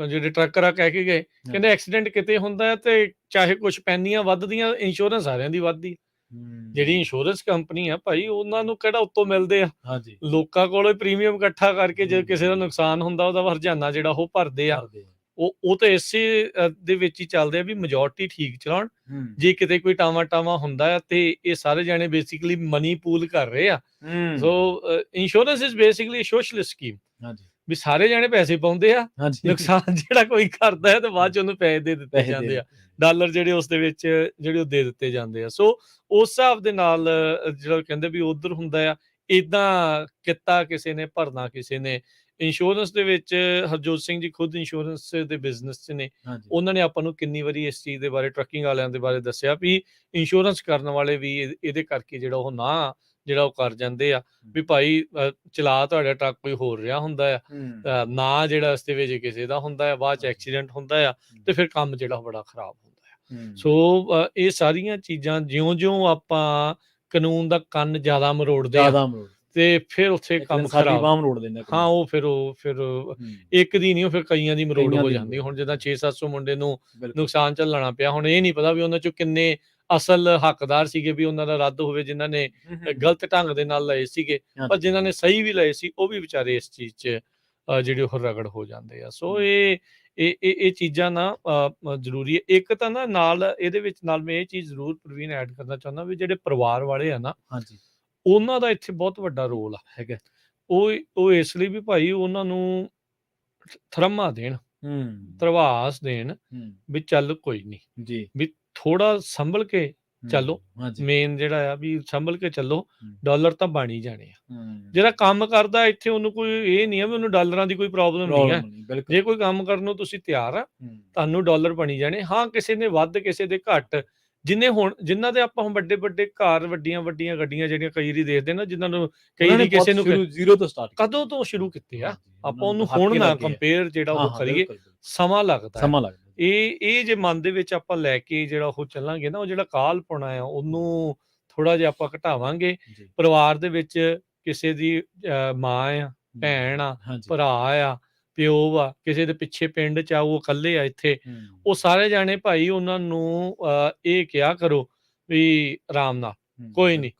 ਜਿਹੜੇ ਟਰੱਕਰ ਆ ਕਹਿ ਕੇ ਗਏ, ਕਹਿੰਦੇ ਐਕਸੀਡੈਂਟ ਕਿਤੇ ਹੁੰਦਾ ਹੈ ਤੇ ਚਾਹੇ ਕੁਝ ਪੈਨੀਆਂ ਵੱਧਦੀਆਂ, ਇੰਸ਼ੋਰੈਂਸ ਸਾਰਿਆਂ ਦੀ ਵੱਧਦੀ। ਜਿਹੜੀ ਇੰਸ਼ੋਰੈਂਸ ਕੰਪਨੀ ਆ ਭਾਈ, ਉਹਨਾਂ ਨੂੰ ਕਿਹੜਾ ਉੱਤੋਂ ਮਿਲਦੇ ਆ, ਲੋਕਾਂ ਕੋਲੋਂ ਪ੍ਰੀਮੀਅਮ ਇਕੱਠਾ ਕਰਕੇ ਜੇ ਕਿਸੇ ਦਾ ਨੁਕਸਾਨ ਹੁੰਦਾ ਉਹਦਾ ਹਰਜਾਨਾ ਜਿਹੜਾ ਉਹ ਭਰਦੇ ਆ। ਉਹ ਤਾਂ ਇਸੇ ਦੇ ਵਿੱਚ ਹੀ ਚੱਲਦੇ ਆ ਵੀ ਮੈਜੋਰਟੀ ਠੀਕ ਚਲਾਉਣ, ਜੇ ਕਿਤੇ ਕੋਈ ਟਾਵਾਂ ਹੁੰਦਾ ਆ ਤੇ ਇਹ ਸਾਰੇ ਜਾਣੇ ਬੇਸਿਕਲੀ ਮਨੀ ਪੂਲ ਕਰ ਰਹੇ ਆ। So insurance is basically socialist scheme, ਵੀ ਸਾਰੇ ਜਾਣੇ ਪੈਸੇ ਪਾਉਂਦੇ ਆ, ਨੁਕਸਾਨ ਜਿਹੜਾ ਕੋਈ ਕਰਦਾ ਹੈ ਤੇ ਬਾਅਦ ਚ ਉਹਨੂੰ ਪੈਸੇ ਦੇ ਦਿੱਤੇ ਜਾਂਦੇ ਆ, ਡਾਲਰ ਜਿਹੜੇ ਉਸ ਦੇ ਵਿੱਚ ਜਿਹੜੇ ਉਹ ਦੇ ਦਿੱਤੇ ਜਾਂਦੇ ਆ। ਸੋ ਉਸ ਹਿਸਾਬ ਦੇ ਨਾਲ ਜਿਹੜਾ ਕਹਿੰਦੇ ਵੀ ਉਧਰ ਹੁੰਦਾ ਆ, ਏਦਾਂ ਕੀਤਾ ਕਿਸੇ ਨੇ, ਭਰਨਾ ਕਿਸੇ ਨੇ। ਇੰਸ਼ੋਰੈਂਸ ਦੇ ਵਿੱਚ ਹਰਜੋਤ ਸਿੰਘ ਜੀ ਖੁਦ ਇੰਸ਼ੋਰੈਂਸ ਦੇ ਬਿਜ਼ਨਸ 'ਚ ਨੇ, ਉਹਨਾਂ ਨੇ ਆਪਾਂ ਨੂੰ ਕਿੰਨੀ ਵਾਰੀ ਇਸ ਚੀਜ਼ ਦੇ ਬਾਰੇ, ਟਰੱਕਿੰਗ ਵਾਲਿਆਂ ਦੇ ਬਾਰੇ ਦੱਸਿਆ ਵੀ ਇੰਸ਼ੋਰੈਂਸ ਕਰਨ ਵਾਲੇ ਵੀ ਇਹਦੇ ਕਰਕੇ ਜਿਹੜਾ ਉਹ ਨਾ ਜਿਹੜਾ ਉਹ ਕਰ ਜਾਂਦੇ ਆ ਵੀ ਭਾਈ ਚਲਾ ਤੁਹਾਡਾ ਟਰੱਕ ਕੋਈ ਹੋਰ ਰਿਹਾ ਹੁੰਦਾ ਆ, ਨਾ ਜਿਹੜਾ ਇਸ ਦੇ ਵਿੱਚ ਕਿਸੇ ਦਾ ਹੁੰਦਾ ਆ, ਬਾਅਦ 'ਚ ਐਕਸੀਡੈਂਟ ਹੁੰਦਾ ਆ ਤੇ ਫਿਰ ਕੰਮ ਜਿਹੜਾ ਬੜਾ ਖਰਾਬ ਹੁੰਦਾ ਆ। ਸੋ ਇਹ ਸਾਰੀਆਂ ਚੀਜ਼ਾਂ ਜਿਉਂ-ਜਿਉਂ ਆਪਾਂ ਕਾਨੂੰਨ ਦਾ ਕੰਨ ਜ਼ਿਆਦਾ ਮਰੋੜਦੇ ਆ ਤੇ ਫਿਰ ਉੱਥੇ ਕੰਮ ਖਰਾਬ ਮਰੋੜ ਦਿੰਦੇ। ਹਾਂ, ਉਹ ਫਿਰ ਇੱਕ ਦੀ ਨਹੀਂ, ਉਹ ਫਿਰ ਕਈਆਂ ਦੀ ਮਰੋੜ ਹੋ ਜਾਂਦੀ। ਹੁਣ ਜਿੱਦਾਂ 600-700 ਮੁੰਡੇ ਨੂੰ ਨੁਕਸਾਨ ਝੱਲਣਾ ਪਿਆ, ਹੁਣ ਇਹ ਨਹੀਂ ਪਤਾ ਵੀ ਉਹਨਾਂ ਚੋਂ ਕਿੰਨੇ ਅਸਲ ਹੱਕਦਾਰ ਸੀਗੇ ਵੀ ਉਹਨਾਂ ਦਾ ਰੱਦ ਹੋਵੇ, ਜਿਨ੍ਹਾਂ ਨੇ ਗਲਤ ਢੰਗ ਦੇ ਨਾਲ ਲਏ ਸੀਗੇ, ਪਰ ਜਿਨ੍ਹਾਂ ਨੇ ਸਹੀ ਵੀ ਲਏ ਸੀ ਉਹ ਵੀ ਵਿਚਾਰੇ ਇਸ ਚੀਜ਼ 'ਚ ਜਿਹੜੇ ਉਹ ਰਗੜ ਹੋ ਜਾਂਦੇ ਆ। ਸੋ ਇਹ ਚੀਜ਼ਾਂ ਨਾ ਜ਼ਰੂਰੀ ਹੈ। ਇੱਕ ਤਾਂ ਨਾ ਨਾਲ ਇਹਦੇ ਵਿੱਚ ਨਾਲ ਮੈਂ ਇਹ ਚੀਜ਼ ਜ਼ਰੂਰ ਪ੍ਰਵੀਨ ਐਡ ਕਰਨਾ ਚਾਹੁੰਦਾ ਵੀ ਜਿਹੜੇ ਪਰਿਵਾਰ ਵਾਲੇ ਆ ਨਾ, ਉਹਨਾਂ ਦਾ ਇੱਥੇ ਬਹੁਤ ਵੱਡਾ ਰੋਲ ਹੈਗਾ। ਉਹ ਇਸ ਲਈ ਵੀ ਭਾਈ ਉਹਨਾਂ ਨੂੰ ਥਰਮਾ ਦੇਣ, ਧਰਵਾਸ ਦੇਣ ਵੀ ਚੱਲ ਕੋਈ ਨਹੀਂ, ਵੀ ਥੋੜਾ ਸੰਭਲ ਕੇ ਚੱਲੋ। ਮੇਨ ਜਿਹੜਾ ਆ ਵੀ ਸੰਭਲ ਕੇ ਚੱਲੋ, ਡਾਲਰ ਤਾਂ ਬਣ ਹੀ ਜਾਣੇ ਆ। ਜਿਹੜਾ ਕੰਮ ਕਰਦਾ ਇੱਥੇ ਉਹਨੂੰ ਕੋਈ ਇਹ ਨਹੀਂ ਆ ਵੀ ਉਹਨੂੰ ਡਾਲਰਾਂ ਦੀ ਕੋਈ ਪ੍ਰੋਬਲਮ ਨਹੀਂ ਹੈ। ਜੇ ਕੋਈ ਕੰਮ ਕਰਨ ਨੂੰ ਤੁਸੀਂ ਤਿਆਰ ਆ, ਤੁਹਾਨੂੰ ਡਾਲਰ ਬਣੀ ਜਾਣੇ। ਹਾਂ, ਕਿਸੇ ਨੇ ਵੱਧ, ਕਿਸੇ ਦੇ ਘੱਟ, ਜਿਨ੍ਹਾਂ ਦੇ ਆਪਾਂ ਵੱਡੇ ਘਰ, ਵੱਡੀਆਂ ਗੱਡੀਆਂ ਜਿਹੜੀਆਂ ਕਈ ਵਾਰੀ ਦੇਖਦੇ ਨਾ, ਜਿਨ੍ਹਾਂ ਨੂੰ ਕਈ ਵਾਰੀ ਕਿਸੇ ਨੂੰ ਜ਼ੀਰੋ ਤੋਂ ਸਟਾਰਟ ਕਦੋਂ ਤੋਂ ਸ਼ੁਰੂ ਕੀਤੇ ਆ, ਆਪਾਂ ਉਹਨੂੰ ਹੁਣ ਨਾ ਕੰਪੇਅਰ ਜਿਹੜਾ ਉਹ ਕਰੀਏ, ਸਮਾਂ ਲੱਗਦਾ। ਇਹ ਜੇ ਮਨ ਦੇ ਵਿੱਚ ਆਪਾਂ ਲੈ ਕੇ ਜਿਹੜਾ ਉਹ ਚੱਲਾਂਗੇ ਨਾ, ਉਹ ਜਿਹੜਾ ਕਾਹਲਪੁਣਾ ਆ ਉਹਨੂੰ ਥੋੜਾ ਜਿਹਾ ਆਪਾਂ ਘਟਾਵਾਂਗੇ। ਪਰਿਵਾਰ ਦੇ ਵਿੱਚ ਕਿਸੇ ਦੀ ਮਾਂ ਆ, ਭੈਣ ਆ, ਭਰਾ ਆ, ਪਿਓ ਆ, ਕਿਸੇ ਦੇ ਪਿੱਛੇ ਪਿੰਡ 'ਚ ਆ, ਉਹ ਇਕੱਲੇ ਆ ਇੱਥੇ, ਉਹ ਸਾਰੇ ਜਾਣੇ ਭਾਈ ਉਹਨਾਂ ਨੂੰ ਇਹ ਕਿਹਾ ਕਰੋ ਵੀ ਆਰਾਮ ਨਾਲ, ਕੋਈ ਨਹੀਂ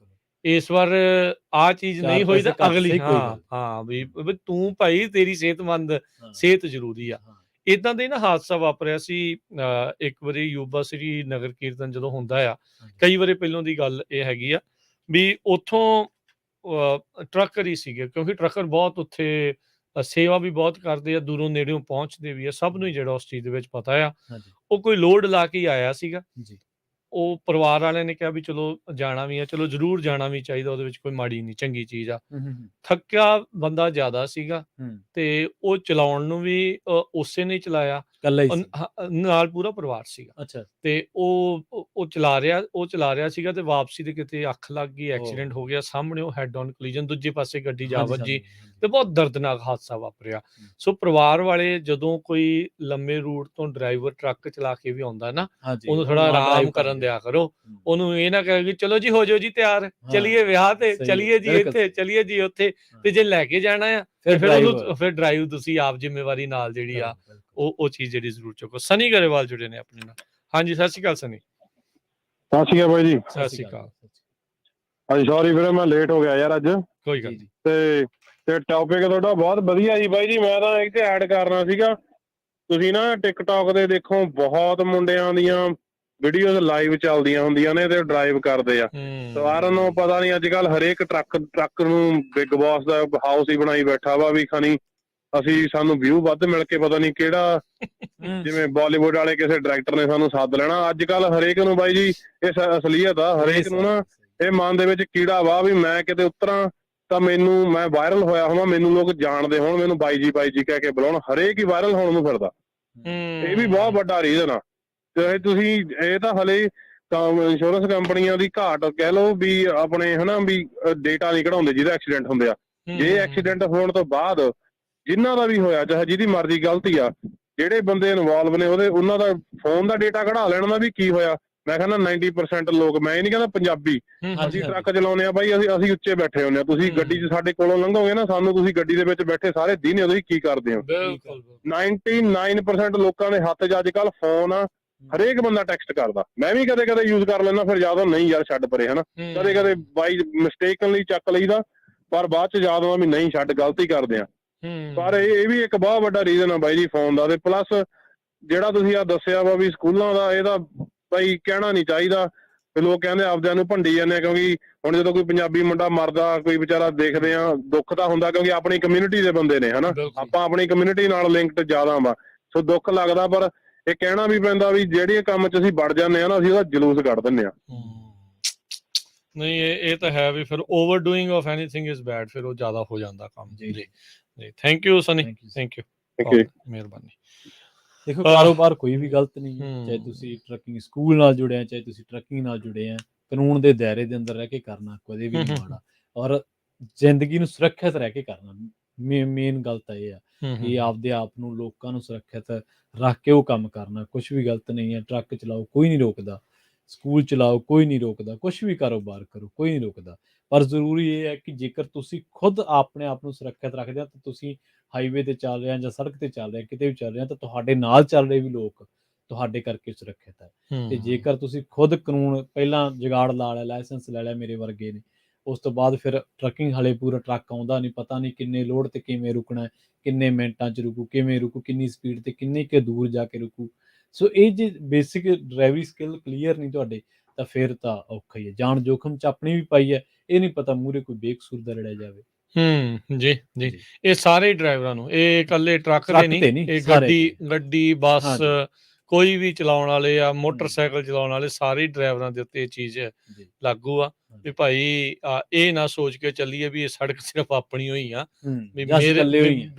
ਇਸ ਵਾਰ ਆਹ ਚੀਜ਼ ਨਹੀਂ ਹੋਈ ਤਾਂ ਅਗਲੀ, ਹਾਂ ਵੀ ਤੂੰ ਭਾਈ ਤੇਰੀ ਸਿਹਤ ਜ਼ਰੂਰੀ ਆ। ਏਦਾਂ ਦੇ ਨਾ ਹਾਦਸਾ ਵਾਪਰਿਆ ਸੀ ਇੱਕ ਵਾਰੀ ਯੂਬਾ ਸ੍ਰੀ ਨਗਰ ਕੀਰਤਨ ਜਦੋਂ ਹੁੰਦਾ ਆ, ਕਈ ਵਾਰੀ ਪਹਿਲੋਂ ਦੀ ਗੱਲ ਇਹ ਹੈਗੀ ਆ ਵੀ ਉੱਥੋਂ ਟਰੱਕਰ ਹੀ ਸੀਗੇ, ਕਿਉਂਕਿ ਟਰੱਕਰ ਬਹੁਤ ਉੱਥੇ ਸੇਵਾ ਵੀ ਬਹੁਤ ਕਰਦੇ ਆ, ਦੂਰੋਂ ਨੇੜਿਓਂ ਪਹੁੰਚਦੇ ਵੀ ਆ, ਸਭ ਨੂੰ ਹੀ ਜਿਹੜਾ ਉਸ ਚੀਜ਼ ਦੇ ਵਿੱਚ ਪਤਾ ਆ। ਉਹ ਕੋਈ ਲੋਡ ਲਾ ਕੇ ਆਇਆ ਸੀਗਾ, ਉਹ ਪਰਿਵਾਰ ਵਾਲਿਆਂ ਨੇ ਕਿਹਾ ਵੀ ਚਲੋ ਜਾਣਾ ਵੀ ਆ, ਚਲੋ ਜ਼ਰੂਰ ਜਾਣਾ ਵੀ ਚਾਹੀਦਾ, ਉਹਦੇ ਵਿੱਚ ਕੋਈ ਮਾੜੀ ਨਹੀਂ, ਚੰਗੀ ਚੀਜ਼ ਆ। ਥੱਕਿਆ ਬੰਦਾ ਜ਼ਿਆਦਾ ਸੀਗਾ ਤੇ ਉਹ ਚਲਾਉਣ ਨੂੰ ਵੀ ਉਸੇ ਨੇ ਚਲਾਇਆ, ਨਾਲ ਪੂਰਾ ਪਰਿਵਾਰ ਸੀਗਾ ਤੇ ਉਹ ਚਲਾ ਰਿਹਾ ਸੀਗਾ ਤੇ ਵਾਪਸੀ ਦੇ ਕਿਤੇ ਅੱਖ ਲੱਗ ਗਈ, ਐਕਸੀਡੈਂਟ ਹੋ ਗਿਆ, ਸਾਹਮਣੇ ਉਹ ਹੈਡ ਔਨ ਕੋਲੀਜਨ, ਦੂਜੇ ਪਾਸੇ ਗੱਡੀ ਜਾ ਵੱਜੀ ਤੇ ਬਹੁਤ ਦਰਦਨਾਕ ਹਾਦਸਾ ਵਾਪਰਿਆ। ਸੋ ਪਰਿਵਾਰ ਵਾਲੇ ਜਦੋਂ ਕੋਈ ਲੰਮੇ ਰੂਟ ਤੋਂ ਡਰਾਈਵਰ ਟਰੱਕ ਚਲਾ ਕੇ ਵੀ ਆਉਂਦਾ ਨਾ, ਉਹਨੂੰ ਥੋੜਾ ਆਰਾਮ ਕਰਨ ਦਿਆ ਕਰੋ। ਉਹਨੂੰ ਇਹ ਨਾ ਕਹੇ ਕਿ ਚਲੋ ਜੀ ਹੋ ਜਾਓ ਜੀ ਤਿਆਰ, ਚਲੀਏ ਵਿਆਹ ਤੇ, ਚਲੀਏ ਜੀ ਇੱਥੇ, ਚਲੀਏ ਜੀ ਉੱਥੇ, ਤੇ ਜੇ ਲੈ ਕੇ ਜਾਣਾ ਆ ਫਿਰ ਡਰਾਈਵ ਤੁਸੀਂ ਆਪ ਜ਼ਿੰਮੇਵਾਰੀ ਨਾਲ ਜਿਹੜੀ ਆ ਉਹ ਚੀਜ਼ ਜਿਹੜੀ ਜ਼ਰੂਰ ਚੁੱਕੋ। ਸਨੀ ਗਰੇਵਾਲ ਜੁੜੇ ਨੇ ਆਪਣੇ ਨਾਲ। ਹਾਂਜੀ, ਸਤਿ ਸ਼੍ਰੀ ਅਕਾਲ ਸਨੀ। ਸਤਿ ਸ਼੍ਰੀ ਅਕਾਲ ਬਾਈ ਜੀ। ਸਤਿ ਸ਼੍ਰੀ ਅਕਾਲ। ਹਾਂਜੀ, ਸੌਰੀ ਵੀਰੇ ਮੈਂ ਲੇਟ ਹੋ ਗਿਆ ਯਾਰ ਅੱਜ। ਕੋਈ ਗੱਲ ਨਹੀਂ। ਤੇ ਟੌਪਿਕ ਤੁਹਾਡਾ ਬਹੁਤ ਵਧੀਆ ਜੀ ਬਾਈ ਜੀ। ਮੈਂ ਤਾਂ ਇੱਥੇ ਐਡ ਕਰਨਾ ਸੀਗਾ, ਤੁਸੀਂ ਨਾ ਟਿਕਟੌਕ ਦੇ ਦੇਖੋ ਬਹੁਤ ਮੁੰਡਿਆਂ ਦੀਆਂ ਵੀਡੀਓਜ਼ ਲਾਈਵ ਚੱਲਦੀਆਂ ਹੁੰਦੀਆਂ ਨੇ ਤੇ ਡਰਾਈਵ ਕਰਦੇ ਆ। ਸਾਰਿਆਂ ਨੂੰ ਪਤਾ ਨਹੀਂ ਅੱਜ ਕੱਲ ਹਰੇਕ ਟਰੱਕ ਨੂੰ ਬਿਗ ਬੌਸ ਦਾ ਹਾਊਸ ਹੀ ਬਣਾਈ ਬੈਠਾ ਵਾ ਵੀ ਖਣੀ ਸਾਨੂੰ ਵਿਊ ਵੱਧ ਮਿਲ ਕੇ ਪਤਾ ਨਹੀਂ ਕਿਹੜਾ, ਜਿਵੇਂ ਬਾਲੀਵੁੱਡ ਵਾਲੇ ਕਿਸੇ ਡਾਇਰੈਕਟਰ ਨੇ ਸਾਨੂੰ ਸੱਦ ਲੈਣਾ। ਅੱਜ ਕੱਲ ਹਰੇਕ ਨੂੰ ਬਾਈ ਜੀ ਇਹ ਅਸਲੀਅਤ ਆ, ਹਰੇਕ ਨੂੰ ਨਾ ਇਹ ਮਨ ਦੇ ਵਿੱਚ ਕੀੜਾ ਵਾ ਵੀ ਮੈਂ ਕਿਤੇ ਉਤਰਾਂ ਤਾਂ ਮੈਂ ਵਾਇਰਲ ਹੋਇਆ ਹੋਵਾਂ, ਮੈਨੂੰ ਲੋਕ ਜਾਣਦੇ ਹੋਣ, ਮੈਨੂੰ ਬਾਈ ਜੀ ਕਹਿ ਕੇ ਬੁਲਾਉਣ, ਹਰੇਕ ਹੀ ਵਾਇਰਲ ਹੋਣ ਨੂੰ ਫਿਰਦਾ। ਇਹ ਵੀ ਬਹੁਤ ਵੱਡਾ ਰੀਜ਼ਨ ਆ। ਤੇ ਤੁਸੀਂ ਇਹ ਤਾਂ ਹਲੇ ਇੰਸ਼ੋਰੈਂਸ ਕੰਪਨੀਆਂ ਦੀ ਘਾਟ ਕਹਿ ਲਓ ਵੀ ਆਪਣੇ ਹਨਾ ਵੀ ਡੇਟਾ ਨਹੀਂ ਕਢਾਉਂਦੇ ਜਿਹਦੇ ਐਕਸੀਡੈਂਟ ਹੁੰਦੇ ਆ। ਜੇ ਐਕਸੀਡੈਂਟ ਹੋਣ ਤੋਂ ਬਾਅਦ ਜਿਨ੍ਹਾਂ ਦਾ ਵੀ ਹੋਇਆ, ਚਾਹੇ ਜਿਹਦੀ ਮਰਜ਼ੀ ਗਲਤੀ ਆ, ਜਿਹੜੇ ਬੰਦੇ ਇਨਵੋਲਵ ਨੇ ਉਹਨਾਂ ਦਾ ਫੋਨ ਦਾ ਡੇਟਾ ਕਢਾ ਲੈਣ ਦਾ ਵੀ ਕੀ ਹੋਇਆ। ਮੈਂ ਕਹਿੰਦਾ 90% ਲੋਕ, ਮੈਂ ਇਹ ਨਹੀਂ ਕਹਿੰਦਾ ਪੰਜਾਬੀ, ਅਸੀਂ ਟਰੱਕ ਚਲਾਉਂਦੇ ਆ ਬਾਈ, ਅਸੀਂ ਉੱਚੇ ਬੈਠੇ ਹੁੰਦੇ ਆ। ਤੁਸੀਂ ਗੱਡੀ 'ਚ ਸਾਡੇ ਕੋਲੋਂ ਲੰਘੋਗੇ ਨਾ, ਸਾਨੂੰ ਤੁਸੀਂ ਗੱਡੀ ਦੇ ਵਿੱਚ ਬੈਠੇ ਸਾਰੇ ਦਿਨ ਤੁਸੀਂ ਕੀ ਕਰਦੇ ਹੋ। 99% ਲੋਕਾਂ ਦੇ ਹੱਥ 'ਚ ਅੱਜ ਕੱਲ੍ਹ ਫੋਨ ਆ। ਹਰੇਕ ਬੰਦਾ ਟੈਕਸਟ ਕਰਦਾ। ਮੈਂ ਵੀ ਕਦੇ ਯੂਜ਼ ਕਰ ਲੈਂਦਾ, ਫਿਰ ਯਾਦ ਨਹੀਂ ਯਾਰ ਛੱਡ ਪਰੇ ਹਨਾ। ਕਦੇ ਬਾਈ ਮਿਸਟੇਕਨਲੀ ਚੱਕ ਲਈਦਾ, ਪਰ ਬਾਅਦ 'ਚ ਯਾਦ ਆਉਂਦਾ ਵੀ ਨਹੀਂ ਛੱਡ, ਗਲਤੀ ਕਰਦੇ ਆ। ਪਰ ਇਹ ਵੀ ਇੱਕ ਬਹੁਤ ਵੱਡਾ ਰੀਜ਼ਨ ਆ ਬਾਈ ਜੀ ਫੋਨ ਦਾ। ਤੇ ਪਲੱਸ ਜਿਹੜਾ ਤੁਸੀਂ ਆ ਦੱਸਿਆ ਵਾ ਵੀ ਸਕੂਲਾਂ ਦਾ, ਇਹਦਾ ਬਾਈ ਕਹਿਣਾ ਨਹੀਂ ਚਾਹੀਦਾ। ਤੇ ਲੋਕ ਕਹਿੰਦੇ ਆਪਦਿਆਂ ਨੂੰ ਭੰਡੀ ਜਾਂਦੇ ਆ, ਕਿਉਂਕਿ ਹੁਣ ਜਦੋਂ ਕੋਈ ਪੰਜਾਬੀ ਮੁੰਡਾ ਮਰਦਾ, ਕੋਈ ਵਿਚਾਰਾ ਦੇਖਦੇ ਆ, ਦੁੱਖ ਤਾਂ ਹੁੰਦਾ, ਕਿਉਂਕਿ ਆਪਣੀ ਕਮਿਊਨਿਟੀ ਦੇ ਬੰਦੇ ਨੇ ਹਨਾ। ਆਪਾਂ ਆਪਣੀ ਕਮਿਊਨਿਟੀ ਨਾਲ ਲਿੰਕਡ ਜ਼ਿਆਦਾ ਵਾ, ਸੋ ਦੁੱਖ ਲੱਗਦਾ। ਪਰ ਇਹ ਕਹਿਣਾ ਵੀ ਪੈਂਦਾ ਵੀ ਜਿਹੜੇ ਕੰਮ 'ਚ ਅਸੀਂ ਵੜ ਜਾਂਦੇ ਆ ਨਾ, ਅਸੀਂ ਉਹਦਾ ਜਲੂਸ ਕੱਢ ਦਿੰਦੇ ਆ। ਨਹੀਂ ਇਹ ਤਾਂ ਹੈ ਵੀ ਫਿਰ ਓਵਰਡੂਇੰਗ ਆਫ ਐਨੀਥਿੰਗ ਇਜ਼ ਬੈਡ, ਫਿਰ ਉਹ ਜ਼ਿਆਦਾ ਹੋ ਜਾਂਦਾ ਕੰਮ। ਜੀ ਜੀ, thank you Sunny, thank you, ਮਿਹਰਬਾਨੀ। ਦੇਖੋ ਕਾਰੋਬਾਰ ਕੋਈ ਵੀ ਗਲਤ ਨਹੀਂ ਹੈ, ਚਾਹੇ ਤੁਸੀਂ ਟਰੱਕਿੰਗ ਸਕੂਲ ਨਾਲ ਜੁੜੇ ਆ, ਚਾਹੇ ਤੁਸੀਂ ਟਰੱਕਿੰਗ ਨਾਲ ਜੁੜੇ ਆ, ਕਾਨੂੰਨ ਦੇ ਦਾਇਰੇ ਦੇ ਅੰਦਰ ਰਹਿ ਕੇ ਕਰਨਾ ਕਦੇ ਵੀ ਨਹੀਂ ਮਾੜਾ, ਔਰ ਜ਼ਿੰਦਗੀ ਨੂੰ ਸੁਰੱਖਿਅਤ ਰਹਿ ਕੇ ਕਰਨਾ। ਮੇਨ ਗੱਲ ਤਾਂ ਇਹ ਆ ਕਿ ਆਪਦੇ ਆਪ ਨੂੰ, ਲੋਕਾਂ ਨੂੰ ਸੁਰੱਖਿਅਤ ਰੱਖ ਕੇ ਉਹ ਕੰਮ ਕਰਨਾ। ਕੁਛ ਵੀ ਗਲਤ ਨਹੀਂ ਹੈ। ਟਰੱਕ ਚਲਾਓ, ਕੋਈ ਨਹੀਂ ਰੋਕਦਾ। ਸਕੂਲ ਚਲਾਓ, ਕੋਈ ਨਹੀਂ ਰੋਕਦਾ। ਕੁਛ ਵੀ ਕਾਰੋਬਾਰ ਕਰੋ, ਕੋਈ ਨਹੀਂ ਰੋਕਦਾ। ਪਰ ਜ਼ਰੂਰੀ ਇਹ ਹੈ ਕਿ ਜੇਕਰ ਤੁਸੀਂ ਖੁਦ ਆਪਣੇ ਆਪ ਨੂੰ ਸੁਰੱਖਿਅਤ ਰੱਖਦੇ ਆ, ਤਾਂ ਤੁਸੀਂ ਹਾਈਵੇ ਤੇ ਚੱਲ ਰਹੇ ਆ ਜਾਂ ਸੜਕ ਤੇ ਚੱਲ ਰਹੇ ਆ, ਕਿਤੇ ਵੀ ਚੱਲ ਰਹੇ ਆ, ਤਾਂ ਤੁਹਾਡੇ ਨਾਲ ਚੱਲ ਰਹੇ ਵੀ ਲੋਕ ਤੁਹਾਡੇ ਕਰਕੇ ਸੁਰੱਖਿਅਤ ਹੈ। ਤੇ ਜੇਕਰ ਤੁਸੀਂ ਖੁਦ ਕਾਨੂੰਨ ਪਹਿਲਾਂ ਜੁਗਾੜ ਲਾ ਲਿਆ, ਲਾਇਸੈਂਸ ਲੈ ਲਿਆ, ਮੇਰੇ ਵਰਗੇ ਨੇ, ਉਸ ਤੋਂ ਬਾਅਦ ਫਿਰ ਟਰੱਕਿੰਗ ਹਾਲੇ ਪੂਰਾ ਟਰੱਕ ਆਉਂਦਾ ਨਹੀਂ, ਪਤਾ ਨਹੀਂ ਕਿੰਨੇ ਲੋਡ ਤੇ ਕਿਵੇਂ ਰੁਕਣਾ, ਕਿੰਨੇ ਮਿੰਟਾਂ 'ਚ ਰੁਕੂ, ਕਿਵੇਂ ਰੁਕੂ, ਕਿੰਨੀ ਸਪੀਡ ਤੇ ਕਿੰਨੇ ਕੁ ਦੂਰ ਜਾ ਕੇ ਰੁਕੂ। ਸੋ ਇਹ ਜੇ ਬੇਸਿਕ ਡਰਾਈਵਰੀ ਸਕਿੱਲ ਕਲੀਅਰ ਨਹੀਂ ਤੁਹਾਡੇ, ਤਾਂ ਫਿਰ ਤਾਂ ਔਖਾ ਹੀ ਹੈ। ਜਾਨ ਜੋਖਮ 'ਚ ਆਪਣੀ ਵੀ ਪਾਈ ਹੈ, ਇਹ ਨਹੀਂ ਪਤਾ ਮੂਹਰੇ ਕੋਈ ਬੇਕਸੂਰ ਦਾ ਲੜਿਆ ਜਾਵੇ। ਜੀ ਜੀ, ਇਹ ਸਾਰੇ ਡਰਾਈਵਰਾਂ ਨੂੰ, ਇਹ ਇਕੱਲੇ ਟਰੱਕ ਦੇ ਨਹੀਂ, ਇਹ ਗੱਡੀ ਬੱਸ ਕੋਈ ਵੀ ਚਲਾਉਣ ਵਾਲੇ ਆ, ਮੋਟਰਸਾਈਕਲ ਚਲਾਉਣ ਵਾਲੇ, ਸਾਰੇ ਡਰਾਈਵਰਾਂ ਦੇ ਉੱਤੇ ਇਹ ਚੀਜ਼ ਲਾਗੂ ਆ ਵੀ ਭਾਈ ਇਹ ਨਾ ਸੋਚ ਕੇ ਚੱਲੀਏ ਵੀ ਇਹ ਸੜਕ ਸਿਰਫ ਆਪਣੀ ਹੋਈ ਆ, ਵੀ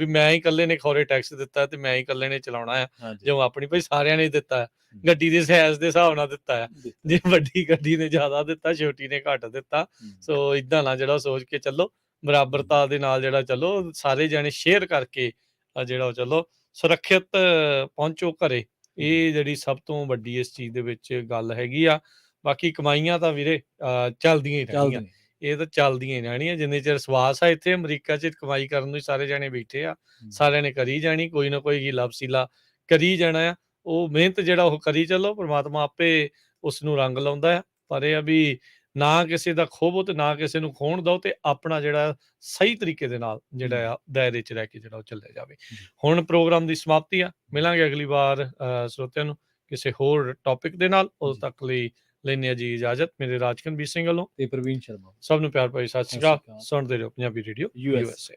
ਮੈਂ ਹੀ ਇਕੱਲੇ ਨੇ ਖੌਰੇ ਟੈਕਸ ਦਿੱਤਾ ਤੇ ਮੈਂ ਹੀ ਇਕੱਲੇ ਨੇ ਚਲਾਉਣਾ ਆ, ਜੋ ਆਪਣੀ ਭਾਈ ਸਾਰਿਆਂ ਨੇ ਦਿੱਤਾ ਹੈ, ਗੱਡੀ ਦੇ ਸਾਈਜ਼ ਦੇ ਹਿਸਾਬ ਨਾਲ ਦਿੱਤਾ ਆ। ਜੇ ਵੱਡੀ ਗੱਡੀ ਨੇ ਜ਼ਿਆਦਾ ਦਿੱਤਾ, ਛੋਟੀ ਨੇ ਘੱਟ ਦਿੱਤਾ। ਸੋ ਇਦਾਂ ਨਾ ਜਿਹੜਾ ਸੋਚ ਕੇ ਚੱਲੋ, ਬਰਾਬਰਤਾ ਦੇ ਨਾਲ ਜਿਹੜਾ ਚੱਲੋ, ਸਾਰੇ ਜਾਣੇ ਸ਼ੇਅਰ ਕਰਕੇ ਜਿਹੜਾ ਉਹ ਚੱਲੋ, ਸੁਰੱਖਿਅਤ ਪਹੁੰਚੋ ਘਰੇ। ਇਹ ਜਿਹੜੀ ਸਭ ਤੋਂ ਵੱਡੀ ਇਸ ਚੀਜ਼ ਦੇ ਵਿੱਚ ਗੱਲ ਹੈਗੀ ਆ। ਬਾਕੀ ਕਮਾਈਆਂ ਤਾਂ ਵੀਰੇ ਚੱਲਦੀਆਂ ਹੀ ਰਹਿਣੀਆਂ, ਇਹ ਤਾਂ ਚੱਲਦੀਆਂ ਹੀ ਰਹਿਣੀਆਂ ਜਿੰਨੇ ਚਿਰ ਸਵਾਸ ਆ। ਇੱਥੇ ਅਮਰੀਕਾ 'ਚ ਕਮਾਈ ਕਰਨ ਨੂੰ ਸਾਰੇ ਜਾਣੇ ਬੈਠੇ ਆ, ਸਾਰਿਆਂ ਨੇ ਕਰੀ ਜਾਣੀ, ਕੋਈ ਨਾ ਕੋਈ ਹੀਲਾ ਵਸੀਲਾ ਕਰੀ ਜਾਣਾ ਆ। ਉਹ ਮਿਹਨਤ ਜਿਹੜਾ ਉਹ ਕਰੀ ਚੱਲੋ, ਪ੍ਰਮਾਤਮਾ ਆਪੇ ਉਸ ਨੂੰ ਰੰਗ ਲਾਉਂਦਾ ਆ। ਪਰ ਇਹ ਆ ਵੀ ਨਾ ਕਿਸੇ ਦਾ ਖੋਵੋ ਤੇ ਨਾ ਕਿਸੇ ਨੂੰ ਖੋਣ ਦਿਓ, ਤੇ ਆਪਣਾ ਜਿਹੜਾ ਸਹੀ ਤਰੀਕੇ ਦੇ ਨਾਲ ਜਿਹੜਾ ਆ ਦਾਇਰੇ 'ਚ ਰਹਿ ਕੇ ਜਿਹੜਾ ਉਹ ਚੱਲਿਆ ਜਾਵੇ। ਹੁਣ ਪ੍ਰੋਗਰਾਮ ਦੀ ਸਮਾਪਤੀ ਆ, ਮਿਲਾਂਗੇ ਅਗਲੀ ਵਾਰ ਸਰੋਤਿਆਂ ਨੂੰ ਕਿਸੇ ਹੋਰ ਟੌਪਿਕ ਦੇ ਨਾਲ। ਉਦੋਂ ਤੱਕ ਲਈ ਲੈਂਦੇ ਹਾਂ ਜੀ ਇਜਾਜ਼ਤ, ਮੇਰੇ ਰਾਜਕਨਵੀਰ ਸਿੰਘ ਵੱਲੋਂ ਤੇ ਪ੍ਰਵੀਨ ਸ਼ਰਮਾ। ਸਭ ਨੂੰ ਪਿਆਰ ਭਰੀ ਸਤਿ ਸ਼੍ਰੀ ਅਕਾਲ। ਸੁਣਦੇ ਰਹੋ ਪੰਜਾਬੀ ਰੇਡੀਓ USA।